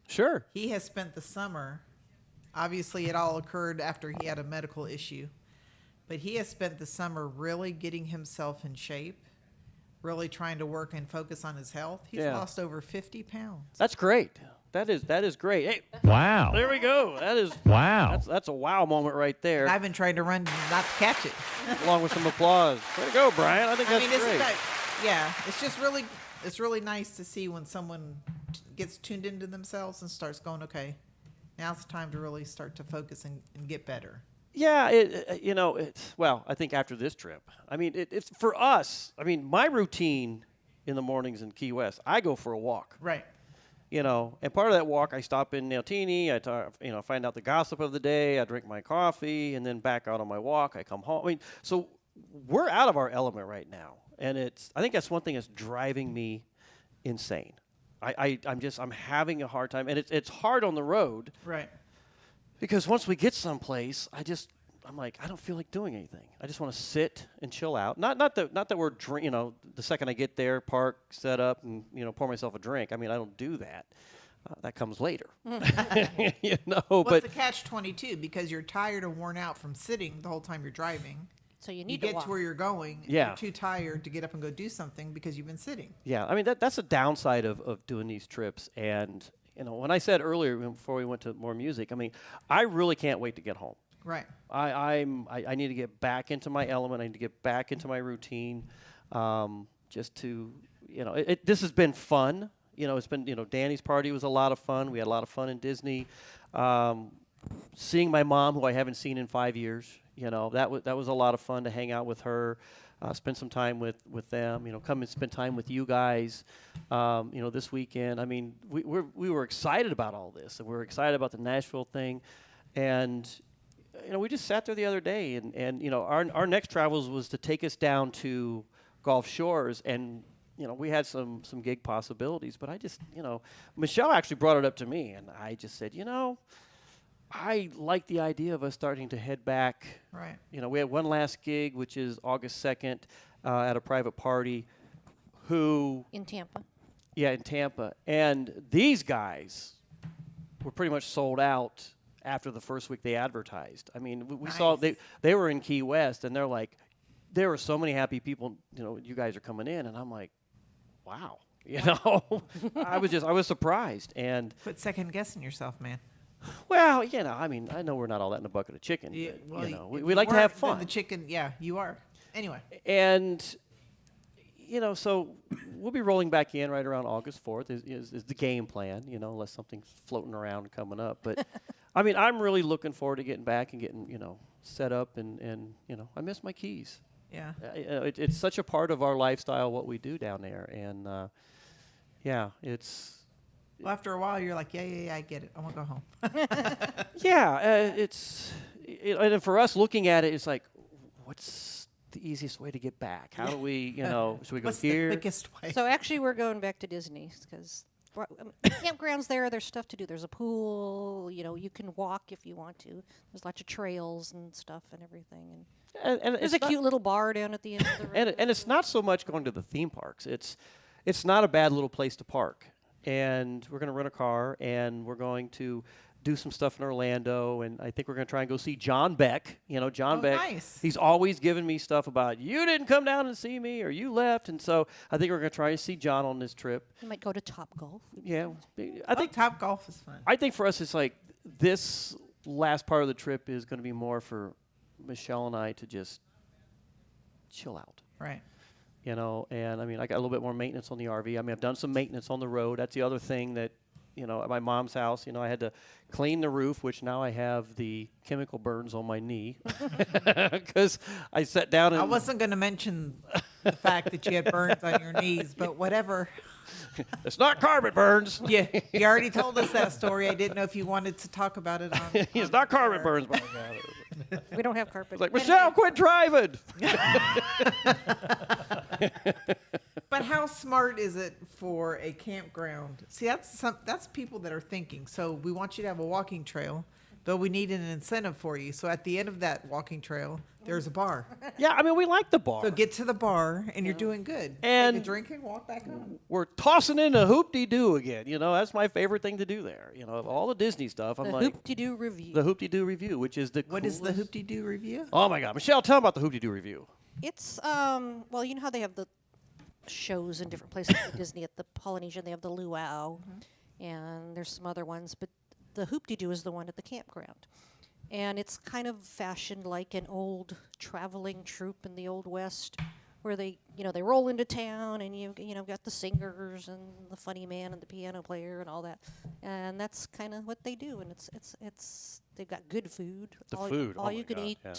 [SPEAKER 6] Sure.
[SPEAKER 12] He has spent the summer, obviously it all occurred after he had a medical issue, but he has spent the summer really getting himself in shape, really trying to work and focus on his health. He's lost over 50 pounds.
[SPEAKER 6] That's great. That is great. Hey,
[SPEAKER 13] wow.
[SPEAKER 6] There we go. That is
[SPEAKER 13] wow.
[SPEAKER 6] That's a wow moment right there.
[SPEAKER 12] And I've been trying to run not to catch it.
[SPEAKER 6] Along with some applause. Way to go, Brian. I think that's great.
[SPEAKER 12] It's just really nice to see when someone gets tuned into themselves and starts going, okay, now's the time to really start to focus and get better.
[SPEAKER 6] Yeah, I think after this trip, I mean, it's for us. I mean, my routine in the mornings in Key West, I go for a walk.
[SPEAKER 12] Right.
[SPEAKER 6] And part of that walk, I stop in Nailtini, find out the gossip of the day, I drink my coffee, and then back out on my walk, I come home. I mean, so we're out of our element right now, and I think that's one thing that's driving me insane. I'm having a hard time, and it's hard on the road.
[SPEAKER 12] Right.
[SPEAKER 6] Because once we get someplace, I'm like, I don't feel like doing anything. I just want to sit and chill out. Not that we're the second I get there, park, set up, and pour myself a drink. I mean, I don't do that. That comes later.
[SPEAKER 12] Well,
[SPEAKER 6] but
[SPEAKER 12] it's a catch-22 because you're tired and worn out from sitting the whole time you're driving.
[SPEAKER 7] So you need to
[SPEAKER 12] get
[SPEAKER 7] walk.
[SPEAKER 12] to where you're going.
[SPEAKER 6] Yeah.
[SPEAKER 12] You're too tired to get up and go do something because you've been sitting.
[SPEAKER 6] yeah, I mean that's a downside of doing these trips. And when I said earlier before we went to more music, I mean I really can't wait to get home.
[SPEAKER 12] Right.
[SPEAKER 6] I need to get back into my element. I need to get back into my routine. Just to, this has been fun. It's been, Danny's party was a lot of fun. We had a lot of fun in Disney. Seeing my mom, who I haven't seen in 5 years, that was a lot of fun to hang out with her, spend some time with them. Come and spend time with you guys. This weekend. I mean, we were excited about all this, and we were excited about the Nashville thing, and. We just sat there the other day, and our next travels was to take us down to Gulf Shores, and we had some gig possibilities, but I just Michelle actually brought it up to me, and I just said I like the idea of us starting to head back.
[SPEAKER 12] Right.
[SPEAKER 6] We have one last gig, which is August 2nd at a private party.
[SPEAKER 7] In Tampa.
[SPEAKER 6] Yeah, in Tampa, and these guys were pretty much sold out. After the first week they advertised. I mean, we saw they were in Key West, and they're like, there were so many happy people, you guys are coming in, and I'm like, wow. I was surprised. And
[SPEAKER 12] quit second guessing yourself, man.
[SPEAKER 6] Well, I mean, I know we're not all that in a bucket of chicken.
[SPEAKER 12] Yeah,
[SPEAKER 6] but, we like to have fun.
[SPEAKER 12] The chicken, yeah, you are. Anyway.
[SPEAKER 6] And so we'll be rolling back in right around August 4th is the game plan, unless something's floating around coming up. But I mean, I'm really looking forward to getting back and getting, set up and I miss my keys.
[SPEAKER 12] Yeah.
[SPEAKER 6] It's such a part of our lifestyle, what we do down there. And it's.
[SPEAKER 12] Well, after a while, you're like, yeah, I get it. I want to go home.
[SPEAKER 6] And for us looking at it, it's like, what's the easiest way to get back? How do we, should we go
[SPEAKER 12] What's
[SPEAKER 6] here?
[SPEAKER 12] the quickest way?
[SPEAKER 7] So actually, we're going back to Disney because campgrounds there. There's stuff to do. There's a pool. You can walk if you want to. There's lots of trails and stuff and everything. And there's a cute little bar down at the end of the road.
[SPEAKER 6] And it's not so much going to the theme parks. It's not a bad little place to park. And we're going to rent a car, and we're going to do some stuff in Orlando, and I think we're going to try and go see John Beck. John Beck.
[SPEAKER 12] Nice.
[SPEAKER 6] He's always giving me stuff about, you didn't come down and see me, or you left, and so I think we're going to try and see John on this trip.
[SPEAKER 7] You might go to Topgolf.
[SPEAKER 6] Yeah. I think
[SPEAKER 12] Topgolf is fun.
[SPEAKER 6] I think for us, it's like this last part of the trip is going to be more for Michelle and I to just chill out.
[SPEAKER 12] Right.
[SPEAKER 6] And I mean, I got a little bit more maintenance on the RV. I mean, I've done some maintenance on the road. That's the other thing that, at my mom's house, I had to clean the roof, which now I have the chemical burns on my knee because I sat down and...
[SPEAKER 12] I wasn't going to mention the fact that you had burns on your knees, but whatever.
[SPEAKER 6] It's not carpet burns.
[SPEAKER 12] Yeah, you already told us that story. I didn't know if you wanted to talk about it on...
[SPEAKER 6] It's not carpet burns, but
[SPEAKER 7] we don't have carpet.
[SPEAKER 6] It's like, Michelle, quit driving.
[SPEAKER 12] But how smart is it for a campground? See, that's people that are thinking. So we want you to have a walking trail, but we need an incentive for you. So at the end of that walking trail, there's a bar.
[SPEAKER 6] Yeah, I mean, we like the bar.
[SPEAKER 12] So get to the bar, and you're doing good.
[SPEAKER 6] And
[SPEAKER 12] take a drink and walk back home.
[SPEAKER 6] We're tossing in a hoop-de-doo again. That's my favorite thing to do there. Of all the Disney stuff, I'm like...
[SPEAKER 7] Hoop-de-doo review.
[SPEAKER 6] The hoop-de-doo review, which is the
[SPEAKER 12] What is the hoop-de-doo review?
[SPEAKER 6] Oh, my God. Michelle, tell them about the hoop-de-doo review.
[SPEAKER 7] It's, well, you know how they have the shows in different places at Disney. At the Polynesian, they have the luau, and there's some other ones, but the hoop-de-doo is the one at the campground. And it's kind of fashioned like an old traveling troupe in the Old West, where they roll into town, and you've got the singers and the funny man and the piano player and all that, and that's kind of what they do. And it's they've got good food. All you can eat. Yeah.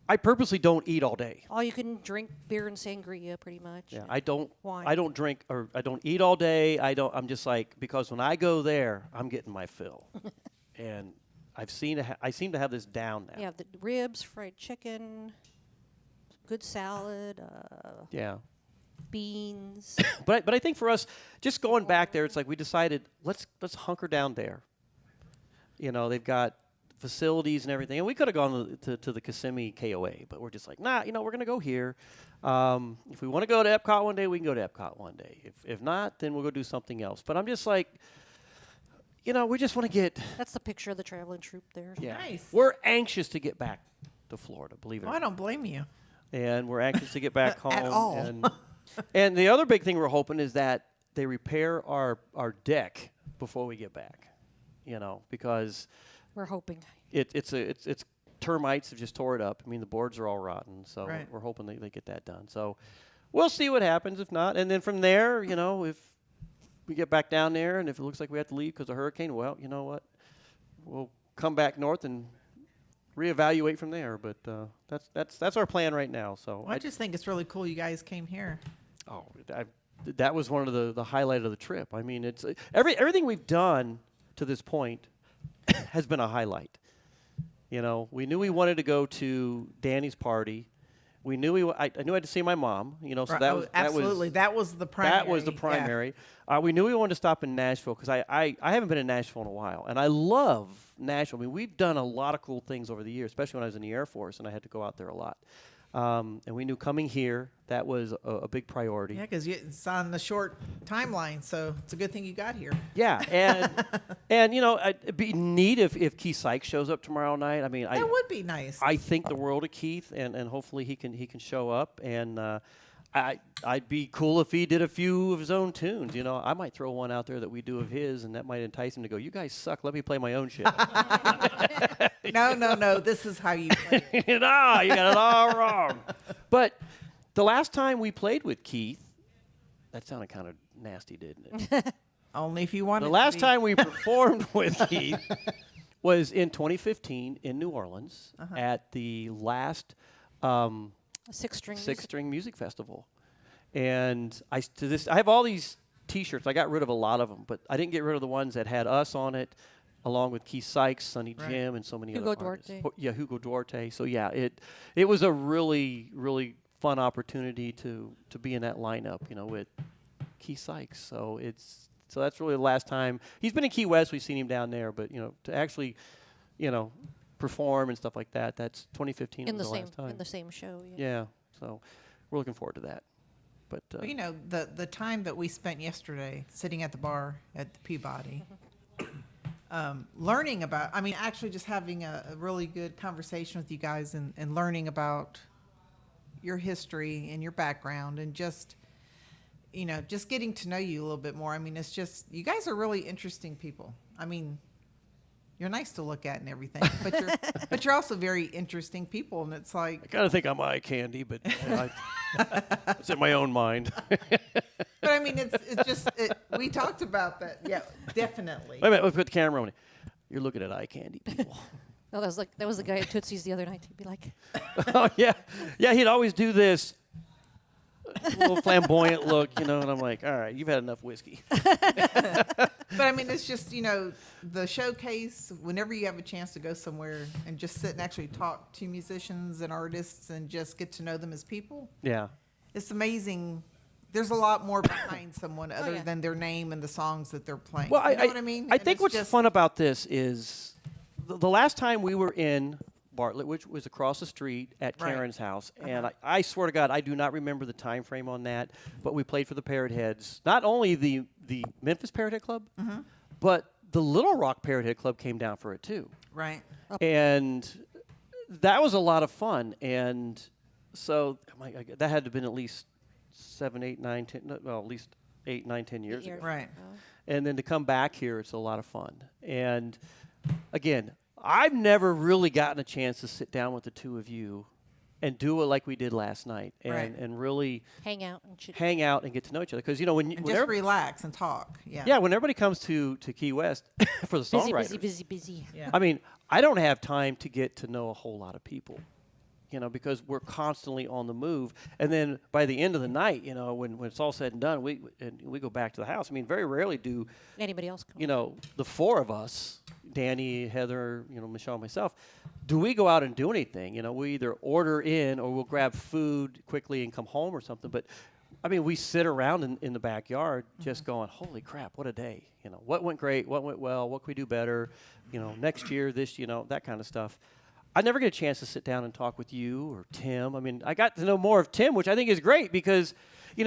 [SPEAKER 6] I purposely don't eat all day.
[SPEAKER 7] All you can drink beer and sangria, pretty much.
[SPEAKER 6] Yeah, I don't.
[SPEAKER 7] Wine.
[SPEAKER 6] I don't drink, or I don't eat all day. I'm just like, because when I go there, I'm getting my fill, and I seem to have this down now.
[SPEAKER 7] Yeah, the ribs, fried chicken, good salad.
[SPEAKER 6] Yeah.
[SPEAKER 7] Beans.
[SPEAKER 6] But I think for us, just going back there, it's like we decided let's hunker down there. They've got facilities and everything, and we could have gone to the Kissimmee KOA, but we're just like, nah, we're going to go here. If we want to go to Epcot one day, we can go to Epcot one day. If not, then we'll go do something else. But I'm just like, we just want to get...
[SPEAKER 7] That's the picture of the traveling troupe there.
[SPEAKER 6] Yeah.
[SPEAKER 12] Nice.
[SPEAKER 6] We're anxious to get back to Florida, believe it or not.
[SPEAKER 12] I don't blame you.
[SPEAKER 6] And we're anxious to get back home.
[SPEAKER 12] At all.
[SPEAKER 6] And the other big thing we're hoping is that they repair our deck before we get back, because...
[SPEAKER 7] We're hoping.
[SPEAKER 6] It's termites have just tore it up. I mean, the boards are all rotten, so
[SPEAKER 12] right.
[SPEAKER 6] We're hoping they get that done. So we'll see what happens. If not, and then from there, if we get back down there, and if it looks like we have to leave because of hurricane, well, you know what? We'll come back north and reevaluate from there. But that's our plan right now. So
[SPEAKER 12] I just think it's really cool you guys came here.
[SPEAKER 6] Oh, that was one of the highlight of the trip. I mean, it's everything we've done to this point has been a highlight. We knew we wanted to go to Danny's party. We knew I knew I had to see my mom. So
[SPEAKER 12] right.
[SPEAKER 6] that was
[SPEAKER 12] absolutely that was the primary.
[SPEAKER 6] That was the primary. Yeah. We knew we wanted to stop in Nashville because I haven't been in Nashville in a while, and I love Nashville. I mean, we've done a lot of cool things over the years, especially when I was in the Air Force, and I had to go out there a lot. And we knew coming here, that was a big priority.
[SPEAKER 12] Yeah, because it's on the short timeline, so it's a good thing you got here.
[SPEAKER 6] Yeah, and it'd be neat if Keith Sykes shows up tomorrow night. I mean,
[SPEAKER 12] that would be nice.
[SPEAKER 6] I think the world of Keith, and hopefully he can show up. And I'd be cool if he did a few of his own tunes. I might throw one out there that we do of his, and that might entice him to go, you guys suck, let me play my own shit.
[SPEAKER 12] No, this is how you play it.
[SPEAKER 6] You got it all wrong. But the last time we played with Keith, that sounded kind of nasty, didn't it?
[SPEAKER 12] Only if you wanted to.
[SPEAKER 6] The last time we performed with Keith was in 2015 in New Orleans at the last Six-String Music Festival. And I have all these T-shirts. I got rid of a lot of them, but I didn't get rid of the ones that had us on it, along with Keith Sykes, Sonny Jim, and so many other artists. Hugo Duarte. So yeah, it was a really, really fun opportunity to be in that lineup, with Key Sykes. So that's really the last time he's been in Key West. We've seen him down there, but to actually, perform and stuff like that. That's 2015
[SPEAKER 7] in
[SPEAKER 6] was
[SPEAKER 7] the
[SPEAKER 6] the
[SPEAKER 7] same
[SPEAKER 6] last time.
[SPEAKER 7] in the same show.
[SPEAKER 6] Yeah. So we're looking forward to that. But
[SPEAKER 12] well, the time that we spent yesterday sitting at the bar at the Peabody, learning about, actually just having a really good conversation with you guys and learning about your history and your background and just getting to know you a little bit more. It's just, you guys are really interesting people. You're nice to look at and everything, but you're also very interesting people, and it's like,
[SPEAKER 6] I kind of think I'm eye candy, but it's in my own mind.
[SPEAKER 12] But it's just we talked about that. Yeah, definitely.
[SPEAKER 6] Wait a minute, let's put the camera on you. You're looking at eye candy people.
[SPEAKER 7] No, that was the guy at Tootsie's the other night. He'd be like,
[SPEAKER 6] oh yeah, he'd always do this little flamboyant look, and I'm like, all right, you've had enough whiskey.
[SPEAKER 12] But it's just, the showcase, whenever you have a chance to go somewhere and just sit and actually talk to musicians and artists and just get to know them as people.
[SPEAKER 6] Yeah.
[SPEAKER 12] It's amazing. There's a lot more behind someone other than their name and the songs that they're playing.
[SPEAKER 6] Well,
[SPEAKER 12] you know what I mean?
[SPEAKER 6] I think what's fun about this is the last time we were in Bartlett, which was across the street at Karen's house, and I swear to God, I do not remember the time frame on that, but we played for the Parrot Heads. Not only the Memphis Parrot Head Club, but the Little Rock Parrot Head Club came down for it too.
[SPEAKER 12] Right.
[SPEAKER 6] And that was a lot of fun, and so that had to have been at least 7, 8, 9, 10, well, at least 8, 9, 10 years ago.
[SPEAKER 12] Right.
[SPEAKER 6] And then to come back here, it's a lot of fun. And again, I've never really gotten a chance to sit down with the two of you and do it like we did last night, and really
[SPEAKER 7] hang out
[SPEAKER 6] and get to know each other. Because when
[SPEAKER 12] just relax and talk. Yeah.
[SPEAKER 6] Yeah, when everybody comes to Key West for the songwriters,
[SPEAKER 7] busy.
[SPEAKER 12] Yeah.
[SPEAKER 6] I don't have time to get to know a whole lot of people, because we're constantly on the move. And then by the end of the night, when it's all said and done, we go back to the house. Very rarely do
[SPEAKER 7] anybody else come.
[SPEAKER 6] The four of us, Danny, Heather, Michelle, and myself, do we go out and do anything? We either order in or we'll grab food quickly and come home or something. But we sit around in the backyard just going, holy crap, what a day. What went great, what went well, what can we do better, next year, this, that kind of stuff. I never get a chance to sit down and talk with you or Tim. I got to know more of Tim, which I think is great because,
[SPEAKER 12] he's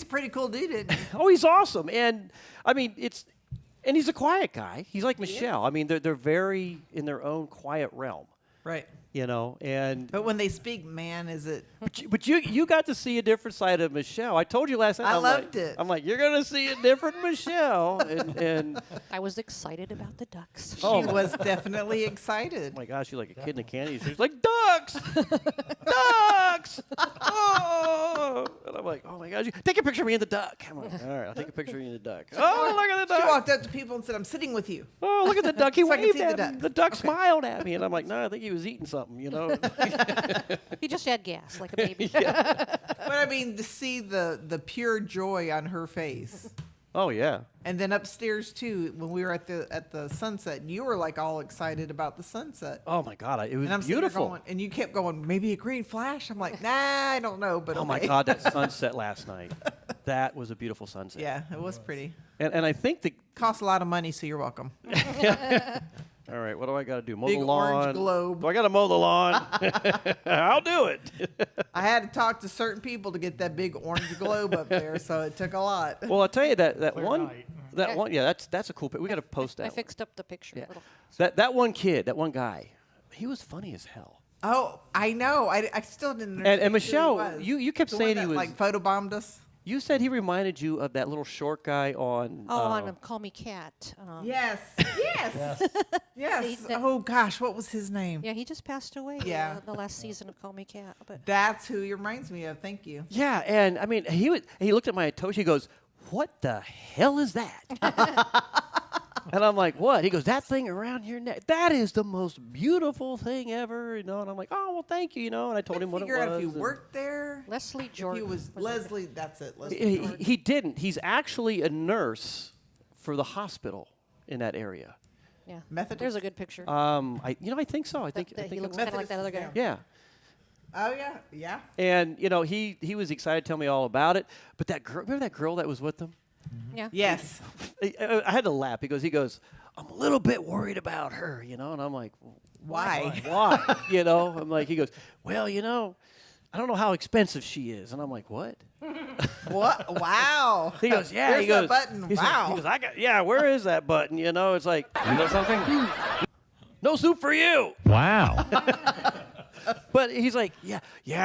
[SPEAKER 12] a pretty cool dude, isn't he?
[SPEAKER 6] Oh, he's awesome. And and he's a quiet guy. He's like Michelle. They're very in their own quiet realm.
[SPEAKER 12] Right.
[SPEAKER 6] But
[SPEAKER 12] when they speak, man, is it?
[SPEAKER 6] But you got to see a different side of Michelle. I told you last night.
[SPEAKER 12] I loved it.
[SPEAKER 6] I'm like, you're gonna see a different Michelle, and
[SPEAKER 7] I was excited about the ducks.
[SPEAKER 12] She was definitely excited.
[SPEAKER 6] Oh my gosh, you're like a kid in a candy store. She's like, ducks, ducks. Oh, and I'm like, oh my gosh, take a picture of me and the duck. I'm like, all right, I'll take a picture of you and the duck. Oh, look at the duck.
[SPEAKER 12] She walked up to people and said, "I'm sitting with you."
[SPEAKER 6] Oh, look at the duck. He
[SPEAKER 12] So I can
[SPEAKER 6] waved
[SPEAKER 12] see the
[SPEAKER 6] at me.
[SPEAKER 12] duck.
[SPEAKER 6] The duck smiled at me, and I'm like, no, I think he was eating something,
[SPEAKER 7] He just had gas like a baby.
[SPEAKER 12] But to see the pure joy on her face.
[SPEAKER 6] Oh yeah.
[SPEAKER 12] And then upstairs too, when we were at the sunset, you were like all excited about the sunset.
[SPEAKER 6] Oh my God, it was
[SPEAKER 12] and I'm sitting there
[SPEAKER 6] beautiful.
[SPEAKER 12] going, and you kept going, maybe a green flash. I'm like, nah, I don't know, but
[SPEAKER 6] oh my
[SPEAKER 12] okay.
[SPEAKER 6] God, that sunset last night. That was a beautiful sunset.
[SPEAKER 12] Yeah, it was pretty.
[SPEAKER 6] And I think
[SPEAKER 12] Cost a lot of money, so you're welcome.
[SPEAKER 6] All right, what do I got to do? Mow
[SPEAKER 12] Big
[SPEAKER 6] the lawn?
[SPEAKER 12] orange globe.
[SPEAKER 6] Do I got to mow the lawn? I'll do it.
[SPEAKER 12] I had to talk to certain people to get that big orange globe up there, so it took a lot.
[SPEAKER 6] Well, I'll tell you that
[SPEAKER 13] Clear
[SPEAKER 6] one,
[SPEAKER 13] night.
[SPEAKER 6] that one, yeah, that's a cool picture. We got to post that.
[SPEAKER 7] I fixed up the picture a
[SPEAKER 6] Yeah.
[SPEAKER 7] little.
[SPEAKER 6] That one kid, that one guy, he was funny as hell.
[SPEAKER 12] Oh, I know. I still didn't understand
[SPEAKER 6] And
[SPEAKER 12] who he
[SPEAKER 6] Michelle,
[SPEAKER 12] was.
[SPEAKER 6] you kept
[SPEAKER 12] The
[SPEAKER 6] saying
[SPEAKER 12] one
[SPEAKER 6] he
[SPEAKER 12] that,
[SPEAKER 6] was
[SPEAKER 12] like photobombed us.
[SPEAKER 6] You said he reminded you of that little short guy on.
[SPEAKER 7] On Call Me Cat.
[SPEAKER 12] Yes. Yes. Oh gosh, what was his name?
[SPEAKER 7] Yeah, he just passed away.
[SPEAKER 12] Yeah.
[SPEAKER 7] The last season of Call Me Cat. But
[SPEAKER 12] That's who he reminds me of. Thank you.
[SPEAKER 6] Yeah, and he looked at my Atoshi. He goes, "What the hell is that?" And I'm like, "What?" He goes, "That thing around your neck. That is the most beautiful thing ever." And I'm like, "Oh well, thank you." And I told him what it
[SPEAKER 12] Figure out
[SPEAKER 6] was.
[SPEAKER 12] if he
[SPEAKER 6] and-
[SPEAKER 12] worked there.
[SPEAKER 7] Leslie Jordan.
[SPEAKER 12] He was Leslie. That's it. Leslie.
[SPEAKER 6] He,
[SPEAKER 12] Jordan.
[SPEAKER 6] he didn't. He's actually a nurse for the hospital in that area.
[SPEAKER 7] yeah,
[SPEAKER 12] Methodist.
[SPEAKER 7] there's a good picture.
[SPEAKER 6] I think so. I think
[SPEAKER 7] he
[SPEAKER 6] it
[SPEAKER 7] looks
[SPEAKER 6] was-
[SPEAKER 7] kind of like that other guy.
[SPEAKER 6] Yeah.
[SPEAKER 12] Oh yeah, yeah.
[SPEAKER 6] And he was excited to tell me all about it. But that girl, remember that girl that was with him?
[SPEAKER 7] Yeah.
[SPEAKER 12] Yes.
[SPEAKER 6] I had to laugh because he goes, I'm a little bit worried about her, and I'm like,
[SPEAKER 12] Why?
[SPEAKER 6] Why? I'm like, he goes, well, I don't know how expensive she is, and I'm like, what?
[SPEAKER 12] What? Wow.
[SPEAKER 6] He goes, yeah.
[SPEAKER 12] Where's
[SPEAKER 6] He goes,
[SPEAKER 12] that button?
[SPEAKER 6] he said-
[SPEAKER 12] Wow.
[SPEAKER 6] He goes, where is that button? It's like, you know something? No soup for you.
[SPEAKER 8] Wow.
[SPEAKER 6] But he's like, yeah,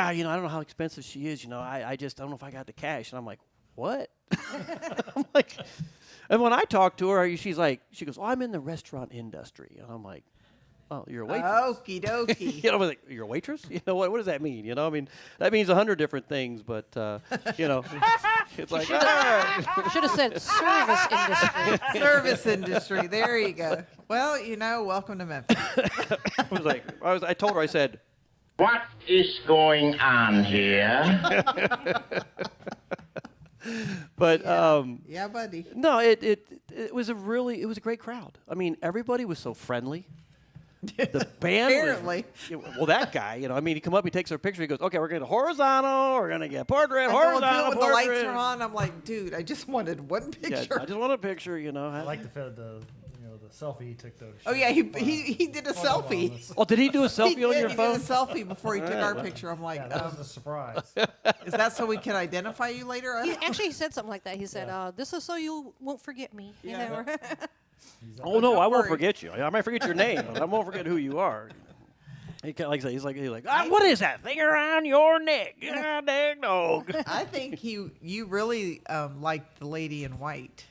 [SPEAKER 6] I don't know how expensive she is. I just don't know if I got the cash. And I'm like, what? I'm like, and when I talk to her, she goes, oh, I'm in the restaurant industry. And I'm like, oh, you're a waitress.
[SPEAKER 12] Okie dokie.
[SPEAKER 6] I'm like, you're a waitress? What does that mean? That means 100 different things, but, it's like,
[SPEAKER 7] Should have said service industry.
[SPEAKER 12] Service industry. There you go. Well, welcome to Memphis.
[SPEAKER 6] I told her, I said,
[SPEAKER 8] What is going on here?
[SPEAKER 6] But
[SPEAKER 12] yeah, buddy.
[SPEAKER 6] No, it was a great crowd. I mean, everybody was so friendly. The band
[SPEAKER 12] Apparently.
[SPEAKER 6] Well, that guy, he come up, he takes our picture, he goes, okay, we're going to horizontal, we're going to get portrait, horizontal,
[SPEAKER 12] when
[SPEAKER 6] portrait.
[SPEAKER 12] the lights are on, I'm like, dude, I just wanted one picture.
[SPEAKER 6] Yeah, I just want a picture,
[SPEAKER 13] I like the selfie he took though.
[SPEAKER 12] Oh yeah, he did a selfie.
[SPEAKER 6] Oh, did he do a selfie on your phone?
[SPEAKER 12] He did a selfie before he took our picture. I'm like,
[SPEAKER 13] that was a surprise.
[SPEAKER 12] Is that so we can identify you later?
[SPEAKER 7] He said something like that. He said, this is so you won't forget me.
[SPEAKER 6] Oh no, I won't forget you. I might forget your name, but I won't forget who you are. He kind of he's like, what is that thing around your neck? God dang dog.
[SPEAKER 12] I think you really liked the lady in white.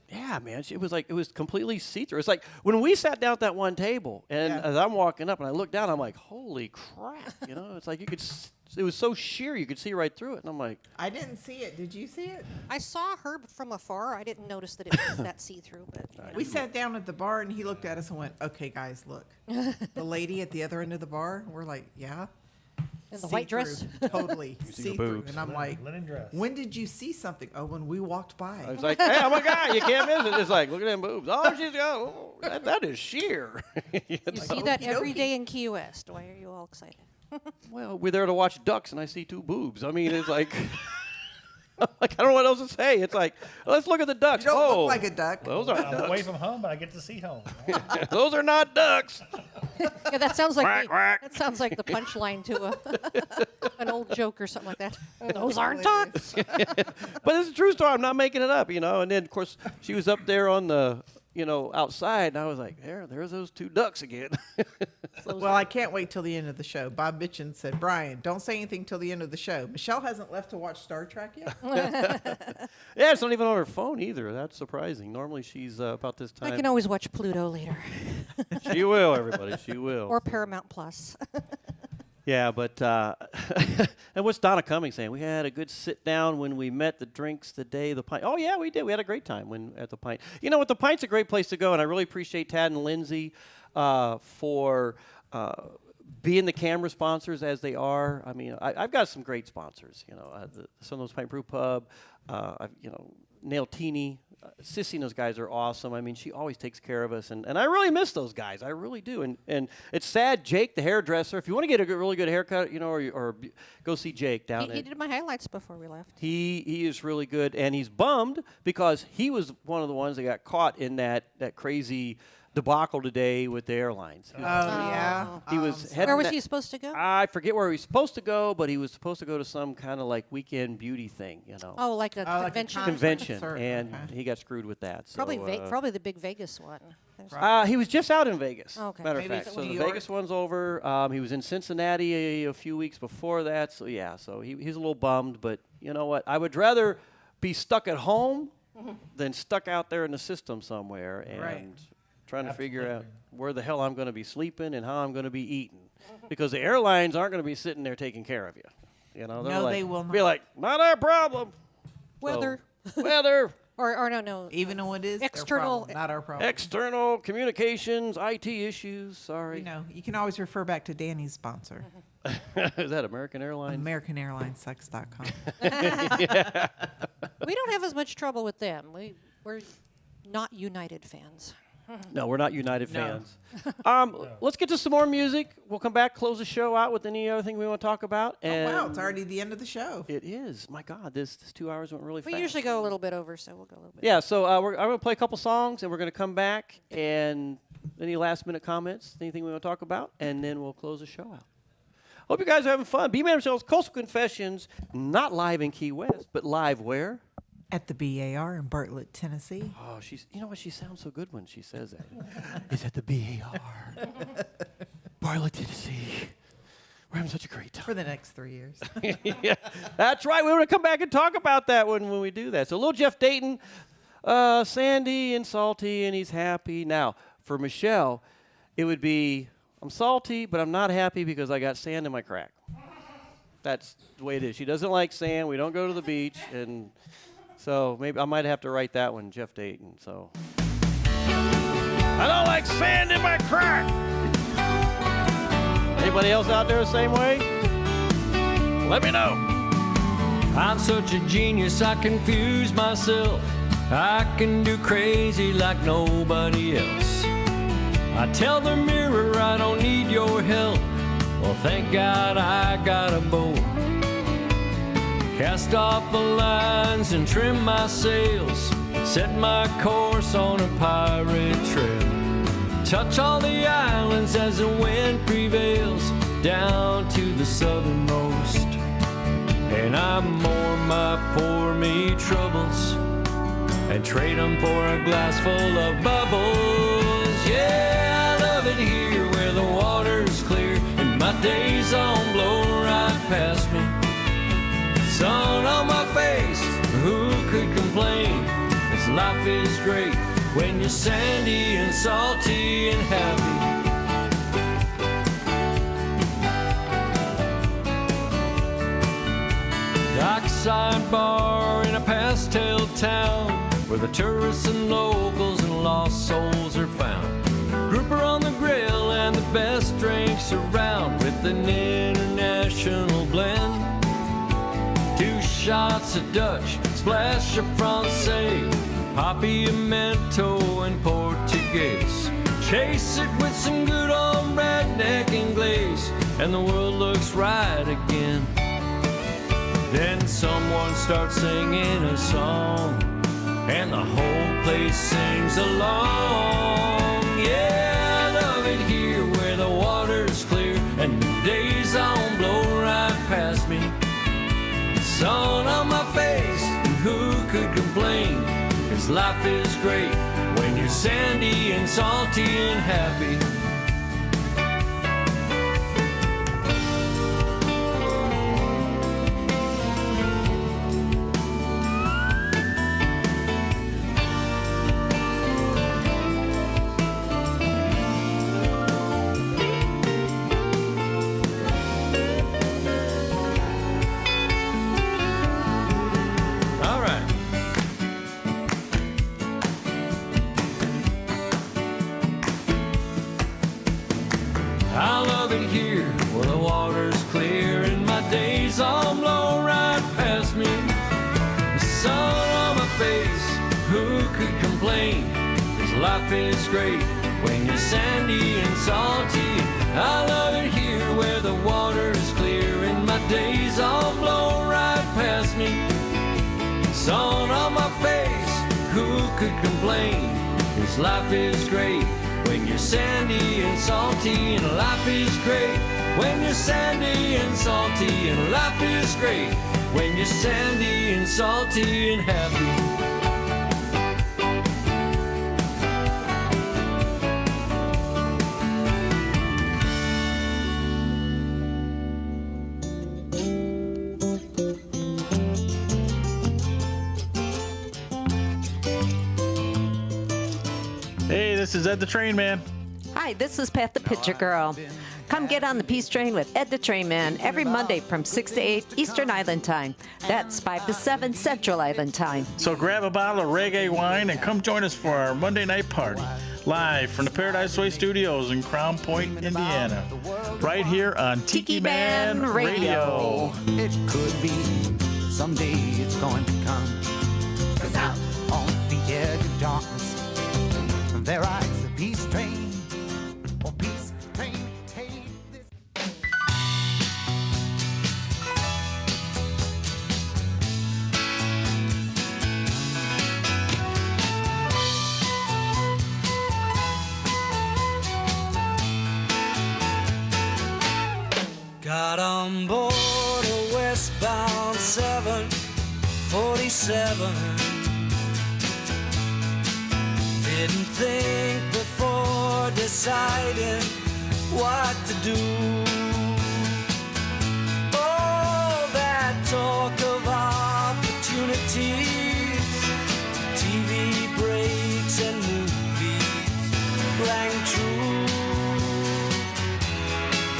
[SPEAKER 6] Yeah, man. It was completely see-through. It's like when we sat down at that one table, and as I'm walking up and I look down, I'm like, holy crap. It's like it was so sheer you could see right through it. And I'm like,
[SPEAKER 12] I didn't see it. Did you see it?
[SPEAKER 7] I saw her from afar. I didn't notice that it was that see-through. But
[SPEAKER 12] we sat down at the bar and he looked at us and went, okay, guys, look. The lady at the other end of the bar, we're like, yeah.
[SPEAKER 7] In the white dress?
[SPEAKER 12] Totally. See-through. And I'm like,
[SPEAKER 13] linen dress.
[SPEAKER 12] When did you see something? Oh, when we walked by.
[SPEAKER 6] I was like, hey, oh my God, you can't miss it. It's like, look at them boobs. Oh, she's got, that is sheer.
[SPEAKER 7] You see that every day in Key West. Why are you all excited?
[SPEAKER 6] Well, we're there to watch ducks, and I see two boobs. I mean, it's like, I don't know what else to say. It's like, let's look at the ducks.
[SPEAKER 12] You don't look like a duck.
[SPEAKER 6] Those aren't
[SPEAKER 13] I'm
[SPEAKER 6] ducks.
[SPEAKER 13] away from home, but I get to see home.
[SPEAKER 6] Those are not ducks.
[SPEAKER 7] Yeah, that sounds like
[SPEAKER 6] Quack, quack.
[SPEAKER 7] that sounds like the punchline to an old joke or something like that. Those aren't ducks.
[SPEAKER 6] But it's a true story. I'm not making it up, And then, of course, she was up there on the, outside, and I was like, there's those two ducks again.
[SPEAKER 12] Well, I can't wait till the end of the show. Bob Mitchin said, Brian, don't say anything till the end of the show. Michelle hasn't left to watch Star Trek yet.
[SPEAKER 6] Yeah, it's not even on her phone either. That's surprising. Normally she's about this time.
[SPEAKER 7] I can always watch Pluto later.
[SPEAKER 6] She will, everybody. She will.
[SPEAKER 7] Or Paramount Plus.
[SPEAKER 6] Yeah, but and what's Donna Cummings saying? We had a good sit down when we met. The drinks, the day, the pint. Oh yeah, we did. We had a great time at the Pint. You know what? The Pint's a great place to go, and I really appreciate Tad and Lindsay for being the camera sponsors as they are. I mean, I've got some great sponsors. The Southernmost Pint Brewpub. Nailtini. Sissy and those guys are awesome. I mean, she always takes care of us, and I really miss those guys. I really do. And it's sad, Jake, the hairdresser, if you want to get a really good haircut, or go see Jake down there.
[SPEAKER 7] He did my highlights before we left.
[SPEAKER 6] He is really good, and he's bummed because he was one of the ones that got caught in that crazy debacle today with the airlines.
[SPEAKER 12] Yeah.
[SPEAKER 6] He was
[SPEAKER 7] Where was he supposed to go?
[SPEAKER 6] I forget where he was supposed to go, but he was supposed to go to some kind of like weekend beauty thing,
[SPEAKER 7] Oh, like a convention.
[SPEAKER 6] Convention, and he got screwed with that. So,
[SPEAKER 7] Probably the big Vegas one.
[SPEAKER 6] He was just out in Vegas.
[SPEAKER 7] Okay.
[SPEAKER 6] Matter
[SPEAKER 12] Maybe
[SPEAKER 6] of fact,
[SPEAKER 12] it's
[SPEAKER 6] so
[SPEAKER 12] New
[SPEAKER 6] the
[SPEAKER 12] York.
[SPEAKER 6] Vegas one's over. He was in Cincinnati a few weeks before that. So yeah, so he's a little bummed, but you know what? I would rather be stuck at home than stuck out there in the system somewhere and trying to figure out where the hell I'm going to be sleeping and how I'm going to be eating, because the airlines aren't going to be sitting there taking care of you.
[SPEAKER 12] No,
[SPEAKER 6] like,
[SPEAKER 12] they will not.
[SPEAKER 6] Be like, not our problem.
[SPEAKER 7] Weather.
[SPEAKER 6] Weather.
[SPEAKER 7] Or no.
[SPEAKER 12] Even though it is
[SPEAKER 7] external,
[SPEAKER 12] their problem, not our problem.
[SPEAKER 6] External communications, IT issues. Sorry.
[SPEAKER 12] You can always refer back to Danny's sponsor.
[SPEAKER 6] Is that American Airlines?
[SPEAKER 12] AmericanAirlineSucks.com.
[SPEAKER 7] We don't have as much trouble with them. We're not United fans.
[SPEAKER 6] No, we're not United fans. Let's get to some more music. We'll come back, close the show out with any other thing we want to talk about. And
[SPEAKER 12] wow, it's already the end of the show.
[SPEAKER 6] It is. My God, this 2 hours went really fast.
[SPEAKER 7] We usually go a little bit over, so we'll go a little bit.
[SPEAKER 6] Yeah, so I'm going to play a couple songs, and we're going to come back. And any last-minute comments, anything we want to talk about, and then we'll close the show out. Hope you guys are having fun. B-Man Michelle's Coastal Confessions, not live in Key West, but live where?
[SPEAKER 12] At the BAR in Bartlett, Tennessee.
[SPEAKER 6] Oh, you know what? She sounds so good when she says that. It's at the BAR. Bartlett, Tennessee. We're having such a great time.
[SPEAKER 12] For the next 3 years.
[SPEAKER 6] Yeah, that's right. We want to come back and talk about that when we do that. So little Jeff Dayton, sandy and salty, and he's happy. Now, for Michelle, it would be, I'm salty, but I'm not happy because I got sand in my crack. That's the way it is. She doesn't like sand. We don't go to the beach, and so maybe I might have to write that one, Jeff Dayton. So I don't like sand in my crack. Anybody else out there the same way? Let me know.
[SPEAKER 20] I'm such a genius, I confuse myself. I can do crazy like nobody else. I tell the mirror I don't need your help. Well, thank God I got a bow. Cast off the lines and trim my sails. Set my course on a pirate trail. Touch all the islands as the wind prevails down to the southernmost. And I moor my poor me troubles and trade them for a glass full of bubbles. Yeah, I love it here where the water's clear and my days on blow right past me. Sun on my face, who could complain? This life is great when you're sandy and salty and happy. Dockside bar in a pastel town where the tourists and locals and lost souls are found. Grouper on the grill and the best drinks around with an international blend. 2 shots of Dutch, splash of Francais, Poppy, Mento, and Portuguese. Chase it with some good old redneck and glaze, and the world looks right again. Then someone starts singing a song, and the whole place sings along. Yeah, I love it here where the water's clear and the days on blow right past me. Sun on my face, and who could complain? 'Cause life is great when you're sandy and salty and happy. Life is great when you're sandy and salty. I love it here where the water's clear and my days all blow right past me. Sun on my face, who could complain? 'Cause life is great when you're sandy and salty. And life is great when you're sandy and salty. And life is great when you're sandy and salty and happy.
[SPEAKER 21] This is Ed the Train Man.
[SPEAKER 22] Hi, this is Pat the Pitcher Girl. Come get on the Peace Train with Ed the Train Man every Monday from 6 to 8 Eastern Island Time. That's 5 to 7 Central Island Time.
[SPEAKER 21] So grab a bottle of reggae wine and come join us for our Monday night party. Live from the Paradise Way Studios in Crown Point, Indiana. Right here on Tiki Man Radio.
[SPEAKER 23] It could be someday it's going to come. 'Cause out on the edge of darkness, There rides the peace train. Oh, peace train, take this.
[SPEAKER 1] Got on board a westbound 747. Didn't think before deciding what to do. Oh, that talk of opportunities, TV breaks and movies rang true.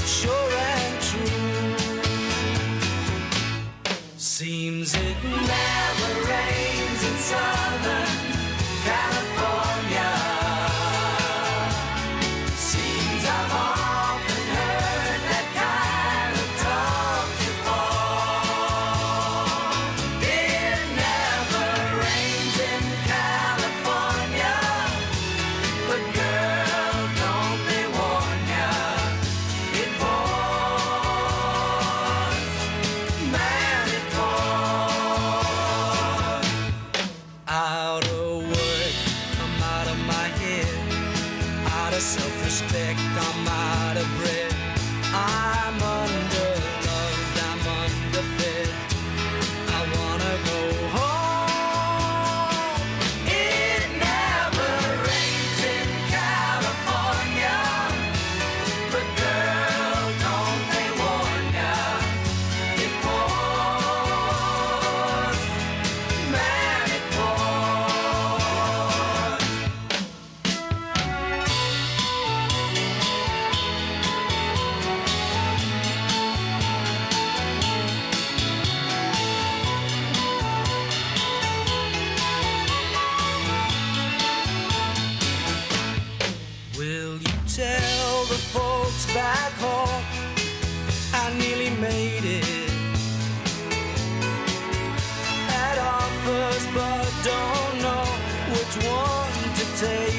[SPEAKER 1] Sure and true. Seems it never rains in Southern California. Seems I've often heard that kind of talk before. It never rains in California, but girl, don't they warn ya? It pours, man, it pours. Out of work, I'm out of my head. Out of self-respect, I'm out of breath. I'm underloved, I'm underfed. I wanna go home. It never rains in California, but girl, don't they warn ya? It pours, man, it pours. Will you tell the folks back home I nearly made it? Had offers but don't know which one to take.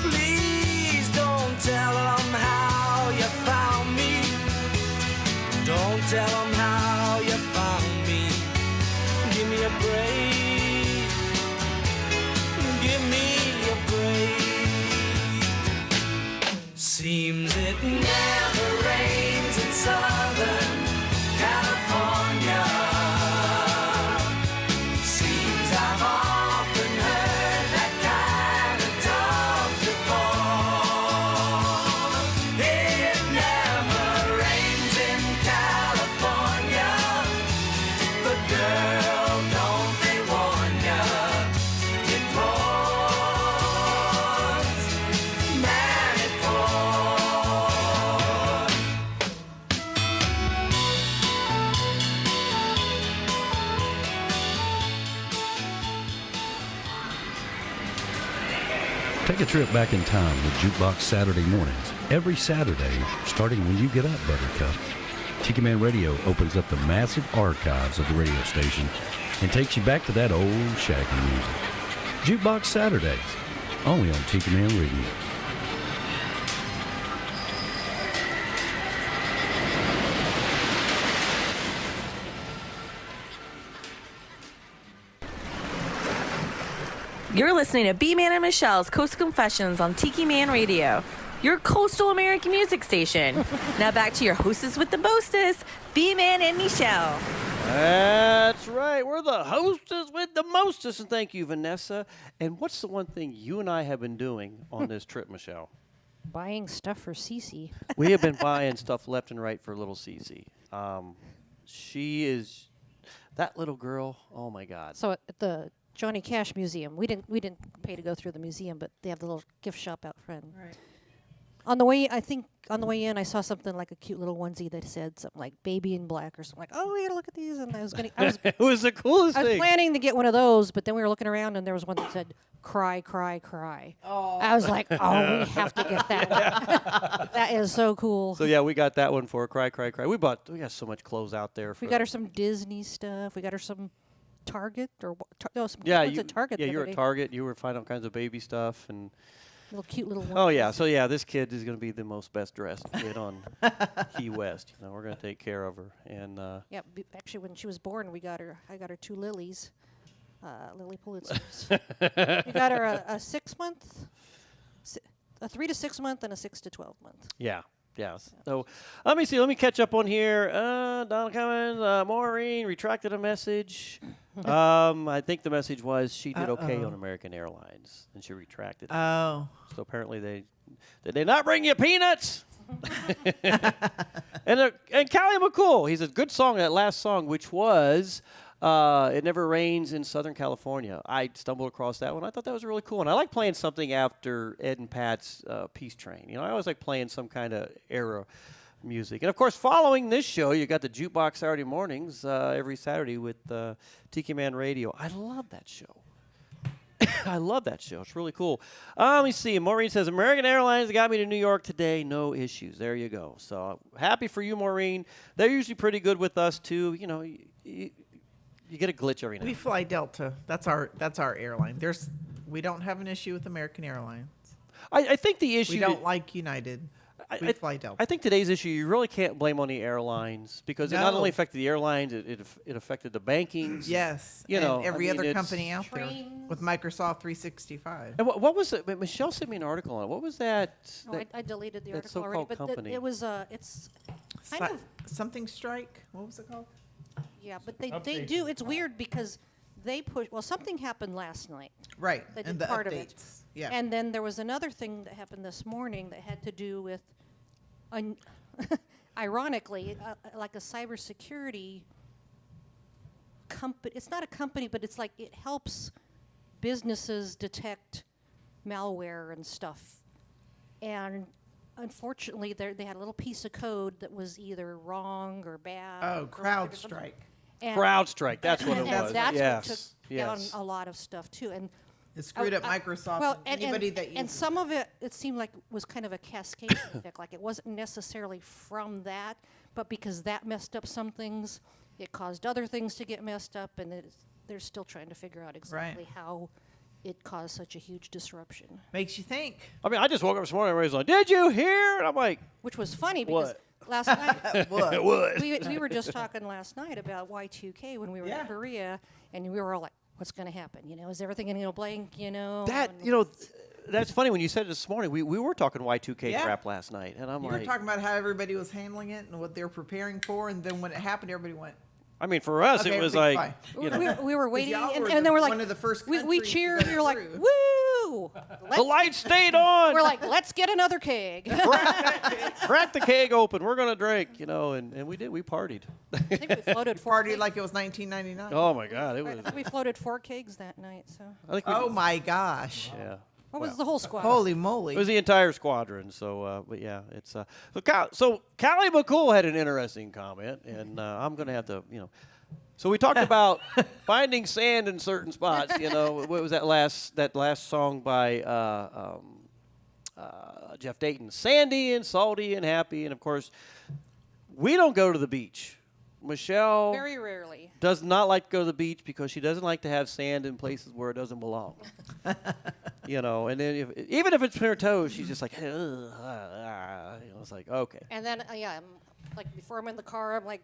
[SPEAKER 1] Please don't tell them how you found me. Don't tell them how you found me. Give me a break. Give me a break. Seems it never rains in Southern California. Seems I've often heard that kind of talk before. It never rains in California, but girl, don't they warn ya? It pours, man, it pours.
[SPEAKER 3] Take a trip back in time with Jukebox Saturday mornings. Every Saturday, starting when you get up, Buttercup. Tiki Man Radio opens up the massive archives of the radio station and takes you back to that old shaggy music. Jukebox Saturdays, only on Tiki Man Radio.
[SPEAKER 4] You're listening to B-Man and Michelle's Coastal Confessions on Tiki Man Radio, your coastal American music station. Now back to your hostess with the mostest, B-Man and Michelle.
[SPEAKER 6] That's right. We're the hostess with the mostest. And thank you, Vanessa. And what's the one thing you and I have been doing on this trip, Michelle?
[SPEAKER 7] Buying stuff for Cece.
[SPEAKER 6] We have been buying stuff left and right for little Cece. She is that little girl. Oh, my God.
[SPEAKER 7] So at the Johnny Cash Museum, we didn't pay to go through the museum, but they have the little gift shop out front.
[SPEAKER 24] Right.
[SPEAKER 7] On the way in, I saw something like a cute little onesie that said something like "Baby in Black" or something like. Oh, we gotta look at these, and I was
[SPEAKER 6] it was the coolest
[SPEAKER 7] I was
[SPEAKER 6] thing.
[SPEAKER 7] planning to get one of those, but then we were looking around, and there was one that said "Cry, Cry, Cry."
[SPEAKER 24] Oh.
[SPEAKER 7] I was like, oh, we have to get that one. That is so cool.
[SPEAKER 6] So yeah, we got that one for her. Cry, cry, cry. We got so much clothes out there.
[SPEAKER 7] We got her some Disney stuff. We got her some Target or no,
[SPEAKER 6] Yeah,
[SPEAKER 7] it's a Target.
[SPEAKER 6] Yeah,
[SPEAKER 7] the
[SPEAKER 6] you're
[SPEAKER 7] other
[SPEAKER 6] at
[SPEAKER 7] day.
[SPEAKER 6] Target. You were finding all kinds of baby stuff and.
[SPEAKER 7] Little cute little.
[SPEAKER 6] Oh yeah, so yeah, this kid is going to be the most best dressed kid on Key West. You know, we're going to take care of her. And
[SPEAKER 7] Yeah, actually, when she was born, I got her 2 lilies, Lily Pulitzers. We got her a 6 month, a 3 to 6 month, and a 6 to 12 month.
[SPEAKER 6] yeah. So let me see. Let me catch up on here. Donna Cummins, Maureen retracted a message. I think the message was she did okay on American Airlines, and she retracted.
[SPEAKER 12] Oh.
[SPEAKER 6] So apparently did they not bring you peanuts? and Callie McCool, he said, good song, that last song, which was It Never Rains in Southern California. I stumbled across that one. I thought that was really cool. And I like playing something after Ed and Pat's Peace Train. You know, I always like playing some kind of era music. And, of course, following this show, you got the Jukebox Saturday mornings every Saturday with Tiki Man Radio. I love that show. I love that show. It's really cool. Let me see. Maureen says, American Airlines got me to New York today. No issues. There you go. So happy for you, Maureen. They're usually pretty good with us, too. You know, you get a glitch every now.
[SPEAKER 12] We fly Delta. That's our airline. We don't have an issue with American Airlines.
[SPEAKER 6] I think the issue.
[SPEAKER 12] We don't like United. We fly Delta.
[SPEAKER 6] I think today's issue, you really can't blame on the airlines because it not only affected the airlines, it affected the bankings.
[SPEAKER 12] Yes.
[SPEAKER 6] You know,
[SPEAKER 12] every
[SPEAKER 6] I mean,
[SPEAKER 12] other company out there with Microsoft 365.
[SPEAKER 6] And what was it? Michelle sent me an article on it. What was that?
[SPEAKER 7] No, I deleted the
[SPEAKER 6] that
[SPEAKER 7] article already, but
[SPEAKER 6] company?
[SPEAKER 7] it was it's kind of
[SPEAKER 12] something strike. What was it called?
[SPEAKER 7] Yeah, but they do. It's weird because they push. Well, something happened last night.
[SPEAKER 12] Right.
[SPEAKER 7] They
[SPEAKER 12] And
[SPEAKER 7] did
[SPEAKER 12] the
[SPEAKER 7] part of it.
[SPEAKER 12] updates. Yeah.
[SPEAKER 7] And then there was another thing that happened this morning that had to do with, ironically, like a cybersecurity company. It's not a company, but it's like it helps businesses detect malware and stuff. And unfortunately, they had a little piece of code that was either wrong or bad.
[SPEAKER 12] Oh, CrowdStrike.
[SPEAKER 6] CrowdStrike. That's what it was.
[SPEAKER 7] That's
[SPEAKER 6] yes.
[SPEAKER 7] what took down a lot of stuff too. And
[SPEAKER 12] it screwed up Microsoft.
[SPEAKER 7] Well,
[SPEAKER 12] and anybody that uses
[SPEAKER 7] and some of it seemed like was kind of a cascade effect. Like it wasn't necessarily from that, but because that messed up some things, it caused other things to get messed up, and they're still trying to figure out exactly how it caused such a huge disruption.
[SPEAKER 12] Makes you think.
[SPEAKER 6] I mean, I just woke up this morning and everybody's like, did you hear? And I'm like,
[SPEAKER 7] which was funny because last night we were just talking last night about Y2K when we were in Korea, and we were all like, what's going to happen? You know, is everything going to blank? You know,
[SPEAKER 6] that's funny when you said it this morning. We were talking Y2K crap last night, and I'm
[SPEAKER 12] you were talking about how everybody was handling it and what they were preparing for, and then when it happened, everybody went.
[SPEAKER 6] I mean, for us, it was like
[SPEAKER 7] we were waiting, and then we're like, one of the first we cheered. We were like, woo!
[SPEAKER 6] The lights stayed on.
[SPEAKER 7] We're like, let's get another keg.
[SPEAKER 6] Crack the keg open. We're gonna drink, you know, and we did. We partied.
[SPEAKER 7] I think we floated
[SPEAKER 12] partied like it was 1999.
[SPEAKER 6] Oh my God, it was.
[SPEAKER 7] We floated 4 kegs that night. So.
[SPEAKER 6] I think
[SPEAKER 12] oh my gosh.
[SPEAKER 6] Yeah.
[SPEAKER 7] What was the whole squad?
[SPEAKER 12] Holy moly!
[SPEAKER 6] It was the entire squadron. So, but yeah, it's so Callie McCool had an interesting comment, and I'm gonna have to, So we talked about finding sand in certain spots. You know, what was that last song by Jeff Dayton? Sandy and salty and happy, and of course, we don't go to the beach. Michelle
[SPEAKER 7] very rarely
[SPEAKER 6] does not like to go to the beach because she doesn't like to have sand in places where it doesn't belong. You know, and then even if it's her toes, she's just like, it's like okay.
[SPEAKER 7] And then I'm like before I'm in the car, I'm like.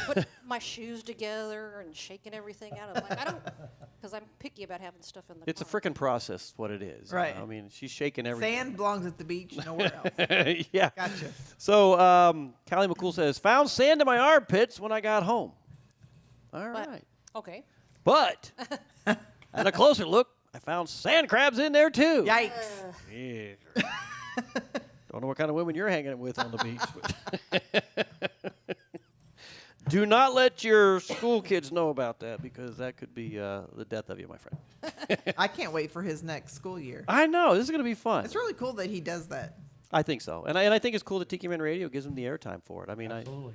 [SPEAKER 7] Put my shoes together and shaking everything out. I'm like, I don't, because I'm picky about having stuff in the
[SPEAKER 6] It's a freaking process, what it is.
[SPEAKER 12] Right.
[SPEAKER 6] I mean, she's shaking everything.
[SPEAKER 12] Sand belongs at the beach, nowhere else.
[SPEAKER 6] Yeah.
[SPEAKER 12] Gotcha.
[SPEAKER 6] So, Callie McCool says, found sand in my armpits when I got home. All right.
[SPEAKER 7] Okay.
[SPEAKER 6] But, at a closer look, I found sand crabs in there, too.
[SPEAKER 12] Yikes.
[SPEAKER 6] Yeah. Don't know what kind of women you're hanging with on the beach. But do not let your school kids know about that because that could be the death of you, my friend.
[SPEAKER 12] I can't wait for his next school year.
[SPEAKER 6] I know. This is going to be fun.
[SPEAKER 12] It's really cool that he does that.
[SPEAKER 6] I think so. And I think it's cool that Tiki Man Radio gives them the airtime for it. I mean,
[SPEAKER 13] absolutely.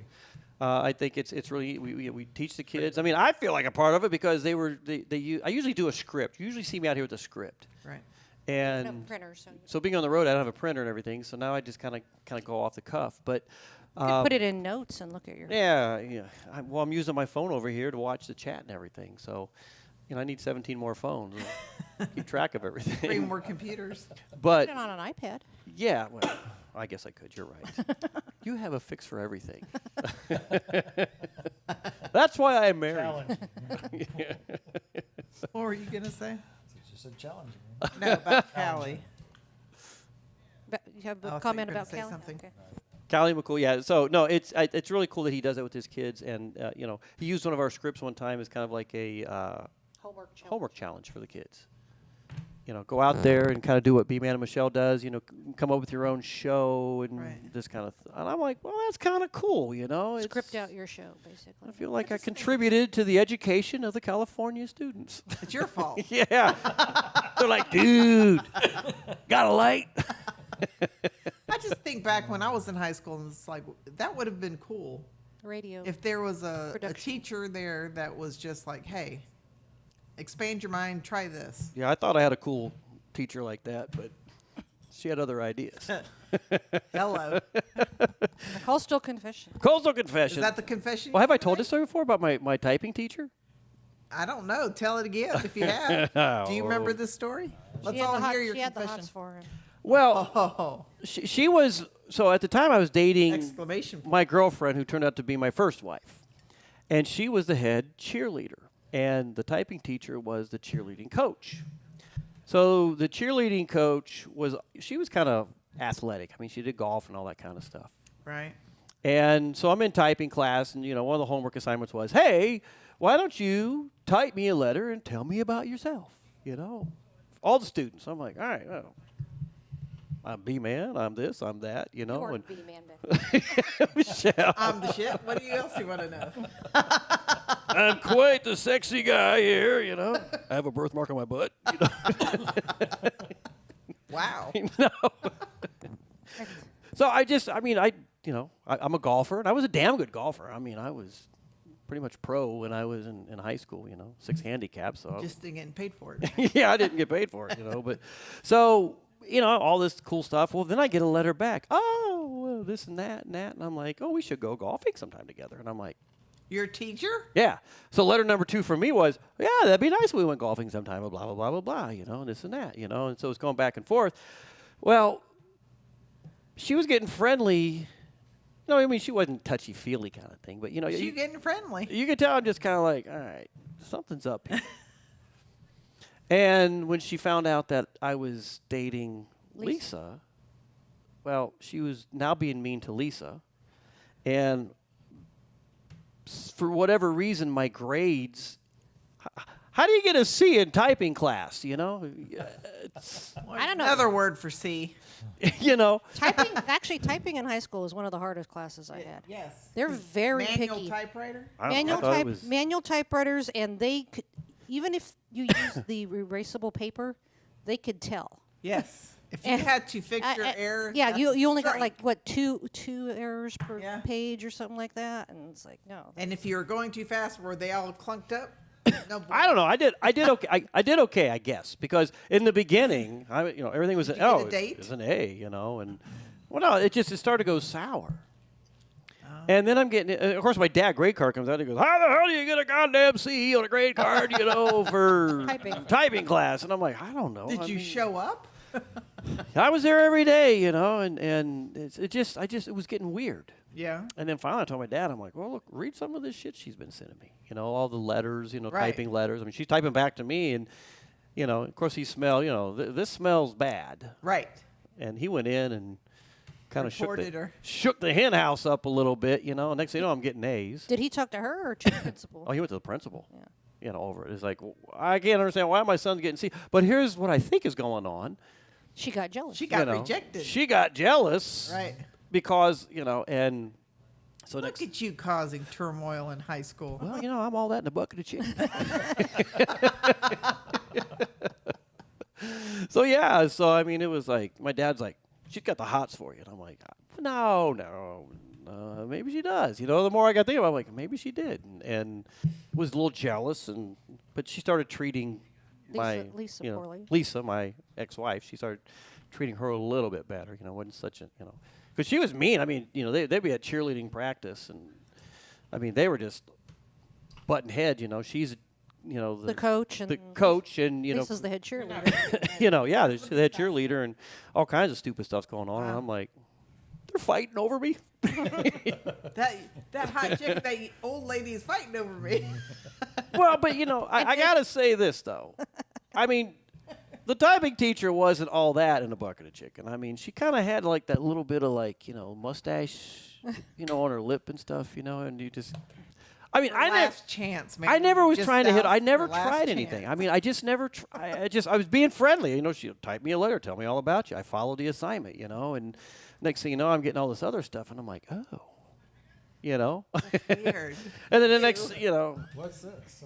[SPEAKER 6] I think it's really, we teach the kids. I mean, I feel like a part of it because I usually do a script. You usually see me out here with a script.
[SPEAKER 12] Right.
[SPEAKER 7] have
[SPEAKER 6] And
[SPEAKER 7] a printer,
[SPEAKER 6] so being on the road, I don't have a printer and everything. So now I just kind of go off the cuff. But
[SPEAKER 7] You could put it in notes and look at your.
[SPEAKER 6] yeah. I'm using my phone over here to watch the chat and everything. So, I need 17 more phones to keep track of everything.
[SPEAKER 12] 3 more computers.
[SPEAKER 6] But
[SPEAKER 7] Put it on an iPad.
[SPEAKER 6] yeah, well, I guess I could. You're right. You have a fix for everything. That's why I'm married.
[SPEAKER 12] What were you gonna say?
[SPEAKER 13] It's just a challenge.
[SPEAKER 12] No, about Callie.
[SPEAKER 7] You have
[SPEAKER 12] Oh, I
[SPEAKER 7] a
[SPEAKER 12] thought
[SPEAKER 7] comment
[SPEAKER 12] you were
[SPEAKER 7] about
[SPEAKER 12] gonna say
[SPEAKER 7] Callie?
[SPEAKER 12] something.
[SPEAKER 7] Okay.
[SPEAKER 6] Callie McCool, yeah. So no, it's really cool that he does that with his kids, and he used one of our scripts one time as kind of like a homework challenge for the kids. Go out there and kind of do what B-Man and Michelle does. Come up with your own show and this kind of. And I'm like, well, that's kind of cool.
[SPEAKER 7] Script out your show, basically.
[SPEAKER 6] I feel like I contributed to the education of the California students.
[SPEAKER 12] It's your fault.
[SPEAKER 6] Yeah, they're like, dude, got a light.
[SPEAKER 12] I just think back when I was in high school, and it's like that would have been cool.
[SPEAKER 7] Radio.
[SPEAKER 12] If there was a
[SPEAKER 7] Production.
[SPEAKER 12] teacher there that was just like, hey, expand your mind, try this.
[SPEAKER 6] Yeah, I thought I had a cool teacher like that, but she had other ideas.
[SPEAKER 12] Hello.
[SPEAKER 7] Coastal Confession.
[SPEAKER 6] Coastal Confession.
[SPEAKER 12] Is that the confession?
[SPEAKER 6] Well, have I told this story before about my typing teacher?
[SPEAKER 12] I don't know. Tell it again if you have. Do you remember this story? Let's all hear your
[SPEAKER 7] She had the
[SPEAKER 12] confession.
[SPEAKER 7] hots for him.
[SPEAKER 6] Well, she was, so at the time I was dating
[SPEAKER 12] Exclamation point.
[SPEAKER 6] my girlfriend who turned out to be my first wife. And she was the head cheerleader. And the typing teacher was the cheerleading coach. So the cheerleading coach she was kind of athletic. I mean, she did golf and all that kind of stuff.
[SPEAKER 12] Right.
[SPEAKER 6] And so I'm in typing class, and, one of the homework assignments was, hey, why don't you type me a letter and tell me about yourself? All the students. I'm like, all right, well, I'm B-Man, I'm this, I'm that,
[SPEAKER 7] You weren't
[SPEAKER 6] and
[SPEAKER 7] B-Man back
[SPEAKER 6] Michelle.
[SPEAKER 12] I'm the shit. What else do you want to know?
[SPEAKER 6] I'm quite the sexy guy here, I have a birthmark on my butt.
[SPEAKER 12] Wow.
[SPEAKER 6] No. So I'm a golfer, and I was a damn good golfer. I mean, I was pretty much pro when I was in high school, 6 handicap. So
[SPEAKER 12] Just getting paid for it.
[SPEAKER 6] yeah, I didn't get paid for it, but so, all this cool stuff. Well, then I get a letter back. Oh, well, this and that. And I'm like, oh, we should go golfing sometime together. And I'm like,
[SPEAKER 12] Your teacher?
[SPEAKER 6] yeah. So letter number 2 from me was, yeah, that'd be nice if we went golfing sometime, blah, blah, blah, blah, blah, and this and that, and so it's going back and forth. Well, she was getting friendly. No, I mean, she wasn't touchy-feely kind of thing, but,
[SPEAKER 12] She getting friendly.
[SPEAKER 6] you could tell I'm just kind of like, all right, something's up here. And when she found out that I was dating Lisa, well, she was now being mean to Lisa. And for whatever reason, my grades, how do you get a C in typing class,
[SPEAKER 7] I don't know.
[SPEAKER 12] Another word for C.
[SPEAKER 7] Typing in high school was one of the hardest classes I had.
[SPEAKER 12] Yes.
[SPEAKER 7] They're very
[SPEAKER 12] Manual
[SPEAKER 7] picky.
[SPEAKER 12] typewriter?
[SPEAKER 7] Manual typewriters, and they could, even if you use the erasable paper, they could tell.
[SPEAKER 12] Yes. If you had to fix your error.
[SPEAKER 7] Yeah,
[SPEAKER 12] that's
[SPEAKER 7] you only got
[SPEAKER 12] strike.
[SPEAKER 7] like what two errors per page or something like that, and it's like no.
[SPEAKER 12] And if you were going too fast, were they all clunked up? No.
[SPEAKER 6] I don't know. I did okay. I did okay, I guess, because in the beginning, everything was
[SPEAKER 12] Did you get a date?
[SPEAKER 6] it was an A, and no, it started to go sour. And then I'm getting, of course, my dad grade card comes out. And he goes, "How the hell do you get a goddamn C on a grade card, for typing class?" And I'm like, I don't know.
[SPEAKER 12] Did you show up?
[SPEAKER 6] I was there every day, and it was getting weird.
[SPEAKER 12] Yeah.
[SPEAKER 6] And then finally I told my dad, I'm like, well, look, read some of this shit she's been sending me. All the letters,
[SPEAKER 12] Right.
[SPEAKER 6] typing letters. I mean, she's typing back to me, and, of course he smelled, this smells bad.
[SPEAKER 12] Right.
[SPEAKER 6] And he went in and kind of
[SPEAKER 12] Reported her.
[SPEAKER 6] shook the hen house up a little bit, Next thing you know, I'm getting A's.
[SPEAKER 7] Did he talk to her or to the principal?
[SPEAKER 6] Oh, he went to the principal. Yeah. Over it. It's like, I can't understand why my son's getting C. But here's what I think is going on.
[SPEAKER 7] She got jealous.
[SPEAKER 12] She got rejected.
[SPEAKER 6] She got jealous.
[SPEAKER 12] Right.
[SPEAKER 6] Because, and so
[SPEAKER 12] Look at you causing turmoil in high school.
[SPEAKER 6] Well, I'm all that in a bucket of chicken. So I mean, it was like, my dad's like, she's got the hots for you. And I'm like, no, maybe she does. The more I got thinking about it, I'm like, maybe she did. And was a little jealous, but she started treating
[SPEAKER 7] Lisa,
[SPEAKER 6] you know,
[SPEAKER 7] poor lady.
[SPEAKER 6] Lisa, my ex-wife, she started treating her a little bit better. You know, wasn't such a, you know, because she was mean. I mean, you know, they'd be at cheerleading practice, and I mean, they were just butting heads. You know, she's, you know,
[SPEAKER 7] The coach and
[SPEAKER 6] you know,
[SPEAKER 7] Lisa's the head cheerleader.
[SPEAKER 6] you know, yeah, there's the head cheerleader, and all kinds of stupid stuff's going on. And I'm like, they're fighting over me.
[SPEAKER 12] That hot chick, that old lady is fighting over me.
[SPEAKER 6] Well, but you know, I gotta say this though. I mean, the typing teacher wasn't all that in a bucket of chicken. I mean, she kind of had like that little bit of like, you know, mustache, you know, on her lip and stuff, you know, and you just. I mean,
[SPEAKER 12] Last chance, man.
[SPEAKER 6] I never was
[SPEAKER 12] Just
[SPEAKER 6] trying to hit.
[SPEAKER 12] that
[SPEAKER 6] I
[SPEAKER 12] was
[SPEAKER 6] never
[SPEAKER 12] the last
[SPEAKER 6] tried anything. I mean, I just never. I was being friendly. You know, she would type me a letter, tell me all about you. I followed the assignment, you know, and next thing you know, I'm getting all this other stuff, and I'm like, oh, you know.
[SPEAKER 12] Weird.
[SPEAKER 6] And then the next, you know.
[SPEAKER 13] What's this?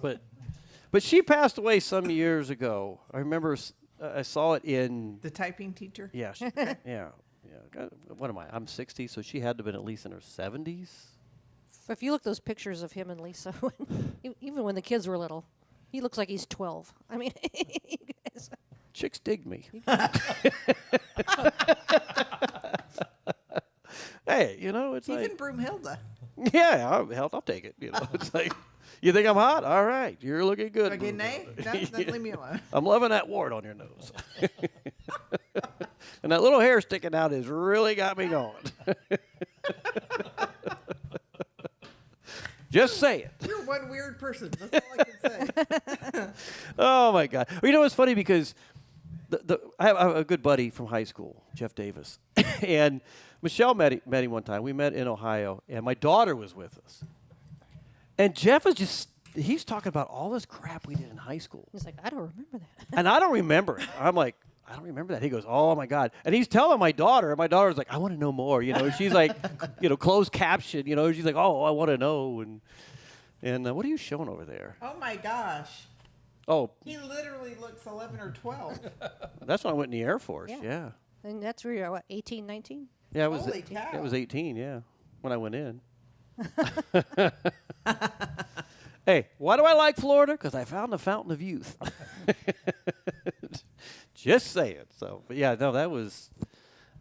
[SPEAKER 6] But she passed away some years ago. I remember I saw it in.
[SPEAKER 12] The typing teacher?
[SPEAKER 6] Yeah. Yeah. What am I? I'm 60, so she had to have been at least in her 70s.
[SPEAKER 7] But if you look at those pictures of him and Lisa, even when the kids were little, he looks like he's 12. I mean, you guys.
[SPEAKER 6] Chicks dig me. Hey, you know, it's
[SPEAKER 12] Even
[SPEAKER 6] like.
[SPEAKER 12] Broomhilda.
[SPEAKER 6] Yeah, I'll take it. You know, it's like, you think I'm hot? All right, you're looking good.
[SPEAKER 12] Do I get an A? Then leave me alone.
[SPEAKER 6] I'm loving that wart on your nose. And that little hair sticking out has really got me going. Just say it.
[SPEAKER 12] You're one weird person. That's all I can say.
[SPEAKER 6] Oh my God! Well, you know, it's funny because I have a good buddy from high school, Jeff Davis, and Michelle met him one time. We met in Ohio, and my daughter was with us. And Jeff he's talking about all this crap we did in high school.
[SPEAKER 7] He's like, I don't remember that.
[SPEAKER 6] And I don't remember it. I'm like, I don't remember that. He goes, oh my God. And he's telling my daughter, and my daughter's like, I want to know more. You know, she's like, you know, closed caption, you know, she's like, oh, I want to know. And what are you showing over there?
[SPEAKER 12] Oh my gosh.
[SPEAKER 6] Oh.
[SPEAKER 12] He literally looks 11 or 12.
[SPEAKER 6] That's when I went in the Air Force. Yeah.
[SPEAKER 7] And that's where you're, what, 18, 19?
[SPEAKER 6] Yeah, it was.
[SPEAKER 12] Holy cow.
[SPEAKER 6] It was 18. Yeah, when I went in. Hey, why do I like Florida? Because I found the fountain of youth. Just saying. So, but yeah, no, that was.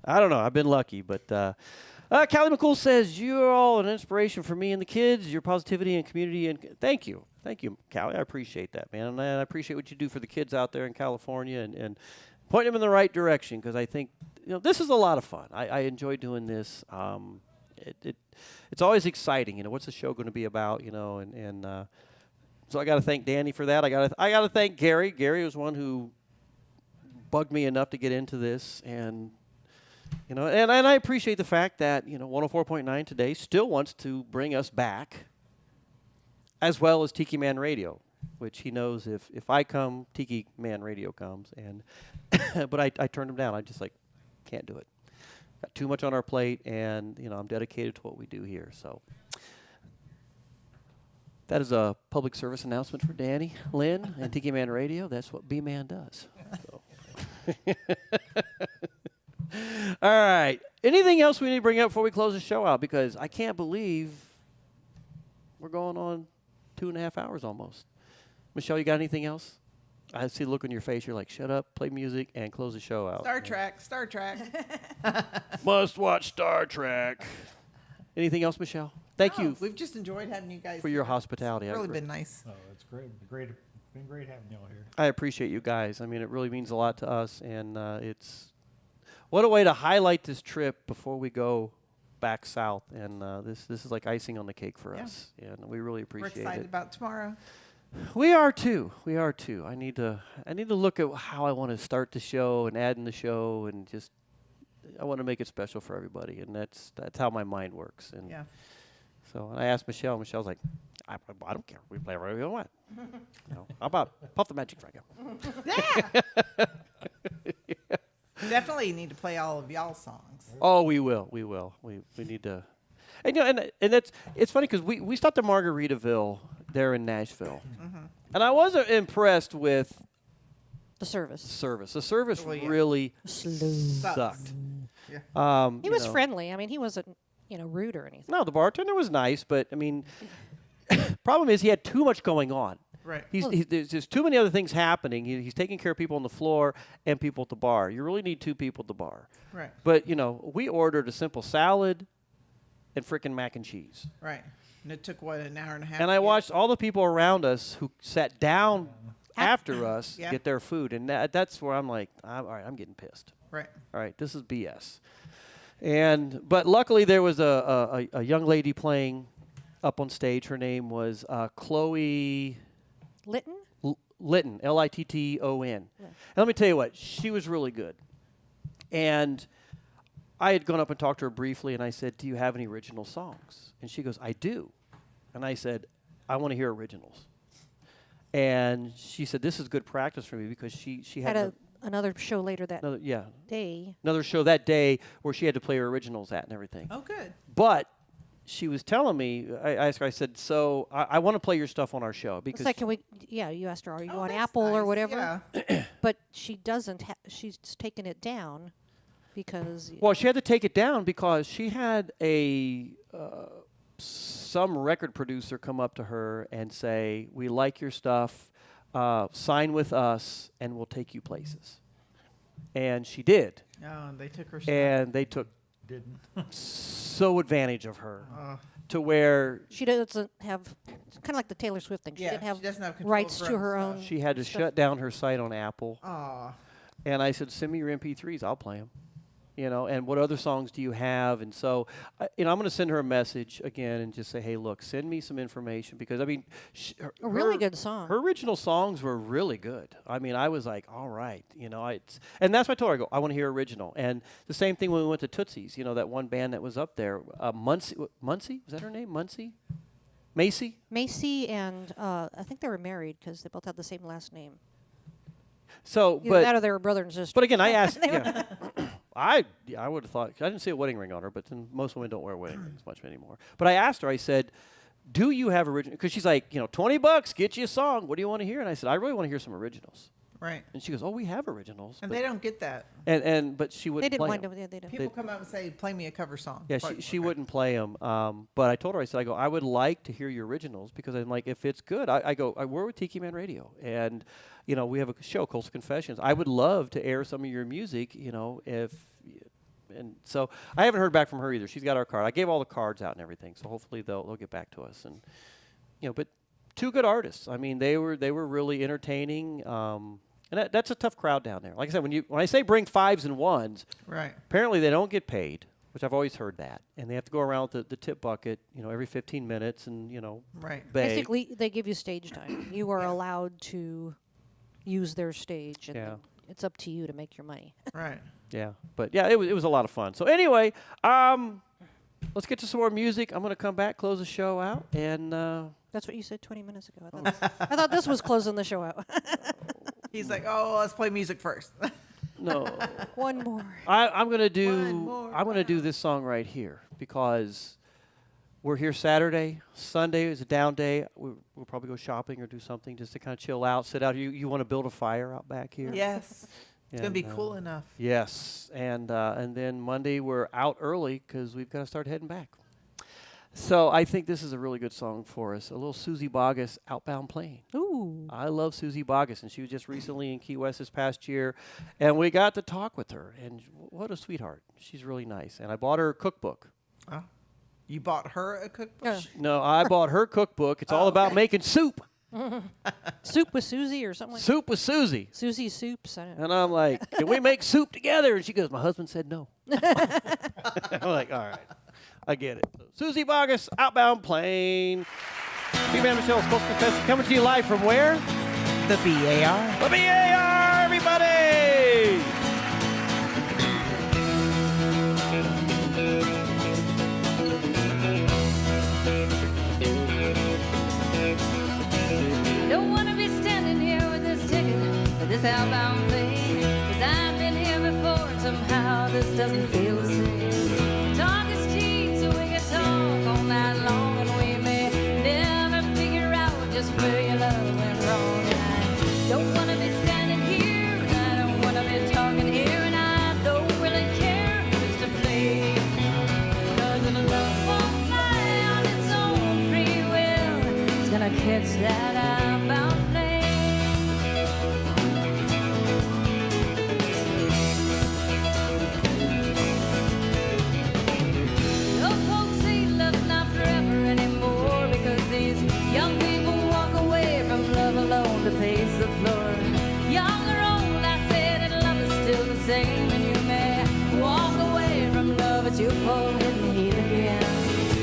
[SPEAKER 6] I don't know. I've been lucky, but. Callie McCool says you're all an inspiration for me and the kids. Your positivity and community, and thank you, Callie. I appreciate that, man, and I appreciate what you do for the kids out there in California and pointing them in the right direction, because I think, you know, this is a lot of fun. I enjoy doing this. It's always exciting. You know, what's the show going to be about? You know, and so I got to thank Danny for that. I got to thank Gary. Gary was one who bugged me enough to get into this, and you know, and I appreciate the fact that, you know, 104.9 today still wants to bring us back, as well as Tiki Man Radio, which he knows if I come, Tiki Man Radio comes, and but I turned him down. I just like can't do it. Got too much on our plate, and you know, I'm dedicated to what we do here. So that is a public service announcement for Danny, Lynn, and Tiki Man Radio. That's what B-Man does. So. All right. Anything else we need to bring up before we close the show out? Because I can't believe we're going on 2.5 hours almost. Michelle, you got anything else? I see the look on your face. You're like, shut up, play music, and close the show out.
[SPEAKER 12] Star Trek.
[SPEAKER 6] Must watch Star Trek. Anything else, Michelle? Thank you.
[SPEAKER 12] We've just enjoyed having you guys
[SPEAKER 6] for your hospitality.
[SPEAKER 12] It's really been nice.
[SPEAKER 13] Oh, it's great. Been great having y'all here.
[SPEAKER 6] I appreciate you guys. I mean, it really means a lot to us, and it's what a way to highlight this trip before we go back south. And this is like icing on the cake for us, and we really appreciate it.
[SPEAKER 12] We're excited about tomorrow.
[SPEAKER 6] We are too. I need to look at how I want to start the show and add in the show, and just I want to make it special for everybody, and that's how my mind works. And so I asked Michelle, and Michelle's like, I don't care. We play whatever we want. You know, how about Puff the Magic Dragon?
[SPEAKER 12] Yeah. Definitely need to play all of y'all's songs.
[SPEAKER 6] Oh, we will. We need to. And you know, and it's funny because we stopped at Margaritaville there in Nashville, and I wasn't impressed with
[SPEAKER 7] the service.
[SPEAKER 6] The service really sucked.
[SPEAKER 12] Yeah.
[SPEAKER 7] He was friendly. I mean, he wasn't rude or anything.
[SPEAKER 6] No, the bartender was nice, but I mean, problem is he had too much going on.
[SPEAKER 12] Right.
[SPEAKER 6] There's too many other things happening. He's taking care of people on the floor and people at the bar. You really need two people at the bar.
[SPEAKER 12] Right.
[SPEAKER 6] But, we ordered a simple salad and frickin' mac and cheese.
[SPEAKER 12] Right. And it took, an hour and a half?
[SPEAKER 6] And I watched all the people around us who sat down after us get their food. And that's where I'm like, all right, I'm getting pissed.
[SPEAKER 12] Right.
[SPEAKER 6] All right, this is BS. But luckily there was a young lady playing up on stage. Her name was Chloe
[SPEAKER 7] Litton?
[SPEAKER 6] Litton, Litton. And let me tell you what, she was really good. And I had gone up and talked to her briefly, and I said, do you have any original songs? And she goes, I do. And I said, I want to hear originals. And she said, this is good practice for me, because she had
[SPEAKER 7] another show later that day.
[SPEAKER 6] Another show that day where she had to play her originals at and everything.
[SPEAKER 12] Oh, good.
[SPEAKER 6] But she was telling me, I asked her, I said, so I want to play your stuff on our show. Because
[SPEAKER 7] it's like, you asked her, are you on Apple or whatever?
[SPEAKER 12] Yeah.
[SPEAKER 7] But she doesn't, she's taken it down because.
[SPEAKER 6] Well, she had to take it down because she had some record producer come up to her and say, we like your stuff, sign with us, and we'll take you places. And she did.
[SPEAKER 12] Oh, and they took her stuff.
[SPEAKER 6] And they took so advantage of her to where
[SPEAKER 7] she doesn't have, kind of like the Taylor Swift thing. She didn't have, rights to her own.
[SPEAKER 6] She had to shut down her site on Apple.
[SPEAKER 12] Aw.
[SPEAKER 6] And I said, send me your MP3s. I'll play them. And what other songs do you have? And so, I'm going to send her a message again and just say, hey, look, send me some information. Because,
[SPEAKER 7] a really good song.
[SPEAKER 6] Her original songs were really good. I mean, I was like, all right. And that's what I told her. I go, I want to hear original. And the same thing when we went to Tootsie's, that one band that was up there. Muncie? Was that her name? Muncie? Macy?
[SPEAKER 7] Macy and I think they were married because they both had the same last name.
[SPEAKER 6] So,
[SPEAKER 7] Either that or they were brother and sister.
[SPEAKER 6] But again, I asked. I would have thought, I didn't see a wedding ring on her, but then most women don't wear wedding rings much anymore. But I asked her, I said, do you have original? Because she's like, $20, get you a song. What do you want to hear? And I said, I really want to hear some originals.
[SPEAKER 12] Right.
[SPEAKER 6] And she goes, oh, we have originals.
[SPEAKER 12] And they don't get that.
[SPEAKER 6] But she wouldn't play them.
[SPEAKER 7] They didn't.
[SPEAKER 12] People come out and say, play me a cover song.
[SPEAKER 6] Yeah, she wouldn't play them. But I told her, I go, I would like to hear your originals because I'm like, if it's good, I work with Tiki Man Radio. And, we have a show, Coastal Confessions. I would love to air some of your music, and so I haven't heard back from her either. She's got our card. I gave all the cards out and everything, so hopefully they'll get back to us. And but two good artists. I mean, they were really entertaining. And that's a tough crowd down there. Like I said, when I say bring fives and ones,
[SPEAKER 12] right?
[SPEAKER 6] Apparently they don't get paid, which I've always heard that, and they have to go around with the tip bucket, every 15 minutes, and
[SPEAKER 12] right.
[SPEAKER 6] Beg.
[SPEAKER 7] Basically, they give you stage time. You are allowed to use their stage, and it's up to you to make your money.
[SPEAKER 12] Right.
[SPEAKER 6] Yeah, but it was a lot of fun. So anyway, let's get to some more music. I'm going to come back, close the show out, and
[SPEAKER 7] that's what you said 20 minutes ago. I thought this was closing the show out.
[SPEAKER 12] He's like, oh, let's play music first.
[SPEAKER 6] No.
[SPEAKER 7] One more.
[SPEAKER 6] I'm going to do this song right here because we're here Saturday. Sunday is a down day. We'll probably go shopping or do something just to kind of chill out, sit out. You want to build a fire out back here?
[SPEAKER 12] Yes. It's going to be cool enough.
[SPEAKER 6] Yes. And then Monday we're out early because we've got to start heading back. So I think this is a really good song for us. A little Susie Boggess, Outbound Plane.
[SPEAKER 7] Ooh.
[SPEAKER 6] I love Susie Boggess, and she was just recently in Key West this past year. And we got to talk with her, and what a sweetheart. She's really nice. And I bought her a cookbook.
[SPEAKER 12] Oh. You bought her a cookbook?
[SPEAKER 6] No, I bought her cookbook. It's all about making soup.
[SPEAKER 7] Soup with Susie or something like
[SPEAKER 6] Soup with Susie.
[SPEAKER 7] Susie Soups.
[SPEAKER 6] And I'm like, can we make soup together? And she goes, my husband said no. I'm like, all right. I get it. So, Susie Boggess, Outbound Plane. B-Man Michelle's Coastal Confessions coming to you live from where?
[SPEAKER 12] The BAR.
[SPEAKER 6] The BAR, everybody!
[SPEAKER 18] Don't want to be standing here with this ticket for this outbound plane. 'Cause I've been here before and somehow this doesn't feel the same. Talk is cheap, so we can talk all night long, and we may never figure out just where your love went wrong. And I don't want to be standing here, and I don't want to be talking here, and I don't really care who's to blame. 'Cause if love won't fly on its own free will, it's gonna catch that outbound meet again.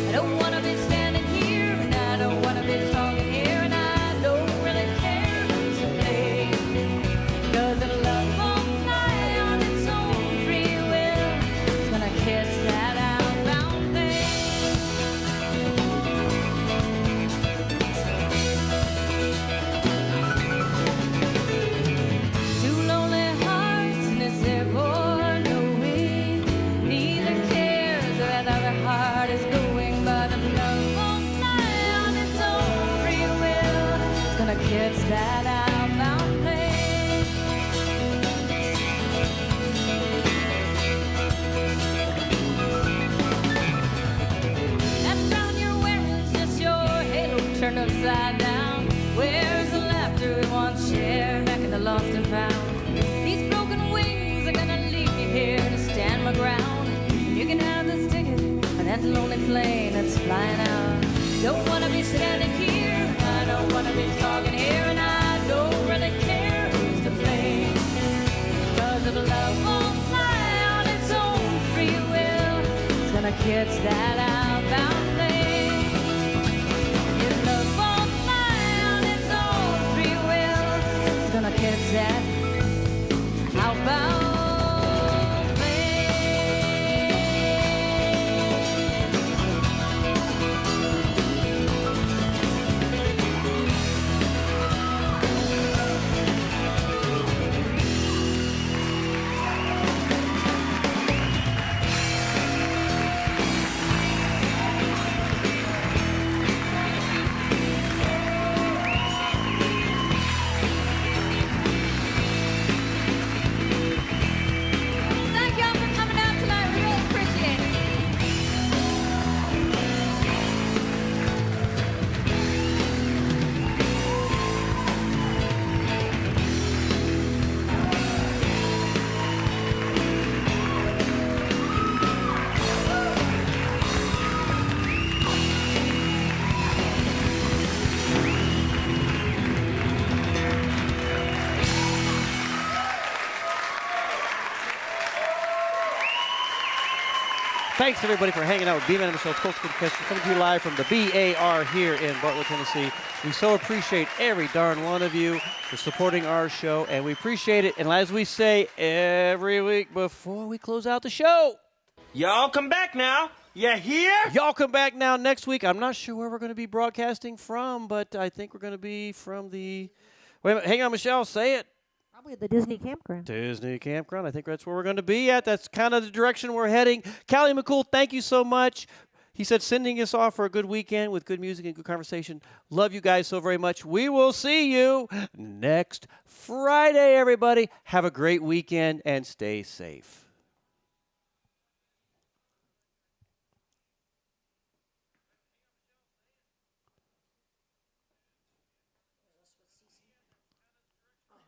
[SPEAKER 18] I don't wanna be standing here, and I don't wanna be talking here, and I don't really care who's to blame. 'Cause if love won't fly on its own free will, it's gonna catch that outbound thing. Two lonely hearts in this airport, knowing neither cares where the other heart is going. But if love won't fly on its own free will, it's gonna catch that outbound plane. That crown you're wearing is just your halo turned upside down. Where's the laughter we once shared back in the lost and found? These broken wings are gonna leave me here to stand my ground. You can have this ticket on that lonely plane that's flying out. Don't wanna be standing here, I don't wanna be talking here, and I don't really care who's to blame. 'Cause if love won't fly on its own free will, it's gonna catch that outbound plane. If love won't fly on its own free will, it's gonna catch that outbound plane. Thank y'all for coming out tonight. We really appreciate it.
[SPEAKER 6] Thanks, everybody, for hanging out with B-Man and Michelle's Coastal Confessions, coming to you live from the BAR here in Bartlett, Tennessee. We so appreciate every darn one of you for supporting our show, and we appreciate it. And as we say every week before we close out the show,
[SPEAKER 5] Y'all come back now. You hear?
[SPEAKER 6] y'all come back now next week. I'm not sure where we're going to be broadcasting from, but I think we're going to be from the... Wait a minute. Hang on, Michelle. Say it.
[SPEAKER 7] Probably at the Disney campground.
[SPEAKER 6] Disney Campground. I think that's where we're going to be at. That's kind of the direction we're heading. Callie McCool, thank you so much. He said sending us off for a good weekend with good music and good conversation. Love you guys so very much. We will see you next Friday, everybody. Have a great weekend and stay safe.